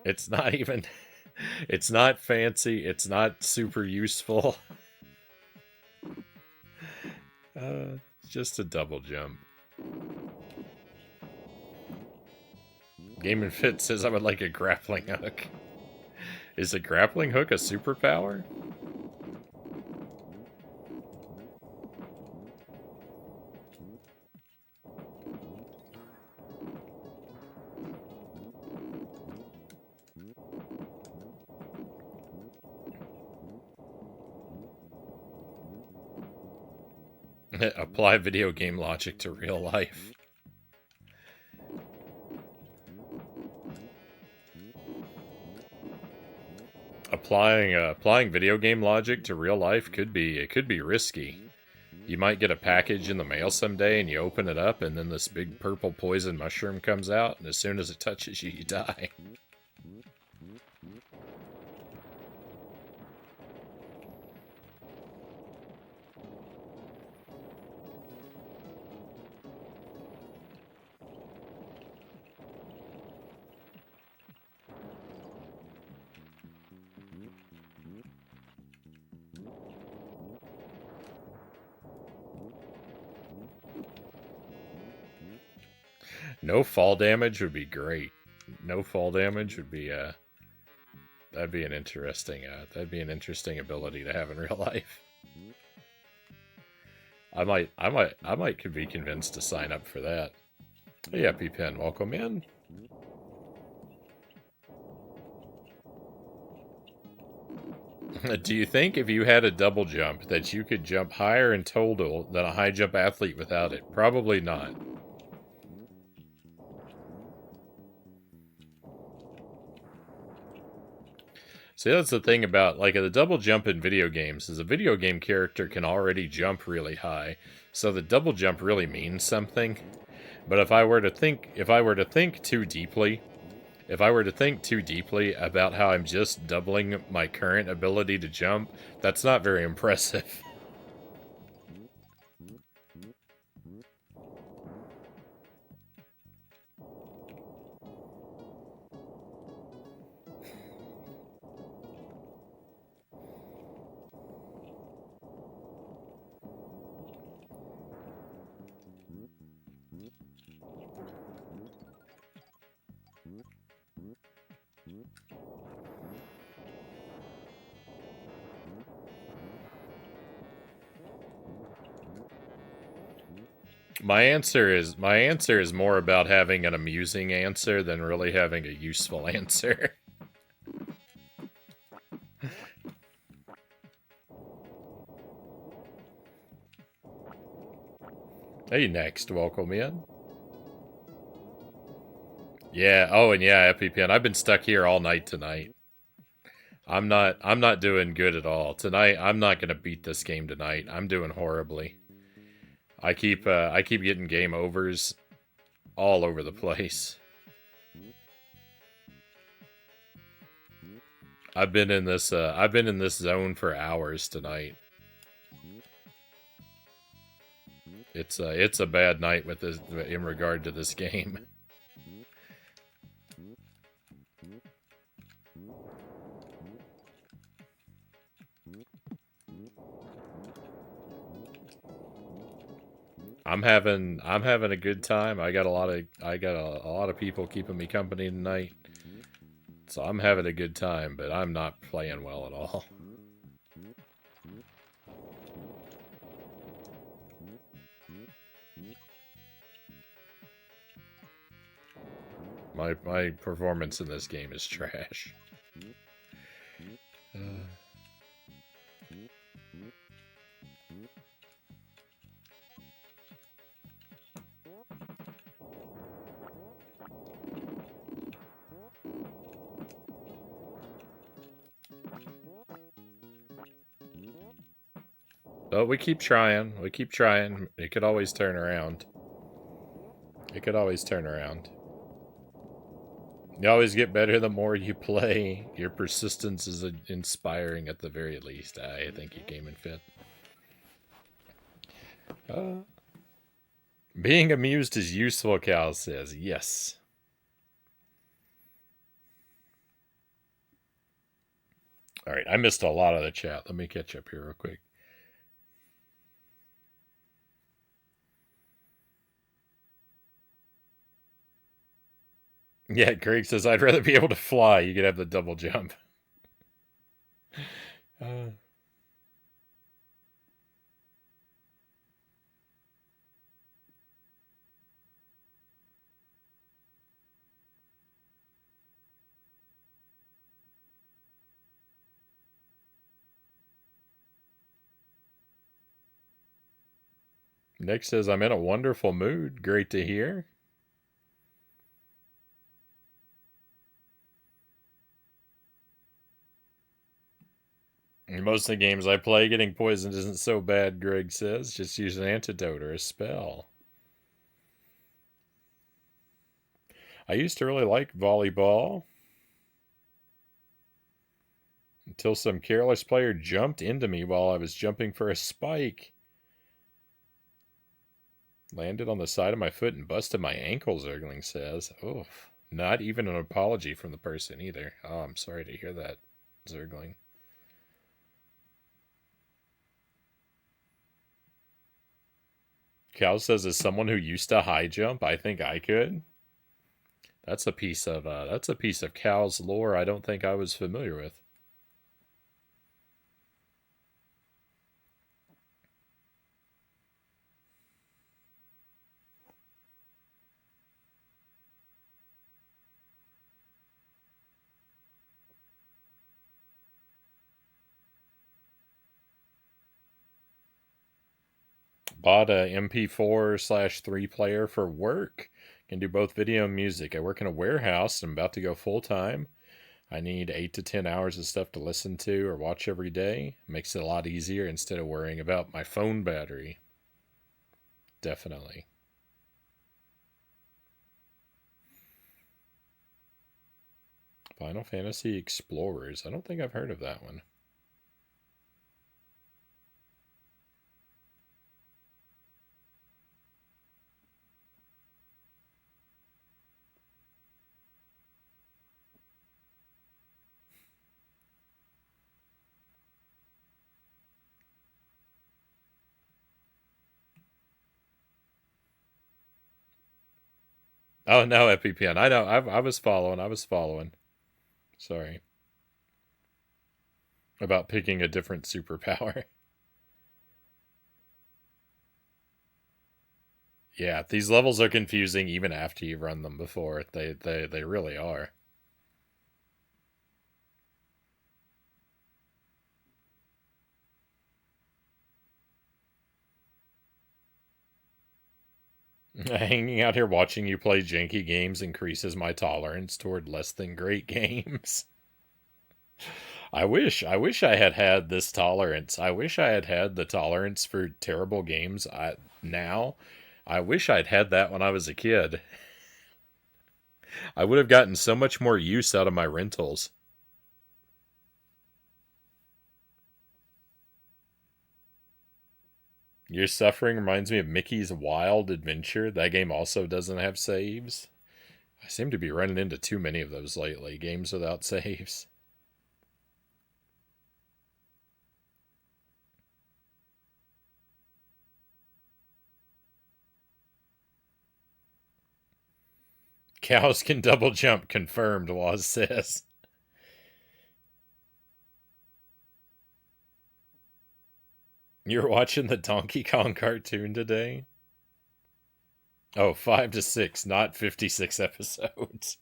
It's not even it's not fancy, it's not super useful. It's just a double jump. Game and Fit says I would like a grappling hook. Is a grappling hook a superpower? Apply video game logic to real life. Applying video game logic to real life could be risky. You might get a package in the mail someday and you open it up and then this big purple poison mushroom comes out and as soon as it touches you, you die. No fall damage would be great. No fall damage would be that'd be an interesting ability to have in real life. I might be convinced to sign up for that. Hey, EpiPen, welcome in. Do you think if you had a double jump that you could jump higher in total than a high jump athlete without it? Probably not. See, that's the thing about, like, the double jump in video games, is a video game character can already jump really high, so the double jump really means something. But if I were to think too deeply, if I were to think too deeply about how I'm just doubling my current ability to jump, that's not very impressive. My answer is more about having an amusing answer than really having a useful answer. Hey, next, welcome in. Yeah. Oh, and yeah, EpiPen. I've been stuck here all night tonight. I'm not doing good at all tonight. I'm not gonna beat this game tonight. I'm doing horribly. I keep getting game overs all over the place. I've been in this zone for hours tonight. It's a bad night with this in regard to this game. I'm having a good time. I got a lot of people keeping me company tonight. So I'm having a good time, but I'm not playing well at all. My performance in this game is trash. But we keep trying. We keep trying. It could always turn around. It could always turn around. You always get better the more you play. Your persistence is inspiring at the very least. I think you came in fifth. Uh, Being amused is useful, Cal says. Yes. Alright, I missed a lot of the chat. Let me catch up here real quick. Yeah, Craig says, I'd rather be able to fly. You could have the double jump. Uh, Nick says, I'm in a wonderful mood. Great to hear. Most of the games I play, getting poisoned isn't so bad, Greg says. Just use an antidote or a spell. I used to really like volleyball until some careless player jumped into me while I was jumping for a spike. Landed on the side of my foot and busted my ankle, Zergling says. Oof. Not even an apology from the person either. Oh, I'm sorry to hear that, Zergling. Cal says, as someone who used to high jump, I think I could. That's a piece of Cal's lore I don't think I was familiar with. Bought a MP4/3 player for work. Can do both video and music. I work in a warehouse and I'm about to go full time. I need 8 to 10 hours of stuff to listen to or watch every day. Makes it a lot easier instead of worrying about my phone battery. Definitely. Final Fantasy Explorers. I don't think I've heard of that one. Oh no, EpiPen. I know. I was following. I was following. Sorry about picking a different superpower. Yeah, these levels are confusing even after you've run them before. They really are. Hanging out here watching you play janky games increases my tolerance toward less than great games. I wish I had had this tolerance. I wish I had had the tolerance for terrible games now. I wish I'd had that when I was a kid. I would have gotten so much more use out of my rentals. Your suffering reminds me of Mickey's Wild Adventure. That game also doesn't have saves. I seem to be running into too many of those lately. Games without saves. Cows can double jump, confirmed, Waz says. You're watching the Donkey Kong cartoon today? Oh, 5 to 6, not 56 episodes.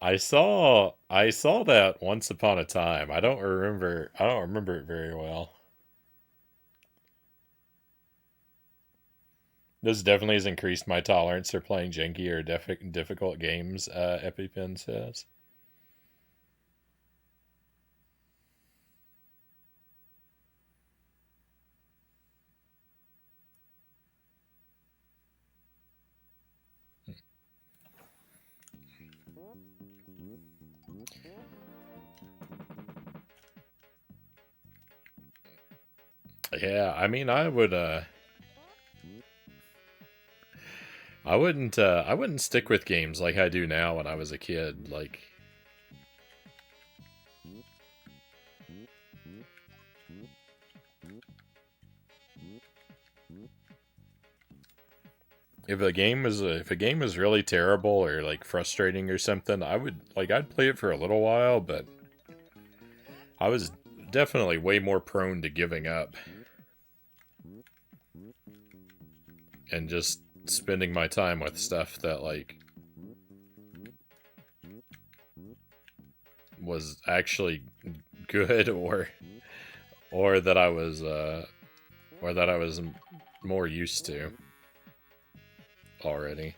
I saw that once upon a time. I don't remember it very well. This definitely has increased my tolerance for playing janky or difficult games, EpiPen says. Yeah, I mean, I wouldn't stick with games like I do now when I was a kid. Like, if a game was really terrible or like frustrating or something, I'd play it for a little while, but I was definitely way more prone to giving up and just spending my time with stuff that like was actually good or that I was or that I was more used to already.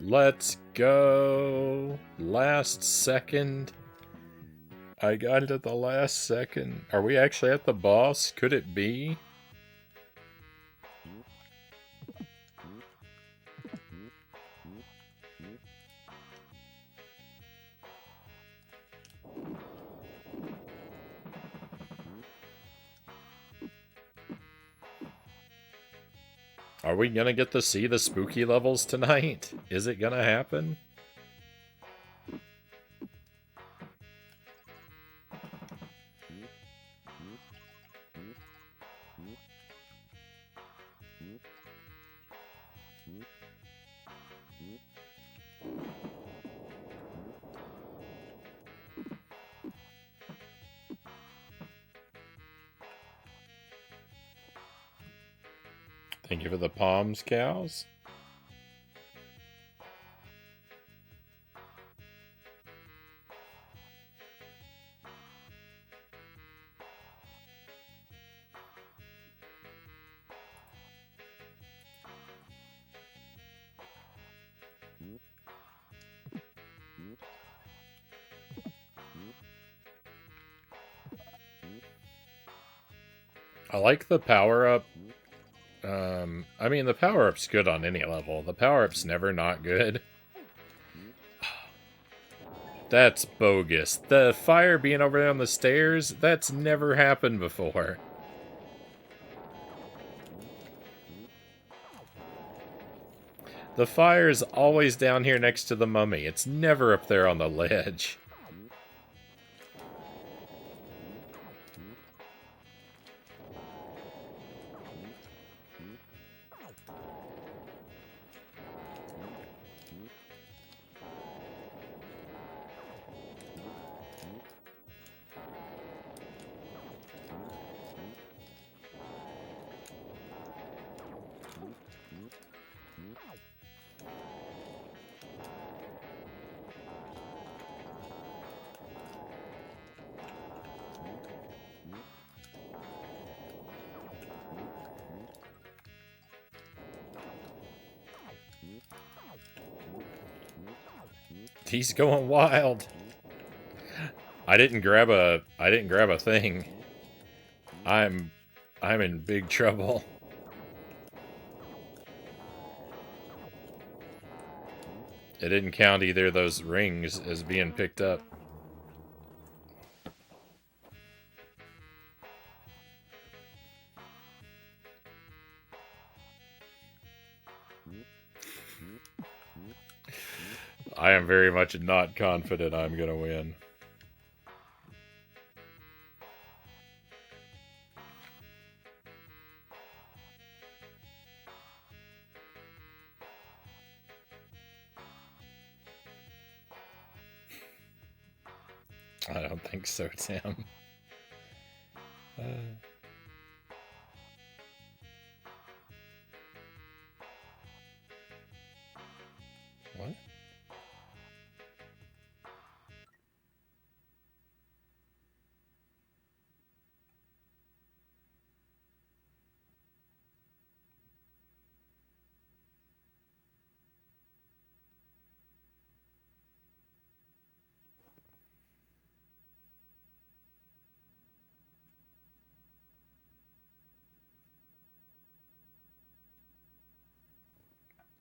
Let's go. Last second. I got it at the last second. Are we actually at the boss? Could it be? Are we gonna get to see the spooky levels tonight? Is it gonna happen? Thank you for the palms, cows. I like the power-up. I mean, the power-up's good on any level. The power-up's never not good. That's bogus. The fire being over there on the stairs, that's never happened before. The fire's always down here next to the mummy. It's never up there on the ledge. He's going wild. I didn't grab a thing. I'm in big trouble. It didn't count either of those rings as being picked up. I am very much not confident I'm gonna win. I don't think so, Tim. What?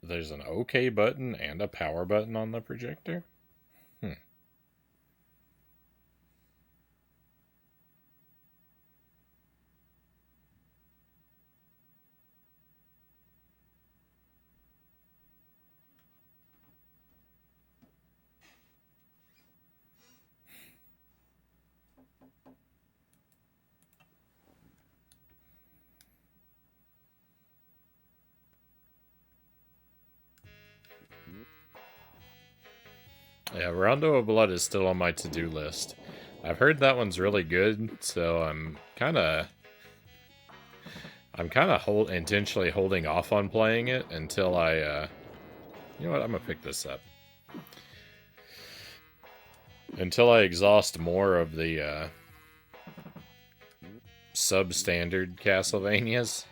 There's an OK button and a power button on the projector? Yeah, Rondo of Blood is still on my to-do list. I've heard that one's really good, so I'm kind of intentionally holding off on playing it until I, you know what, I'm gonna pick this up. Until I exhaust more of the, substandard Castlevanias.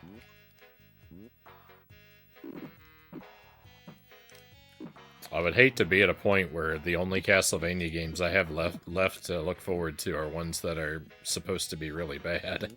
I would hate to be at a point where the only Castlevania games I have left to look forward to are ones that are supposed to be really bad.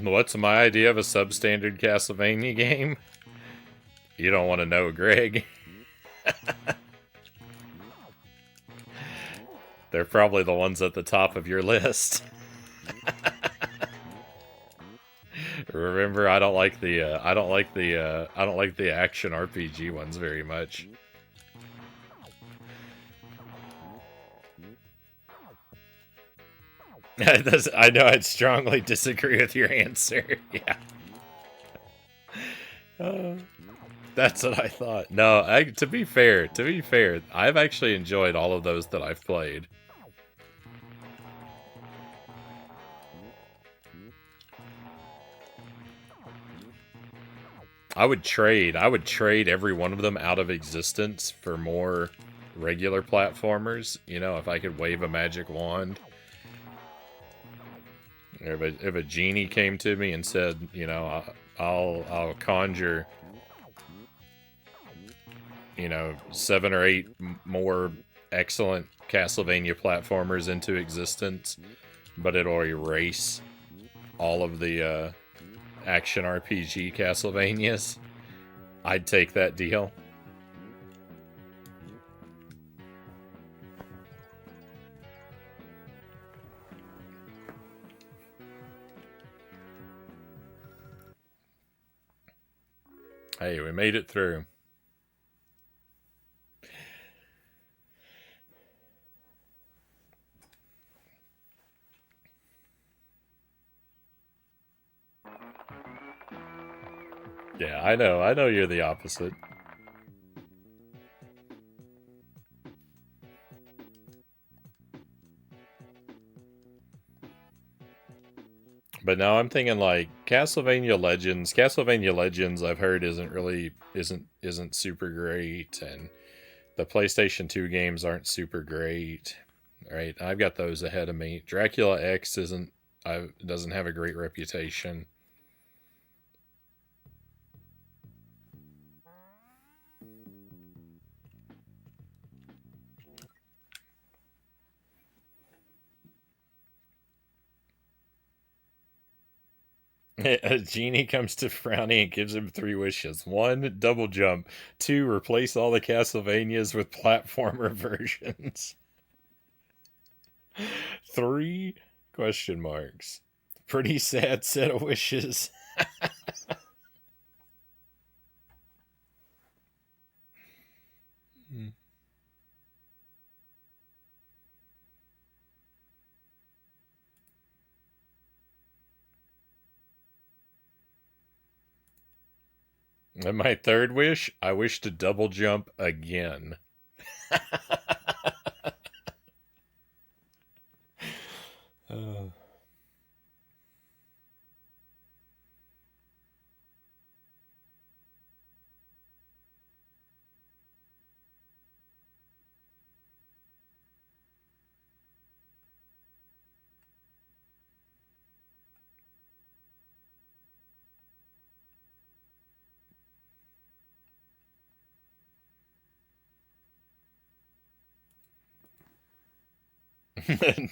What's my idea of a substandard Castlevania game? You don't want to know, Greg. They're probably the ones at the top of your list. Remember, I don't like the I don't like the action RPG ones very much. I know I'd strongly disagree with your answer. Yeah. That's what I thought. No, to be fair, I've actually enjoyed all of those that I've played. I would trade every one of them out of existence for more regular platformers. You know, if I could wave a magic wand. If a genie came to me and said, you know, I'll conjure, you know, 7 or 8 more excellent Castlevania platformers into existence, but it'll erase all of the action RPG Castlevanias, I'd take that deal. Hey, we made it through. Yeah, I know you're the opposite. But now I'm thinking like Castlevania Legends. Castlevania Legends I've heard isn't super great, and the PlayStation 2 games aren't super great. Right? I've got those ahead of me. Dracula X doesn't have a great reputation. A genie comes to Frownie and gives him 3 wishes. 1, double jump. 2, replace all the Castlevanias with platformer versions. 3, question marks. Pretty sad set of wishes. And my 3rd wish, I wish to double jump again.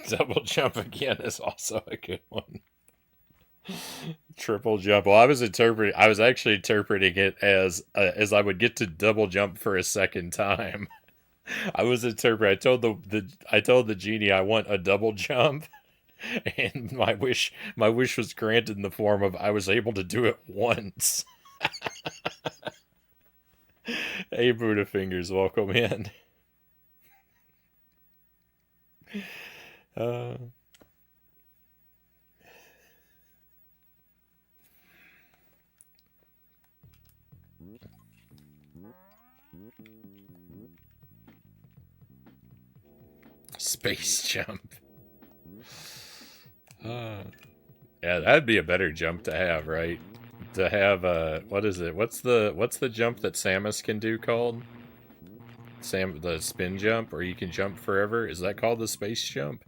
Double jump again is also a good one. Triple jump. Well, I was actually interpreting it as I would get to double jump for a second time. I was interpreting. I told the genie I want a double jump, and my wish was granted in the form of I was able to do it once. Hey, Buddha Fingers, welcome in. Uh, Space jump. Yeah, that'd be a better jump to have, right? To have what is it? What's the jump that Samus can do called? The spin jump, or you can jump forever. Is that called the space jump?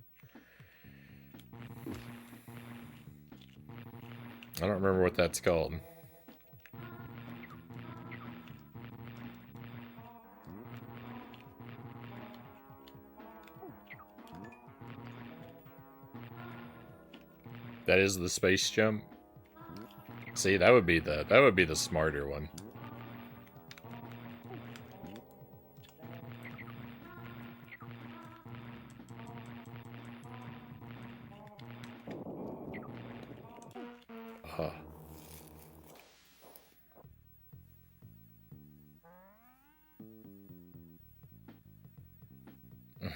I don't remember what that's called. That is the space jump. See, that would be the smarter one.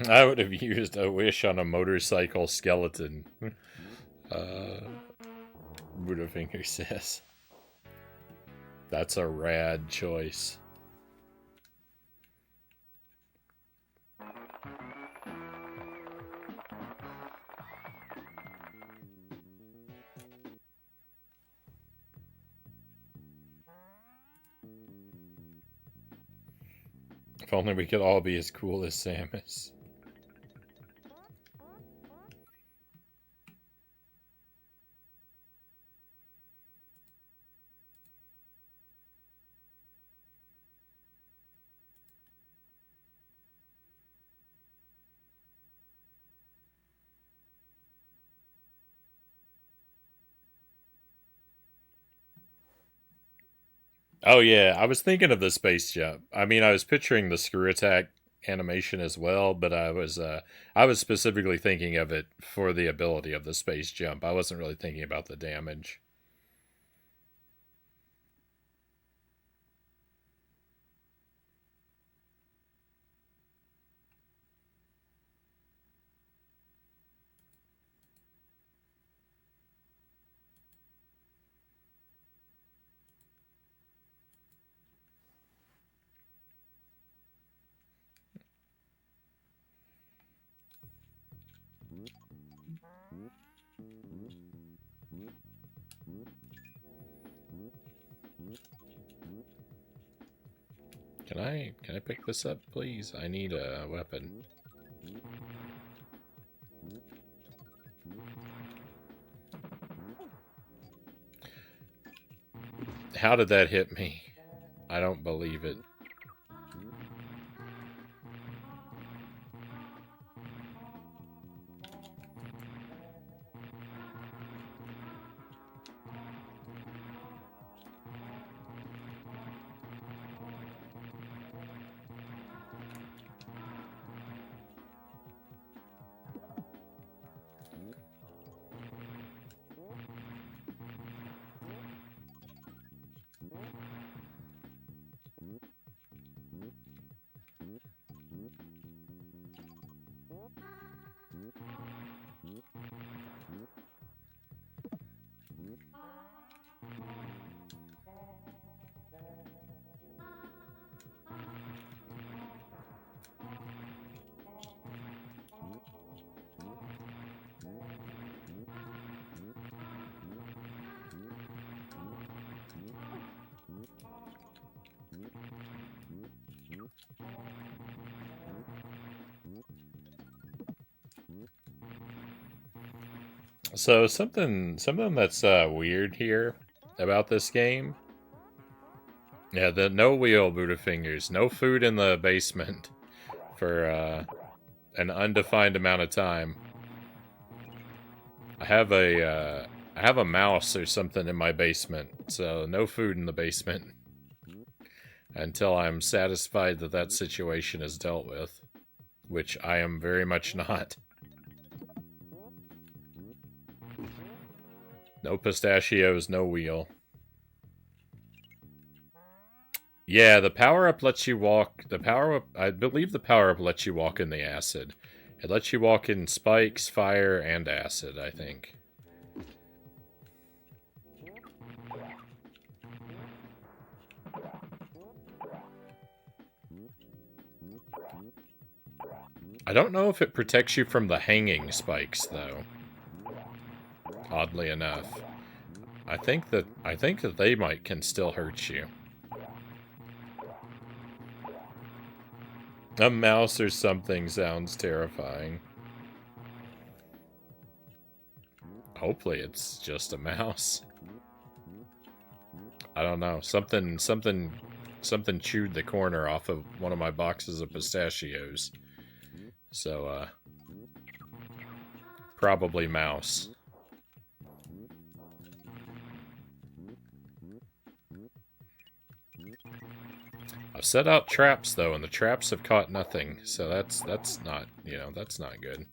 I would have used a wish on a motorcycle skeleton. Budafinger says. That's a rad choice. If only we could all be as cool as Samus. Oh yeah, I was thinking of the space jump. I mean, I was picturing the screw attack animation as well, but I was specifically thinking of it for the ability of the space jump. I wasn't really thinking about the damage. Can I pick this up, please? I need a weapon. How did that hit me? I don't believe it. So something that's weird here about this game. Yeah, the no wheel Budafingers, no food in the basement for an undefined amount of time. I have a mouse or something in my basement, so no food in the basement until I'm satisfied that that situation is dealt with, which I am very much not. No pistachios, no wheel. Yeah, the power up lets you walk. The power up, I believe, the power up lets you walk in the acid. It lets you walk in spikes, fire, and acid. I think. I don't know if it protects you from the hanging spikes, though. Oddly enough, I think that they can still hurt you. A mouse or something sounds terrifying. Hopefully, it's just a mouse. I don't know. Something chewed the corner off of one of my boxes of pistachios. So, probably mouse. I've set out traps though, and the traps have caught nothing. So that's not, that's not good.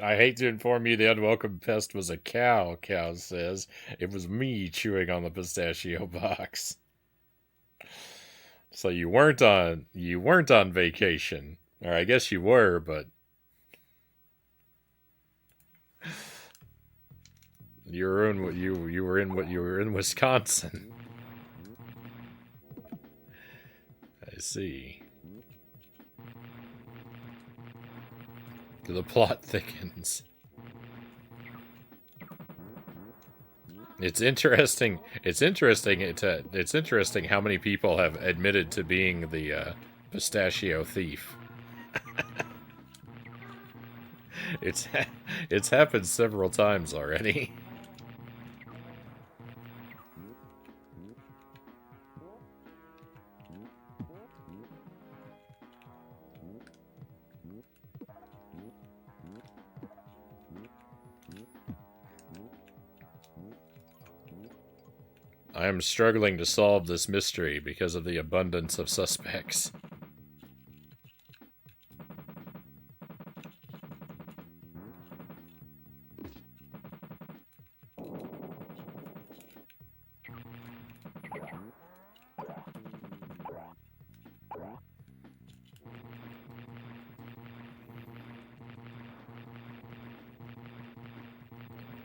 I hate to inform you the unwelcome pest was a cow, Cow says. It was me chewing on the pistachio box. So you weren't on vacation. Or I guess you were, but you were in Wisconsin. I see. The plot thickens. It's interesting. It's interesting. It's interesting how many people have admitted to being the pistachio thief. It's it's happened several times already. I am struggling to solve this mystery because of the abundance of suspects.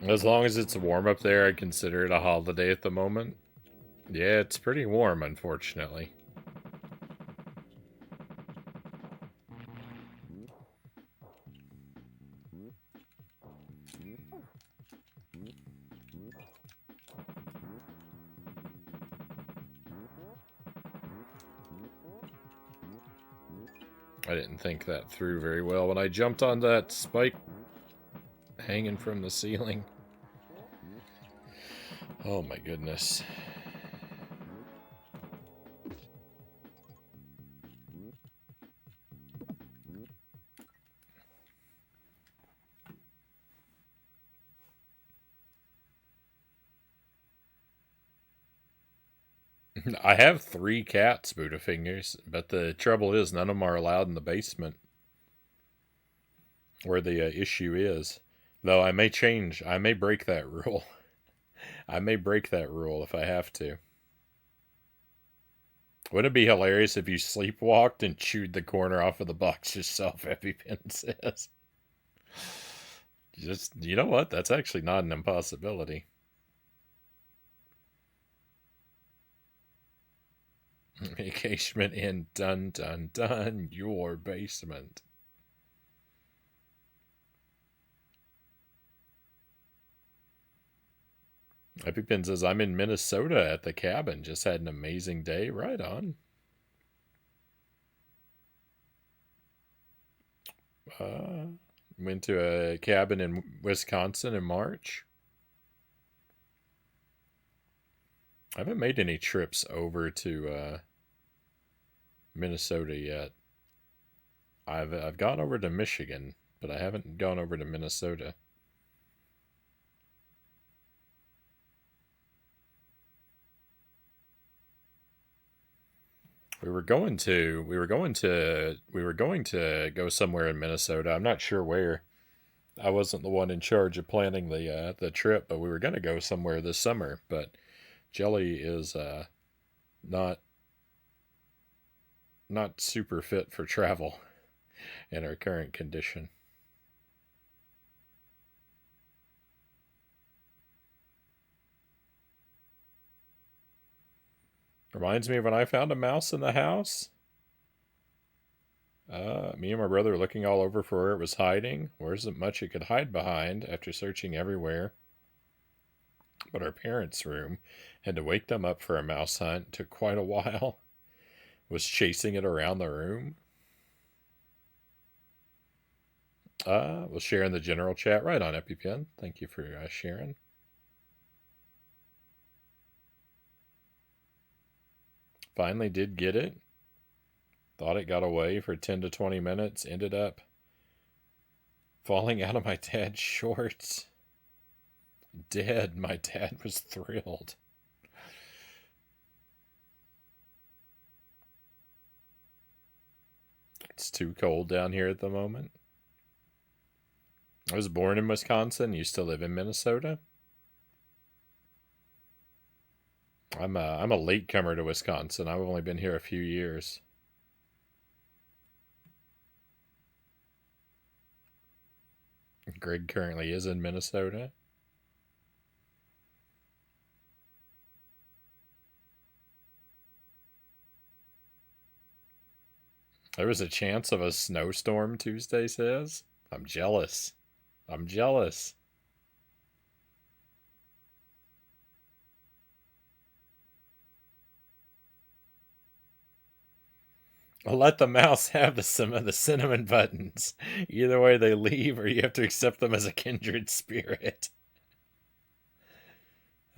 As long as it's warm up there, I consider it a holiday at the moment. Yeah, it's pretty warm, unfortunately. I didn't think that through very well when I jumped on that spike hanging from the ceiling. Oh my goodness. I have 3 cats, Budafingers, but the trouble is none of them are allowed in the basement where the issue is. Though I may break that rule. I may break that rule if I have to. Wouldn't it be hilarious if you sleepwalked and chewed the corner off of the box yourself, EpiPen says. Just, you know what? That's actually not an impossibility. Engagement in dun dun dun, your basement. EpiPen says, I'm in Minnesota at the cabin. Just had an amazing day. Right on. Uh, Went to a cabin in Wisconsin in March. I haven't made any trips over to Minnesota yet. I've gone over to Michigan, but I haven't gone over to Minnesota. We were going to go somewhere in Minnesota. I'm not sure where. I wasn't the one in charge of planning the trip, but we were going to go somewhere this summer. But Jelly is not not super fit for travel in her current condition. Reminds me of when I found a mouse in the house. Me and my brother were looking all over for where it was hiding. There isn't much it could hide behind after searching everywhere. But our parents' room had to wake them up for a mouse hunt. It took quite a while. Was chasing it around the room. We'll share in the general chat. Right on, EpiPen. Thank you for sharing. Finally did get it. Thought it got away for 10 to 20 minutes. Ended up falling out of my dad's shorts. Dead. My dad was thrilled. It's too cold down here at the moment. I was born in Wisconsin. Used to live in Minnesota. I'm a latecomer to Wisconsin. I've only been here a few years. Greg currently is in Minnesota. There was a chance of a snowstorm, Tuesday says. I'm jealous. I'm jealous. Well, let the mouse have some of the cinnamon buttons. Either way, they leave, or you have to accept them as a kindred spirit.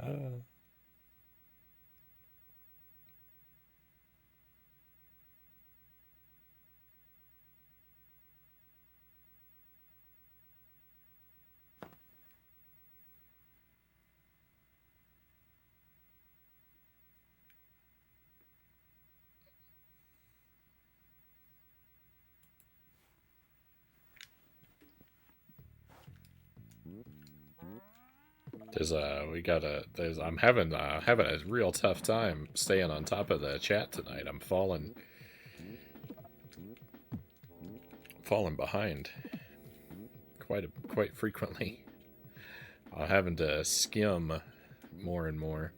Uh, I'm having a real tough time staying on top of the chat tonight. I'm falling behind quite frequently. I'm having to skim more and more.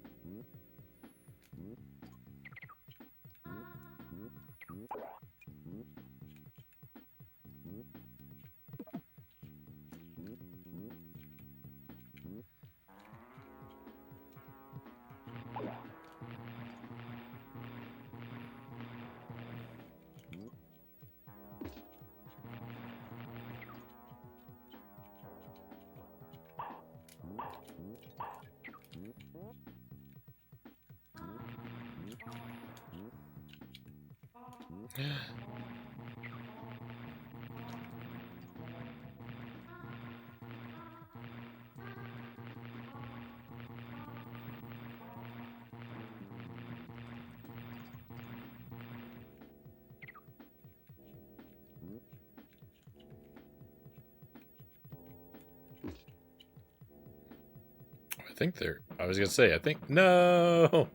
I was gonna say, I think, no!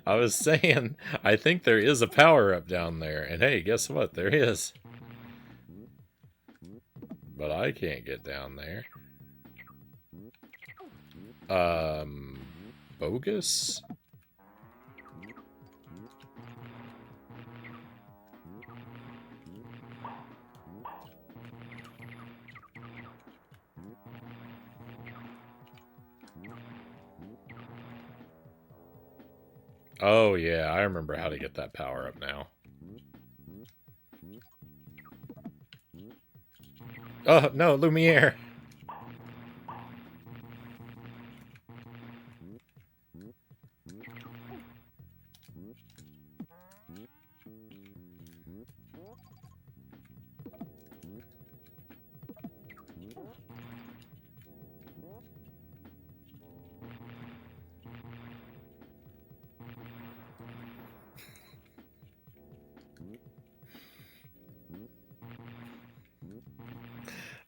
I was saying, I think there is a power up down there. And hey, guess what? There is. But I can't get down there. Bogus? Oh, yeah, I remember how to get that power up now. Oh, no, Lumiere!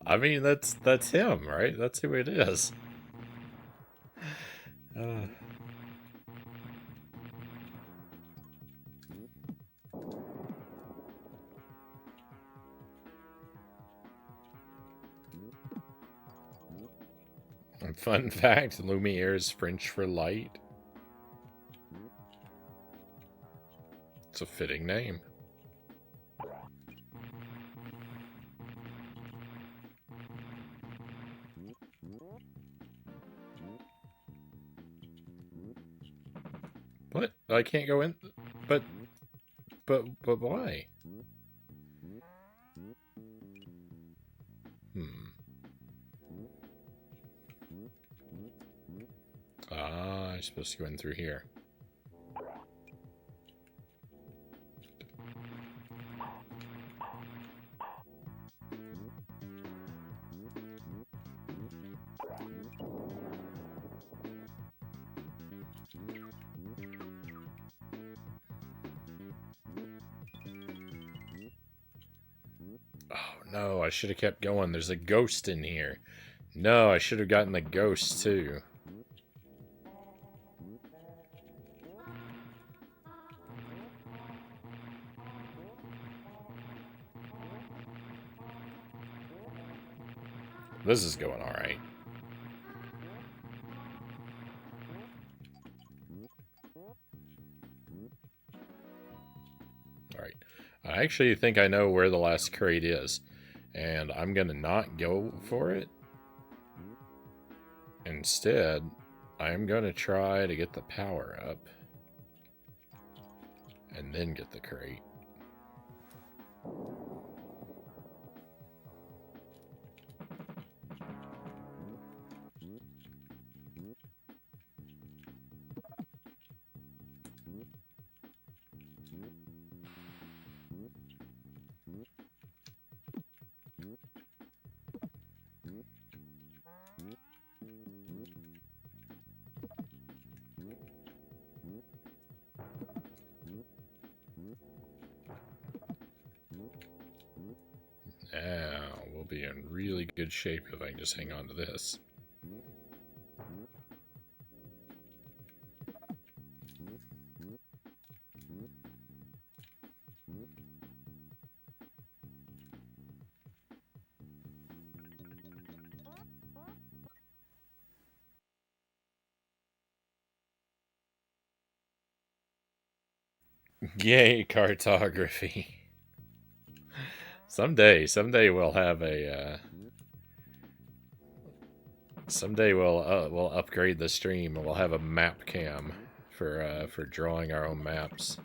I mean, that's him, right? That's who it is. Fun fact, Lumiere is French for light. It's a fitting name. What? I can't go in? But why? Ah, I'm supposed to go in through here. Oh No, I should have kept going. There's a ghost in here. No, I should have gotten the ghost too. This is going alright. Alright. I actually think I know where the last crate is. And I'm going to not go for it. Instead, I'm going to try to get the power up. And then get the crate. Now, we'll be in really good shape if I can just hang on to this. Yay, cartography. Someday we'll have a, someday we'll upgrade the stream and we'll have a map cam for drawing our own maps.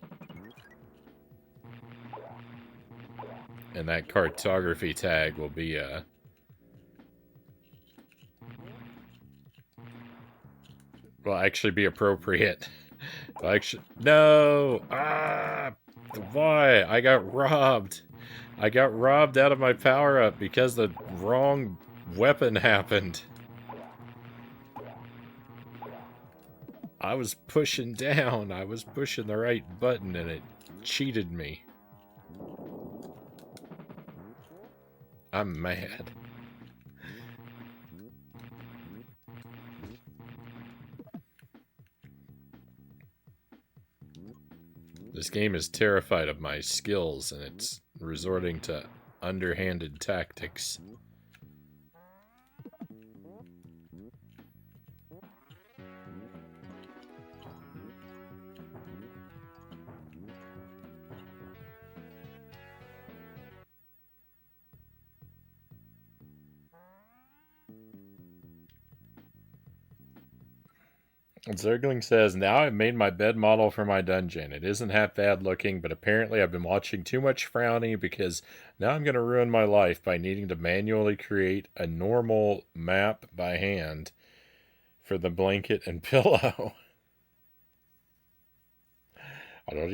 And that cartography tag will be, will actually be appropriate. Actually, no! Ah! Why? I got robbed. I got robbed out of my power-up because the wrong weapon happened. I was pushing down. I was pushing the right button and it cheated me. I'm mad. This game is terrified of my skills, and it's resorting to underhanded tactics. Zergling says, now I've made my bed model for my dungeon. It isn't half bad looking, but apparently I've been watching too much Frownie because now I'm going to ruin my life by needing to manually create a normal map by hand for the blanket and pillow. I don't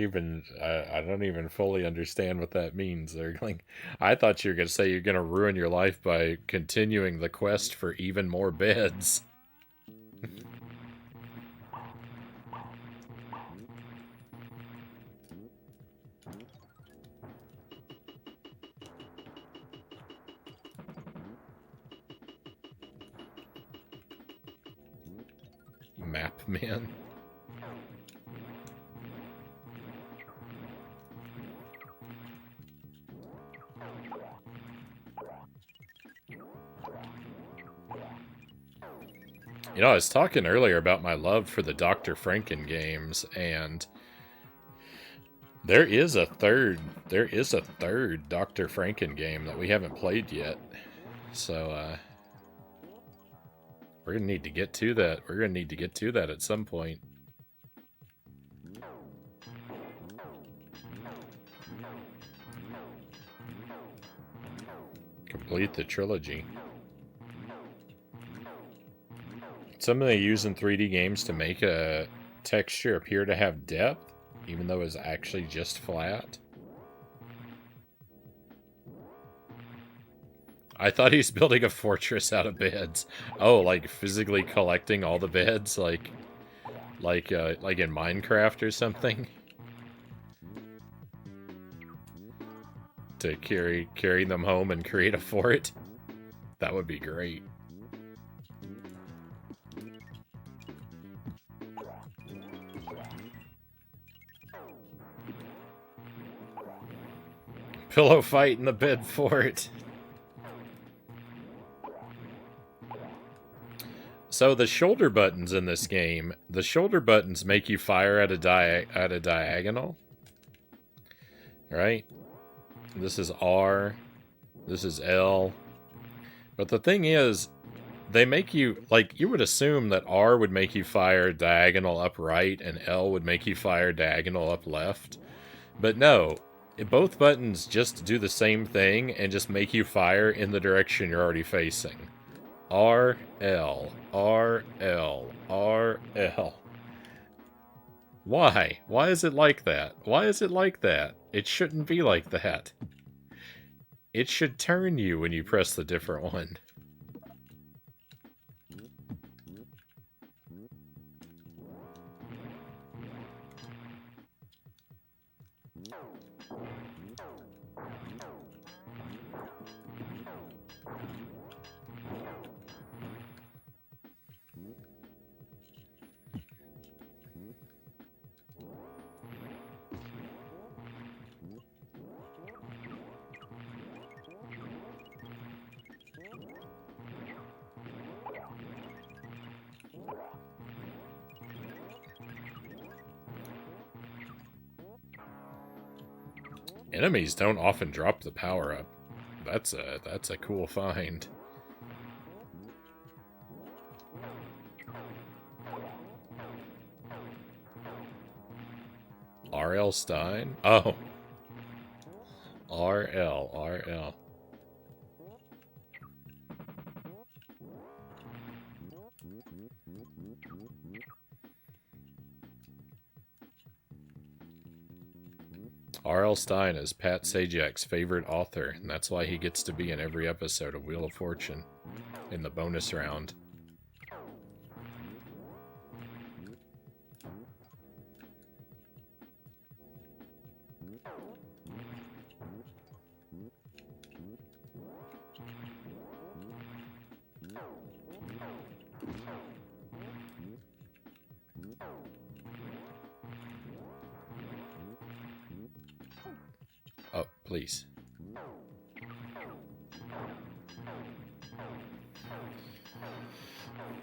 even fully understand what that means, Zergling. I thought you were going to say you're going to ruin your life by continuing the quest for even more beds. Map man. You know, I was talking earlier about my love for the Dr. Franken games, and there is a third Dr. Franken game that we haven't played yet. So, we're gonna need to get to that. We're gonna need to get to that at some point. Complete the trilogy. Something they use in 3D games to make a texture appear to have depth, even though it's actually just flat. I thought he was building a fortress out of beds. Oh, like physically collecting all the beds, like in Minecraft or something. to carry them home and create a fort. That would be great. Pillow fight in the bed fort. So the shoulder buttons in this game, the shoulder buttons make you fire at a diagonal. Right? This is R. This is L. But the thing is, they make you, like, you would assume that R would make you fire diagonal up right and L would make you fire diagonal up left. But no, both buttons just do the same thing and just make you fire in the direction you're already facing. R, L, R, L, R, L. Why? Why is it like that? Why is it like that? It shouldn't be like that. It should turn you when you press the different one. Enemies don't often drop the power-up. That's a cool find. R.L. Stein? Oh. R.L. R.L. R.L. Stein is Pat Sajak's favorite author, and that's why he gets to be in every episode of Wheel of Fortune in the bonus round. Oh, please.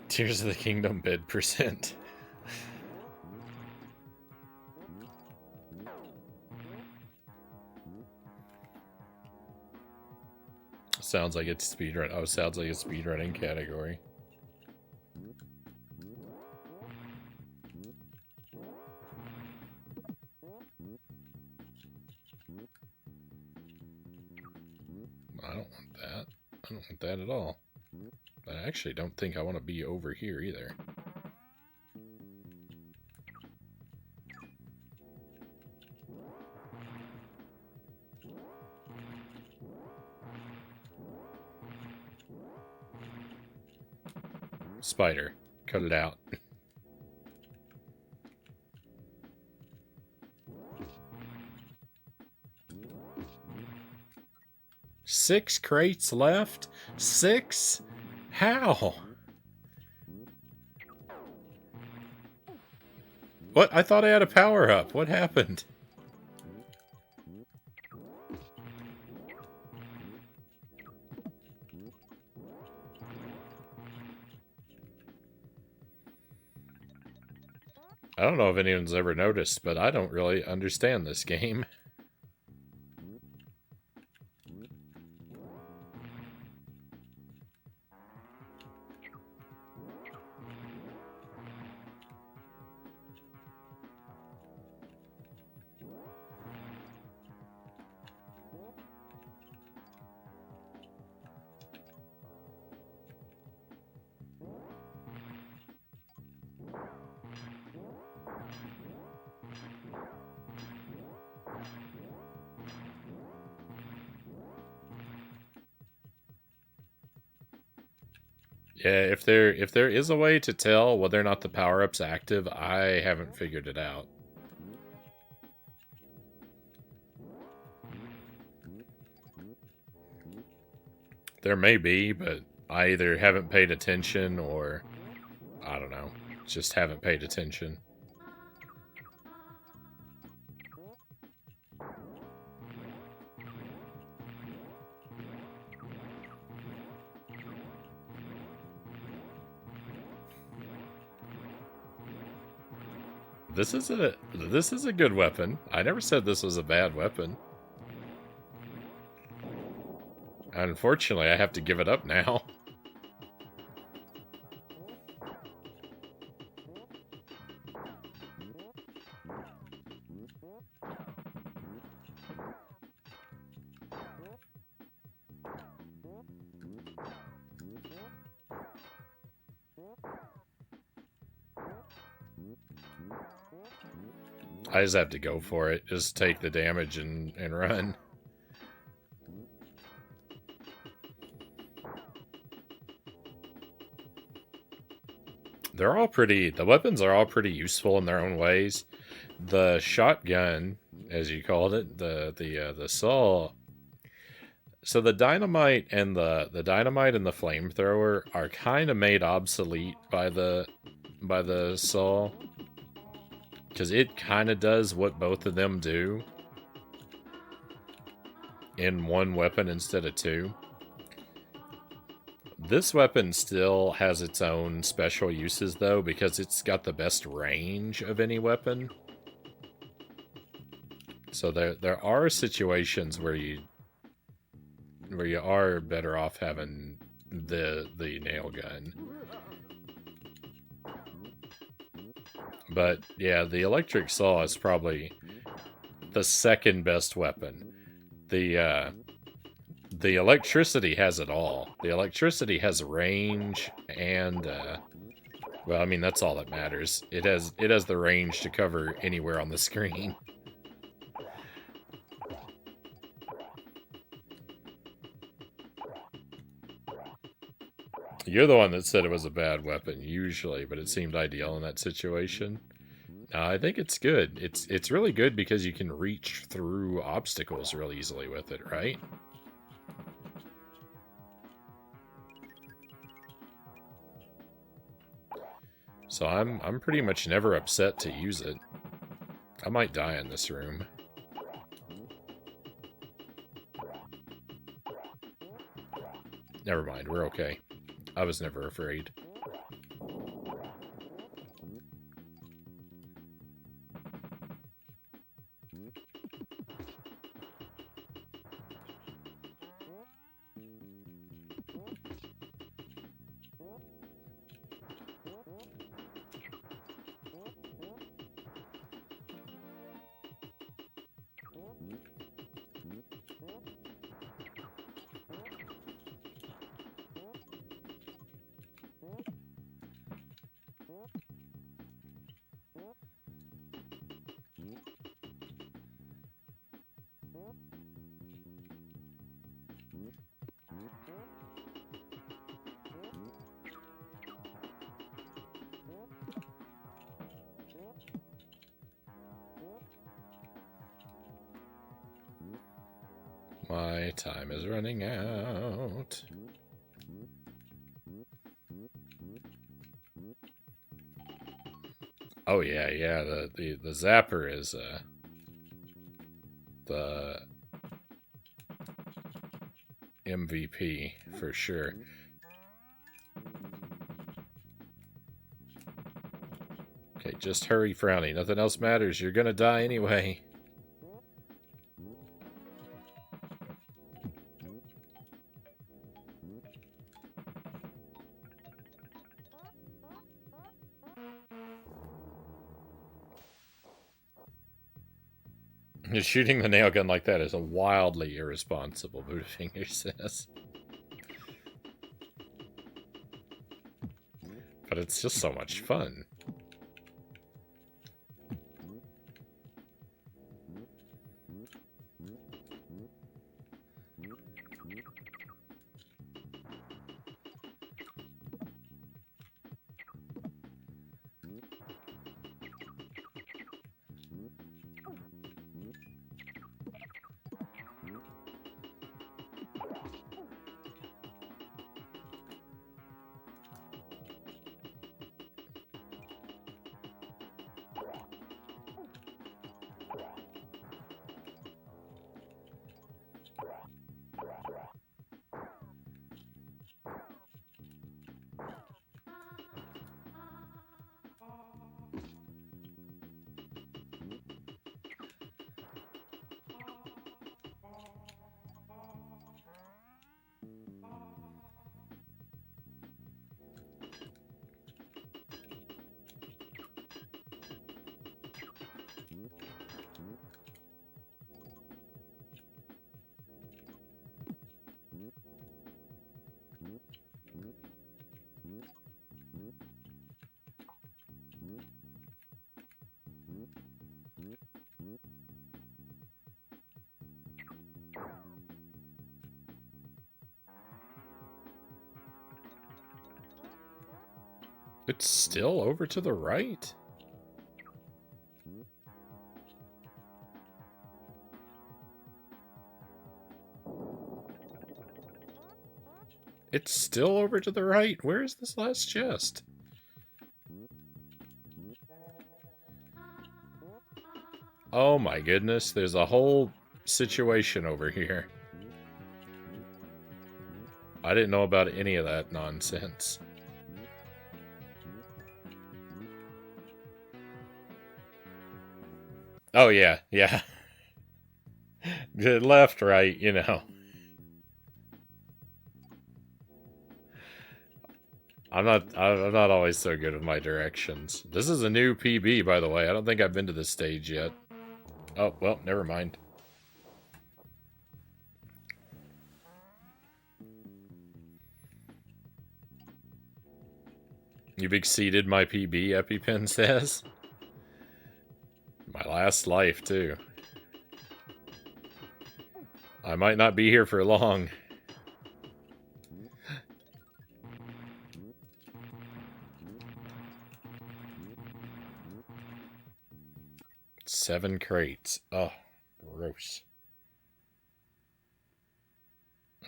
Tears of the Kingdom bid percent. Sounds like it's speedrun. Oh, sounds like a speedrunning category. I don't want that. I don't want that at all. I actually don't think I want to be over here either. Spider. Cut it out. Six crates left? 6? How? What? I thought I had a power-up. What happened? I don't know if anyone's ever noticed, but I don't really understand this game. Yeah, if there is a way to tell whether or not the power-up's active, I haven't figured it out. There may be, but I either haven't paid attention or, I don't know, just haven't paid attention. This is a good weapon. I never said this was a bad weapon. Unfortunately, I have to give it up now. I just have to go for it. Just take the damage and run. The weapons are all pretty useful in their own ways. The shotgun, as you called it, the saw. So the dynamite and the flamethrower are kind of made obsolete by the saw, because it kind of does what both of them do in one weapon instead of two. This weapon still has its own special uses, though, because it's got the best range of any weapon. So there are situations where you are better off having the nail gun. But yeah, the electric saw is probably the second best weapon. The electricity has it all. The electricity has range and well, I mean, that's all that matters. It has the range to cover anywhere on the screen. You're the one that said it was a bad weapon usually, but it seemed ideal in that situation. I think it's good. It's really good because you can reach through obstacles real easily with it, right? So I'm pretty much never upset to use it. I might die in this room. Never mind, we're okay. I was never afraid. My time is running out. Oh yeah, the zapper is the MVP for sure. Okay, just hurry, Frownie. Nothing else matters. You're gonna die anyway. Shooting the nail gun like that is a wildly irresponsible, Buddhafinger says. But it's just so much fun. It's still over to the right? It's still over to the right. Where is this last chest? Oh my goodness, there's a whole situation over here. I didn't know about any of that nonsense. Oh yeah, yeah. Left, right, you know. I'm not always so good with my directions. This is a new PB, by the way. I don't think I've been to this stage yet. Oh, well, never mind. You've exceeded my PB, EpiPen says. My last life, too. I might not be here for long. Seven crates. Oh, gross.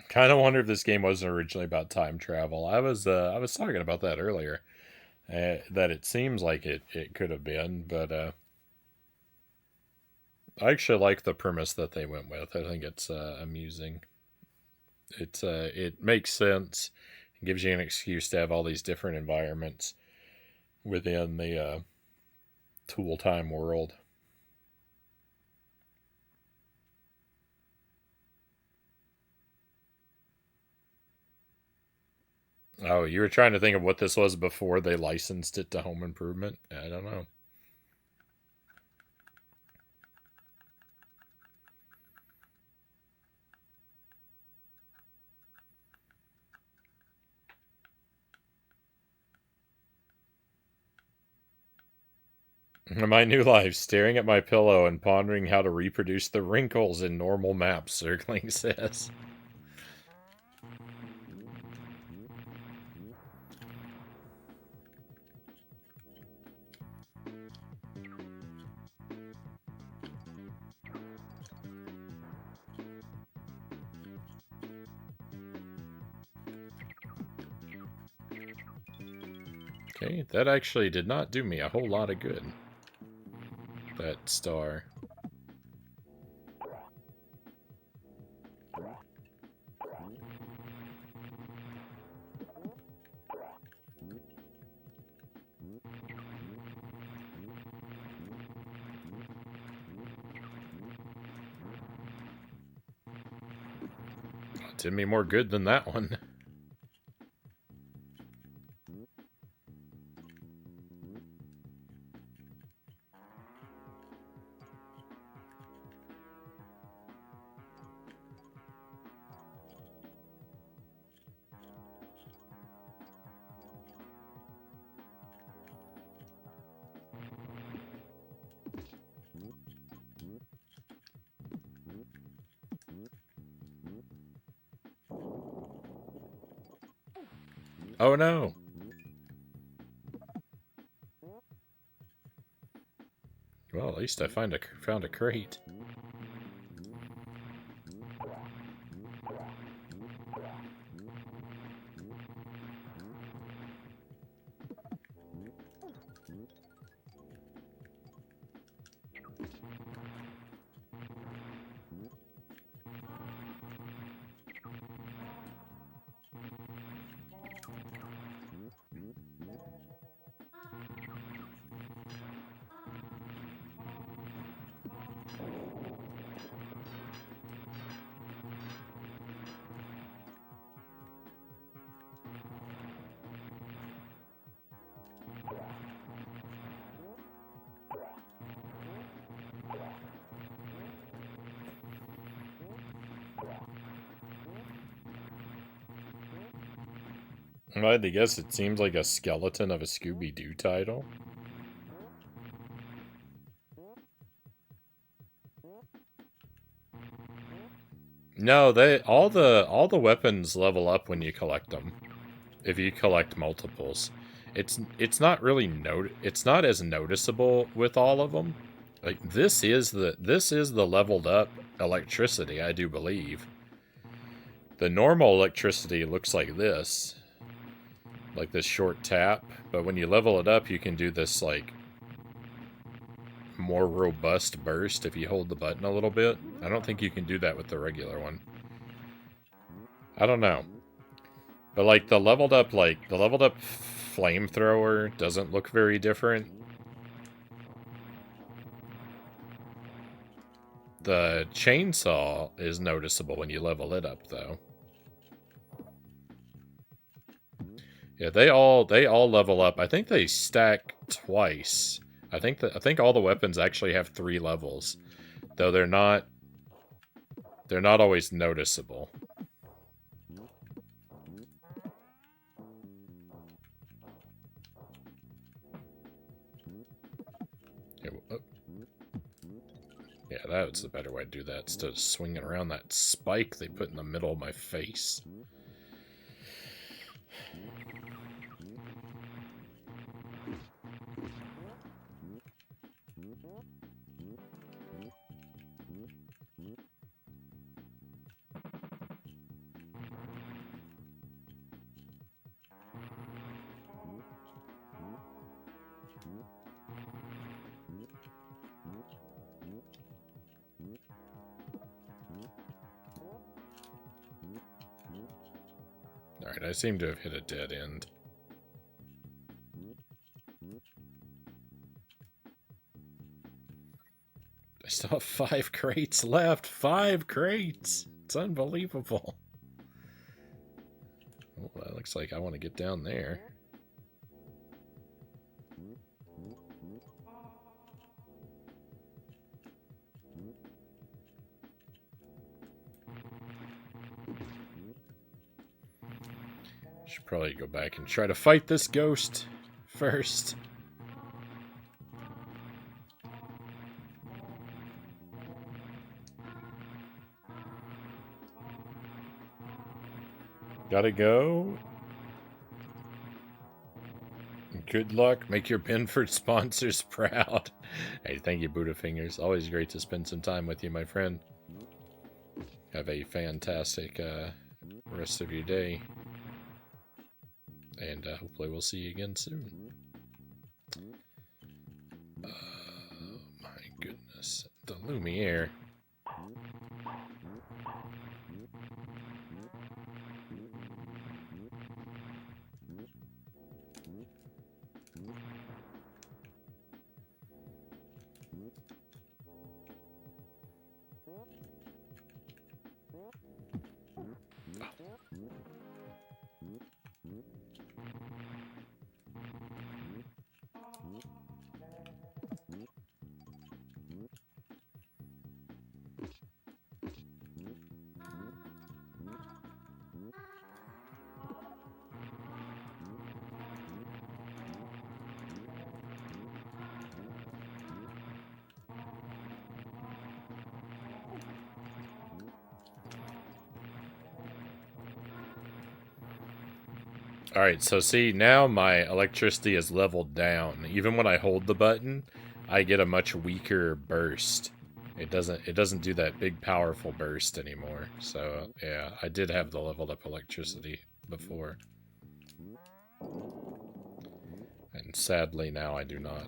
Kind of wonder if this game wasn't originally about time travel. I was talking about that earlier. That it seems like it could have been, but I actually like the premise that they went with. I think it's amusing. It makes sense. It gives you an excuse to have all these different environments within the tool time world. Oh, you were trying to think of what this was before they licensed it to Home Improvement? I don't know. My new life, staring at my pillow and pondering how to reproduce the wrinkles in normal maps, Circling says. Okay, that actually did not do me a whole lot of good. That star. Did me more good than that one. Oh no! Well, at least I found a crate. I had to guess it seems like a skeleton of a Scooby-Doo title. No, they all the weapons level up when you collect them. If you collect multiples. It's not really it's not as noticeable with all of them. Like this is the leveled up electricity, I do believe. The normal electricity looks like this short tap, but when you level it up, you can do this like more robust burst if you hold the button a little bit. I don't think you can do that with the regular one. I don't know. But like the leveled up flamethrower doesn't look very different. The chainsaw is noticeable when you level it up though. Yeah, they all level up. I think they stack twice. I think all the weapons actually have 3 levels, though they're not always noticeable. Yeah, that's the better way to do that instead of swinging around that spike they put in the middle of my face. Alright, I seem to have hit a dead end. I still have 5 crates left. 5 crates! It's unbelievable. Oh, that looks like I want to get down there. Should probably go back and try to fight this ghost first. Gotta go. Good luck. Make your Binford sponsors proud. Hey, thank you, Buddha Fingers. Always great to spend some time with you, my friend. Have a fantastic rest of your day. And hopefully we'll see you again soon. My goodness. The Lumiere. Alright, so see, now my electricity is leveled down. Even when I hold the button, I get a much weaker burst. It doesn't do that big powerful burst anymore. So yeah, I did have the leveled up electricity before. And sadly now I do not.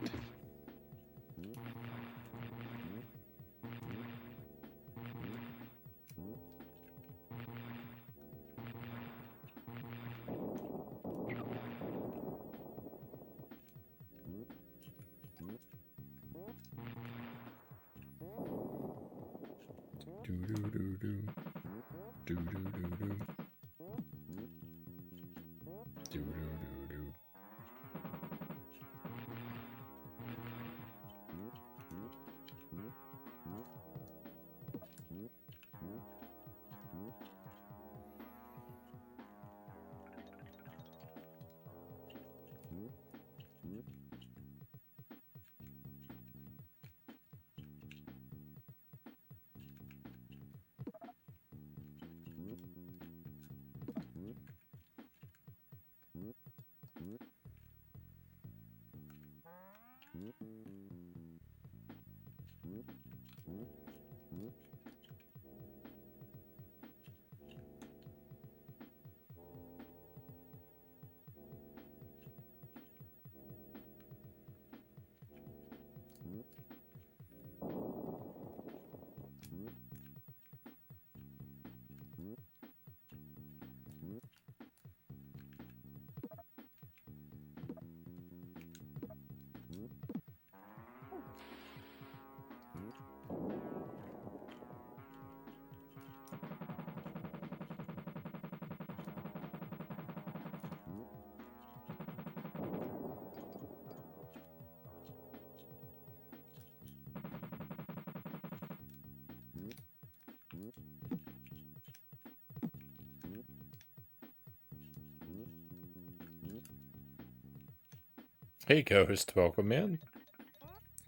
Hey, Ghost, welcome in.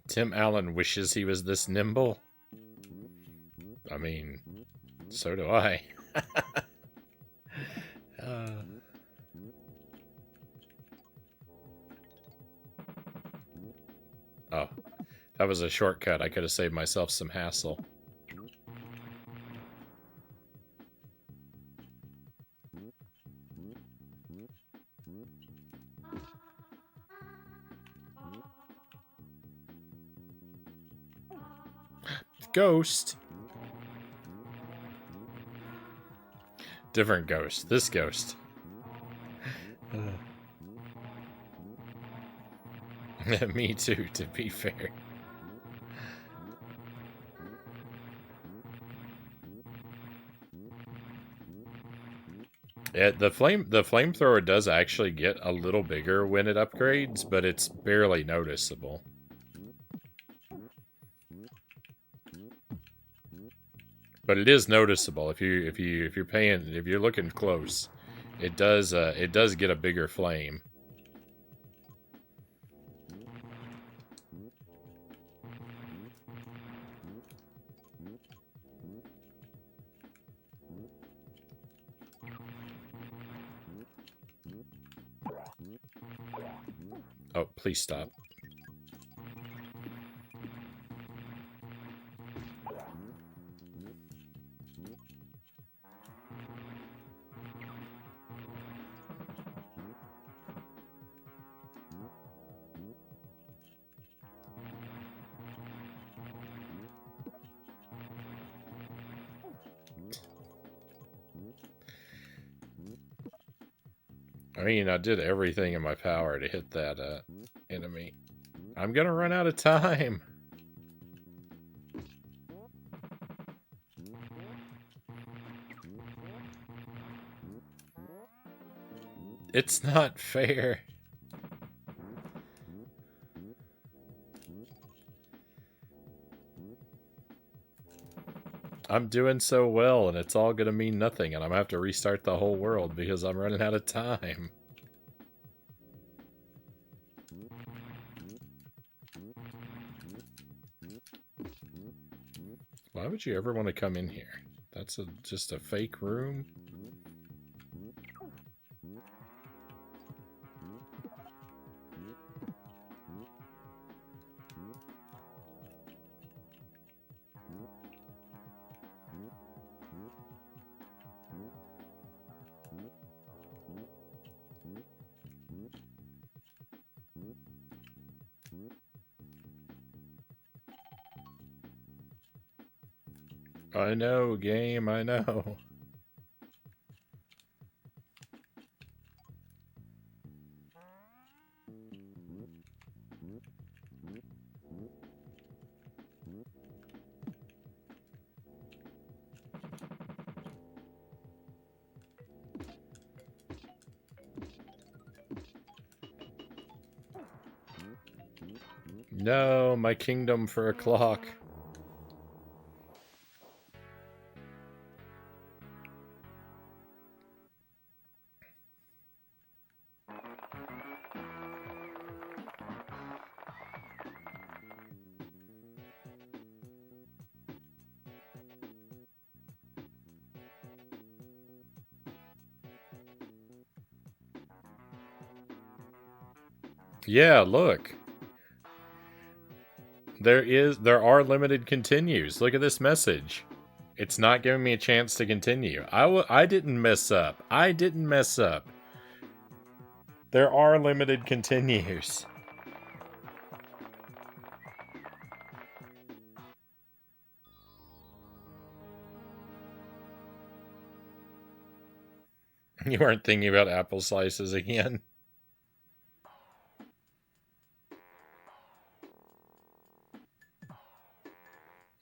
Tim Allen wishes he was this nimble. I mean, so do I. uh, oh, that was a shortcut. I could have saved myself some hassle. Ghost. Different ghost. This ghost. Me too, to be fair. Yeah, the flamethrower does actually get a little bigger when it upgrades, but it's barely noticeable. But it is noticeable if you're looking close. It does get a bigger flame. Oh, please stop. I mean, I did everything in my power to hit that enemy. I'm gonna run out of time. It's not fair. I'm doing so well, and it's all gonna mean nothing, and I'm gonna have to restart the whole world because I'm running out of time. Why would you ever want to come in here? That's just a fake room. I know, game, I know. No, my kingdom for a clock. Yeah, look. There are limited continues. Look at this message. It's not giving me a chance to continue. I didn't mess up. I didn't mess up. There are limited continues. You weren't thinking about apple slices again.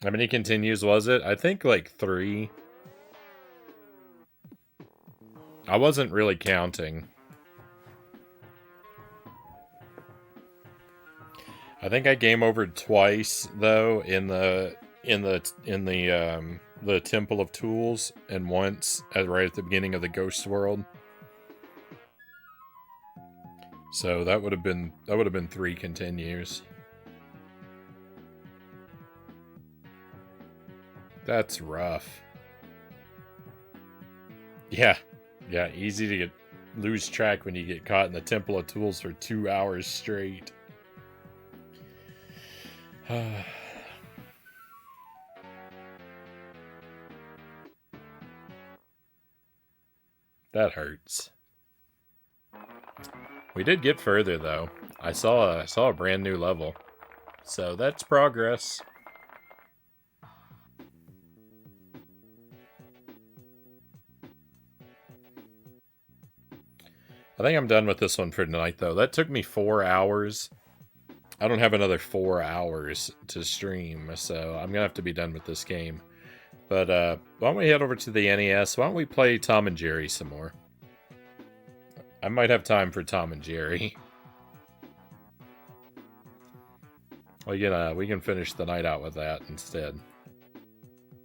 How many continues was it? I think like 3. I wasn't really counting. I think I game overed twice though in the Temple of Tools, and once right at the beginning of the Ghost World. So that would have been 3 continues. That's rough. Yeah, easy to lose track when you get caught in the Temple of Tools for 2 hours straight. That hurts. We did get further though. I saw a brand new level, so that's progress. I think I'm done with this one for tonight, though. That took me 4 hours. I don't have another 4 hours to stream, so I'm going to have to be done with this game. But why don't we head over to the NES? Why don't we play Tom and Jerry some more? I might have time for Tom and Jerry. We can finish the night out with that instead.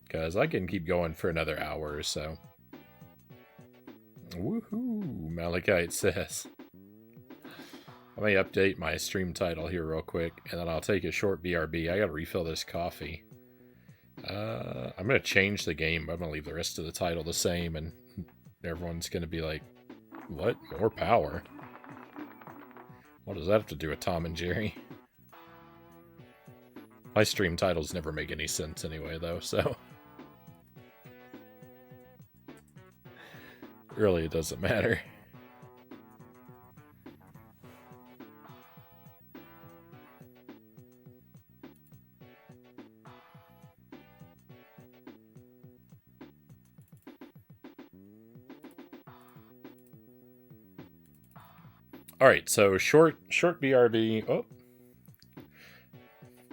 Because I can keep going for another hour or so. Woohoo, Malachite says. Let me update my stream title here real quick, and then I'll take a short BRB. I gotta refill this coffee. I'm gonna change the game, but I'm gonna leave the rest of the title the same, and everyone's gonna be like, what? More power? What does that have to do with Tom and Jerry? My stream titles never make any sense anyway, though, so... Really, it doesn't matter. Alright, so short BRB. Oh.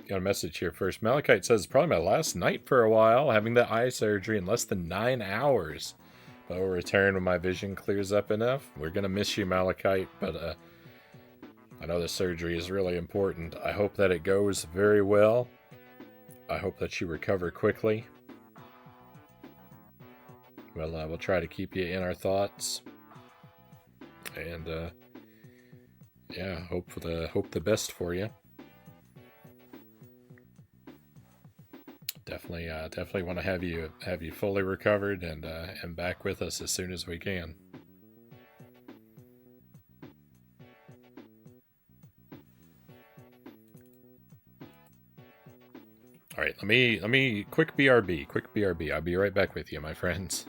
Got a message here first. Malachite says, probably my last night for a while, having the eye surgery in less than 9 hours. But will return when my vision clears up enough. We're going to miss you, Malachite, but I know the surgery is really important. I hope that it goes very well. I hope that you recover quickly. Well, we'll try to keep you in our thoughts. And, yeah, hope the best for you. Definitely want to have you fully recovered and back with us as soon as we can. All right, let me quick BRB. I'll be right back with you, my friends.